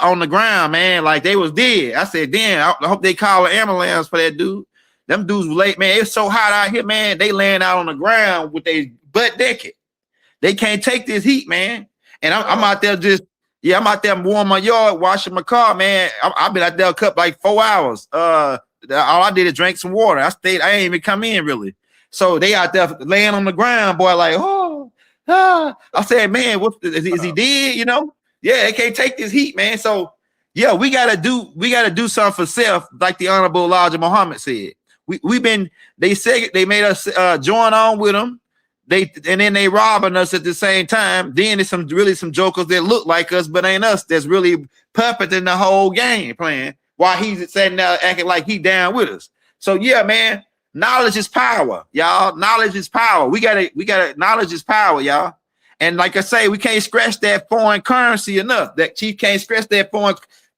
on the ground, man, like they was dead. I said, damn, I hope they call an ambulance for that dude. Them dudes were late, man. It's so hot out here, man. They laying out on the ground with their butt naked. They can't take this heat, man. And I'm out there I'm out there warming my yard, washing my car, man. I've been out there a couple like 4 hours. All I did is drink some water. I ain't even come in really. So they out there laying on the ground, boy, like, I said, man, is he dead? Yeah, they can't take this heat, man. So yeah, we gotta do something for self, like the Honorable Elijah Muhammad said. They said they made us join on with them. And then they robbing us at the same time. Then there's some jokers that look like us but ain't us, that's really puppeting the whole game plan while he's sitting there acting like he down with us. So yeah, man, knowledge is power, y'all. Knowledge is power. We gotta knowledge is power, y'all. And like I say, we can't scratch that foreign currency enough. That Chief can't scratch that foreign,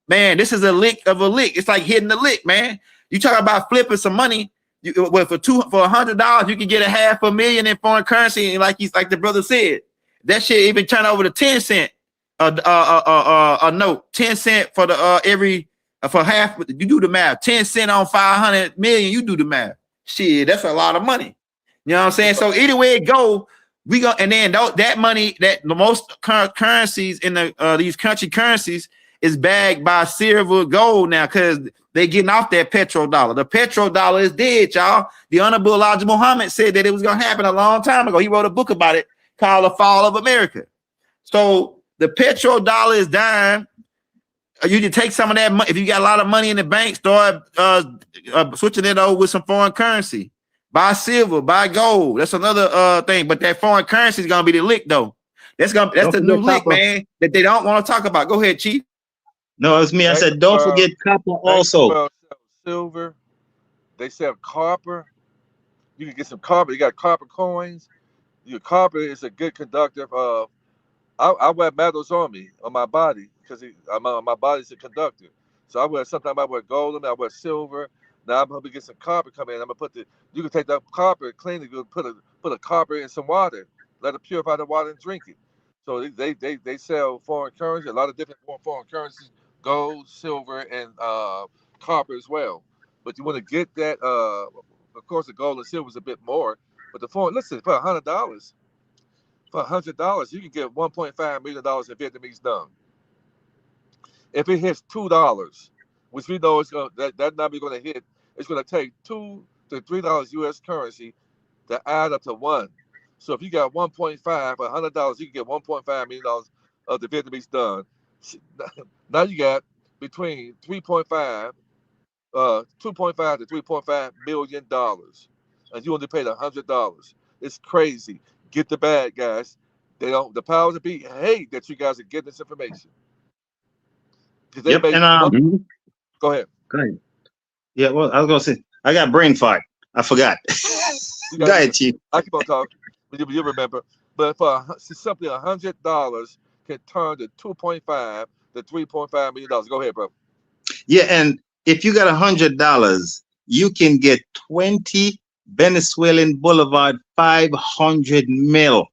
man. This is a lick of a lick. It's like hitting the lick, man. You talk about flipping some money. For $100, you can get $500,000 in foreign currency, and like the brother said, that shit even turn over to 10 cent a note. 10 cent for for half. You do the math. 10 cent on 500 million. You do the math. Shit, that's a lot of money. You know what I'm saying? So either way it go, we go, and then that money, that the most currencies in these country currencies is bagged by silver, gold now, because they getting off that petrodollar. The petrodollar is dead, y'all. The Honorable Elijah Muhammad said that it was going to happen a long time ago. He wrote a book about it called The Fall of America. So the petrodollar is dying. You can take some of that money. If you got a lot of money in the bank, start switching it over with some foreign currency. Buy silver, buy gold. That's another thing. But that foreign currency is going to be the lick, though. That's the new lick, man, that they don't want to talk about. Go ahead, Chief. No, it's me. I said, don't forget copper also. Silver. They sell copper. You can get some copper. You got copper coins. Your copper is a good conductor. I wear metals on me, on my body, because my body's a conductor. So sometimes I wear gold on me. I wear silver. Now I'm gonna get some copper coming in. I'm gonna you can take that copper, clean it, put a copper in some water, let it purify the water and drink it. So they sell foreign currency, a lot of different foreign currencies. Gold, silver, and copper as well. But you want to get that, of course, the gold and silver is a bit more. But the foreign, listen, for $100, you can get $1.5 million in Vietnamese dong. If it hits $2, which we know that number is going to hit, it's going to take $2 to $3 U.S. currency to add up to one. So if you got 1.5 for $100, you can get $1.5 million of the Vietnamese dong. Now you got between 2.5 to $3.5 million, and you only paid $100. It's crazy. Get the bag, guys. The powers that be hate that you guys are getting this information. Go ahead. Go ahead. Yeah, well, I was gonna say I got brain fart. I forgot. You Go got ahead, Chief. I keep on talking, but you remember. But for simply $100 can turn to 2.5 to 3.5 million dollars. Go ahead, bro. Yeah, and if you got $100, you can get 20 Venezuelan Boulevard 500 mil.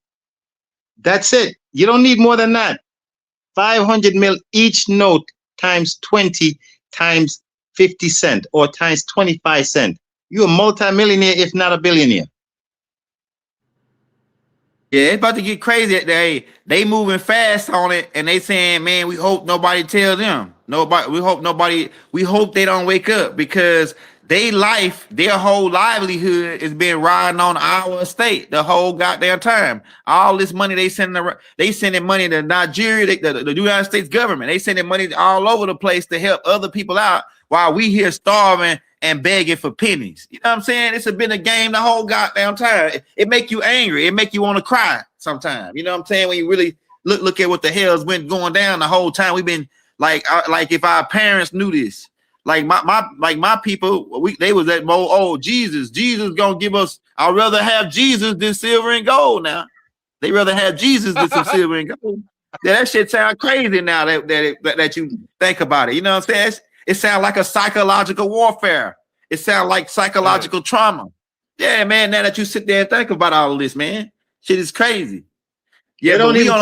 That's it. You don't need more than that. 500 mil each note times 20 times 50 cent or times 25 cent. You're a multimillionaire, if not a billionaire. Yeah, it's about to get crazy. They moving fast on it, and they saying, man, we hope nobody tell them. We hope they don't wake up, because their whole livelihood is being riding on our estate the whole goddamn time. All this money they sending money to Nigeria, the United States government. They sending money all over the place to help other people out while we here starving and begging for pennies. You know what I'm saying? It's been a game the whole goddamn time. It make you angry. It make you want to cry sometimes. You know what I'm saying? When you really look at what the hell's been going down the whole time. We've been like if our parents knew this, like my people, they was at more, oh, Jesus gonna give us. I'd rather have Jesus than silver and gold. Now they rather have Jesus than some silver and gold. Yeah, that shit sound crazy now that you think about it. You know what I'm saying? It sounds like a psychological warfare. It sounds like psychological trauma. Yeah, man. Now that you sit there and think about all of this, man, shit is crazy. Yeah, they don't even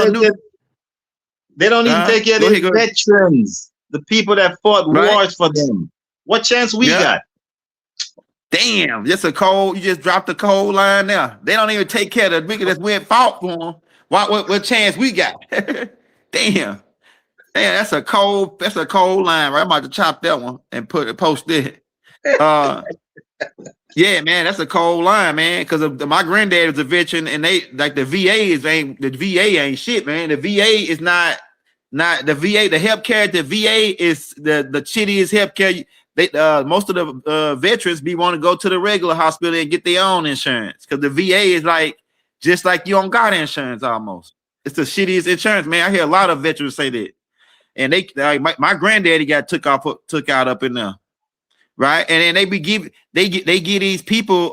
take care of the veterans, the people that fought wars for them. What chance we got? Damn, you just dropped a cold line there. They don't even take care of the nigga that went fought for them. What chance we got? Damn. Yeah, that's a cold line, right? I'm about to chop that one and post it. Yeah, man, that's a cold line, man. Because my granddad was a veteran, and they like the VA ain't shit, man. The VA is not the VA. The healthcare at the VA is the shittiest healthcare. Most of the veterans want to go to the regular hospital and get their own insurance, because the VA is like just like you don't got insurance almost. It's the shittiest insurance, man. I hear a lot of veterans say that. And my granddaddy got took out up in there, right? And then they give these people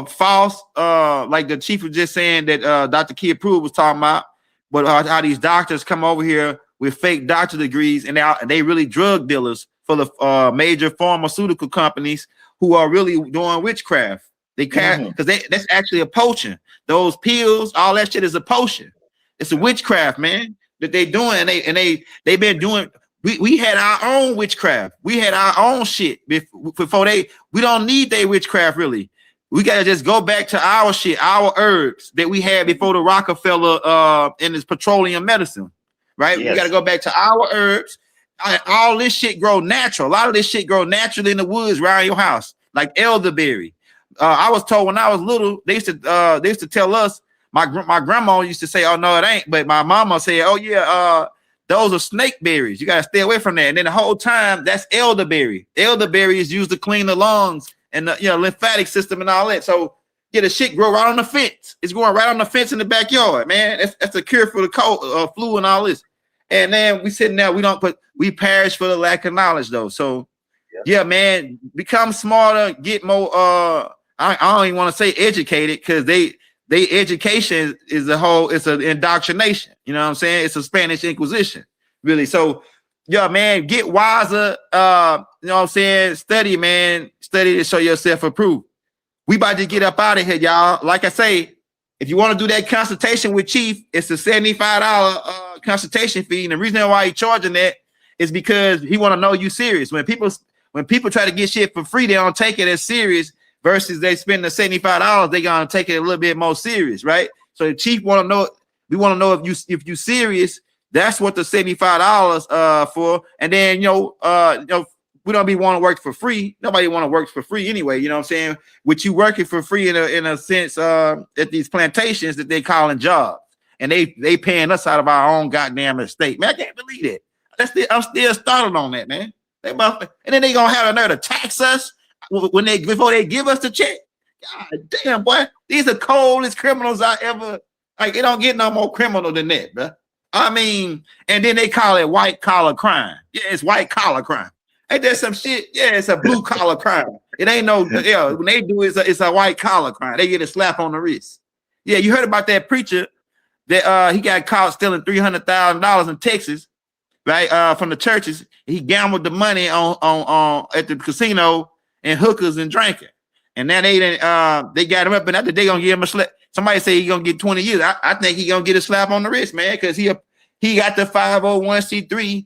false, like the chief was just saying that Dr. Kia Pruitt was talking about, but how these doctors come over here with fake doctor degrees, and they really drug dealers for the major pharmaceutical companies who are really doing witchcraft. They can't, because that's actually a potion. Those pills, all that shit is a potion. It's a witchcraft, man. That they doing, and they've been doing. We had our own witchcraft. We had our own shit before we don't need their witchcraft really. We gotta just go back to our shit, our herbs that we had before the Rockefeller in his petroleum medicine, right? Yes. We gotta go back to our herbs. All this shit grow natural. A lot of this shit grow naturally in the woods around your house, like elderberry. I was told when I was little, they used to tell us. My grandma used to say, "Oh no, it ain't," but my mama said, "Oh yeah, those are snake berries. You gotta stay away from that." And then the whole time, that's elderberry. Elderberry is used to clean the lungs and the lymphatic system and all that. So yeah, the shit grow right on the fence. It's growing right on the fence in the backyard, man. That's a cure for the cold, flu and all this. And then we sitting there, we perish for the lack of knowledge though. So yeah, man, become smarter, get more. I don't even want to say educated, because they education is it's an indoctrination. You know what I'm saying? It's a Spanish Inquisition, really. So, yeah, man, get wiser. You know what I'm saying? Study, man. Study to show yourself approved. We about to get up out of here, y'all. Like I say, if you want to do that consultation with Chief, it's a $75 consultation fee. And the reason why he's charging that is because he want to know you serious. When people try to get shit for free, they don't take it as serious. Versus they spend the $75, they're gonna take it a little bit more serious, right? So the Chief want to know. We want to know if you serious. That's what the $75 for. And then we don't be want to work for free. Nobody want to work for free anyway. You know what I'm saying? With you working for free in a sense at these plantations that they calling jobs, and they paying us out of our own goddamn estate. Man, I can't believe that. I'm still started on that, man. And then they gonna have another tax us before they give us the check. God damn, boy, these are coldest criminals I ever. Like, it don't get no more criminal than that, bro. I mean, and then they call it white collar crime. Yeah, it's white collar crime. Ain't that some shit? Yeah, it's a blue collar crime. It ain't no, yeah, when they do it, it's a white collar crime. They get a slap on the wrist. Yeah, you heard about that preacher that he got caught stealing $300,000 in Texas, right? From the churches. He gambled the money on at the casino and hookers and drinking. And now they got him up, and after they gonna give him a slap. Somebody say he gonna get 20 years. I think he gonna get a slap on the wrist, man, because he got the 501c3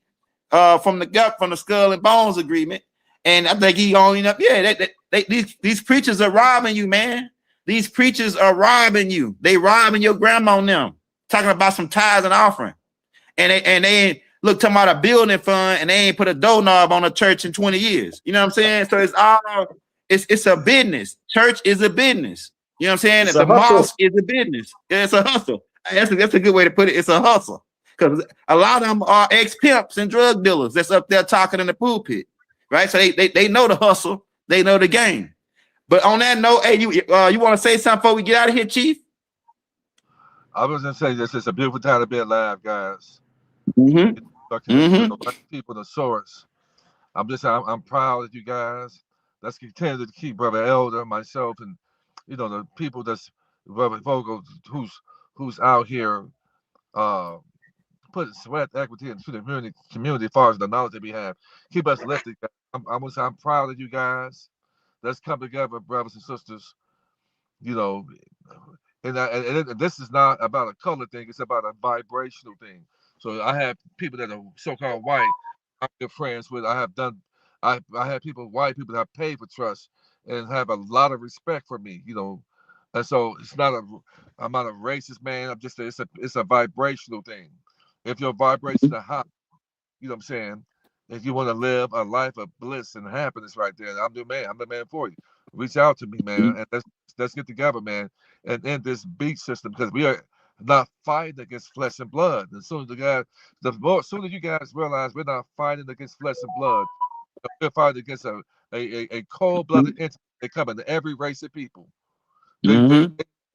from the Skull and Bones agreement, and I think he gonna end up. Yeah, these preachers are robbing you, man. These preachers are robbing you. They robbing your grandma and them, talking about some tithes and offering, and they ain't talking about a building fund, and they ain't put a doorknob on a church in 20 years. You know what I'm saying? So it's all it's a business. Church is a business. You know what I'm saying? The mosque is a business. It's a hustle. That's a good way to put it. It's a hustle. Because a lot of them are ex-pimps and drug dealers that's up there talking in the pulpit, right? So they know the hustle. They know the game. But on that note, hey, you want to say something before we get out of here, Chief? I was going to say this. It's a beautiful time to be alive, guys. Mm-hmm. People, the source. I'm proud of you guys. Let's continue to keep Brother Elder, myself, and the people that's Revocable, who's out here putting sweat, equity into the community as far as the knowledge that we have. Keep us lifted. I'm proud of you guys. Let's come together, brothers and sisters. And this is not about a color thing. It's about a vibrational thing. So I have people that are so-called white. I'm good friends with. I have white people that have paid for trust and have a lot of respect for me. And so I'm not a racist man. It's a vibrational thing. If your vibration is high, you know what I'm saying? If you want to live a life of bliss and happiness right there, I'm the man. I'm the man for you. Reach out to me, man. And let's get together, man, and end this beat system, because we are not fighting against flesh and blood. As soon as you guys realize we're not fighting against flesh and blood, we're fighting against a cold-blooded entity that come in every race of people.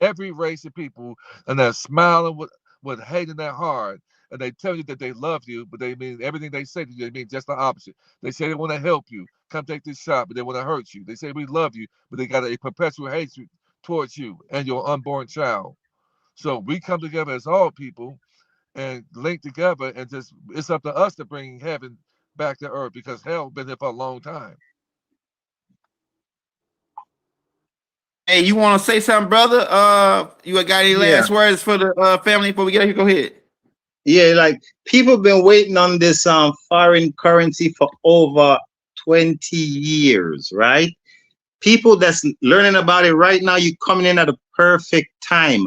Every race of people, and they're smiling with hate in their heart, and they tell you that they love you, but they mean everything they say to you. They mean just the opposite. They say they want to help you, come take this shot, but they want to hurt you. They say we love you, but they got a perpetual hatred towards you and your unborn child. So we come together as all people and link together, and it's up to us to bring heaven back to earth, because hell been here for a long time. Hey, you want to say something, brother? You got any last words for the family before we get here? Go ahead. Yeah, like people been waiting on this foreign currency for over 20 years, right? People that's learning about it right now, you coming in at a perfect time.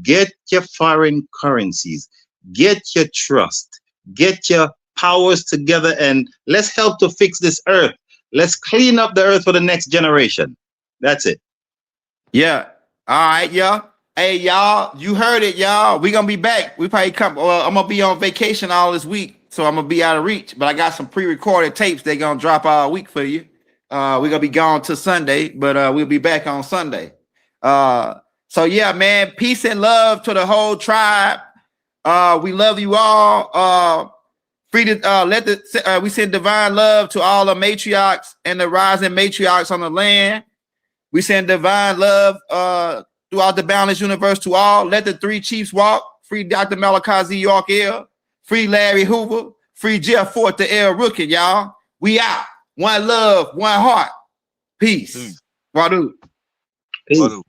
Get your foreign currencies, get your trust, get your powers together, and let's help to fix this earth. Let's clean up the earth for the next generation. That's it. Yeah. All right, y'all. Hey, y'all, you heard it, y'all. We gonna be back. We probably come. I'm gonna be on vacation all this week, so I'm gonna be out of reach. But I got some pre-recorded tapes. They gonna drop all week for you. We're gonna be gone till Sunday, but we'll be back on Sunday. So yeah, man, peace and love to the whole tribe. We love you all. Free to we send divine love to all the matriarchs and the rising matriarchs on the land. We send divine love throughout the boundless universe to all. Let the three chiefs walk. Free Dr. Malachi Z. York L. Free Larry Hoover. Free Jeff Fort the L. Rookie, y'all. We out. One love, one heart. Peace. Wadu. Peace. Wadu.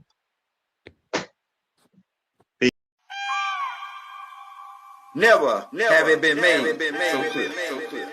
Never have it been made so clear.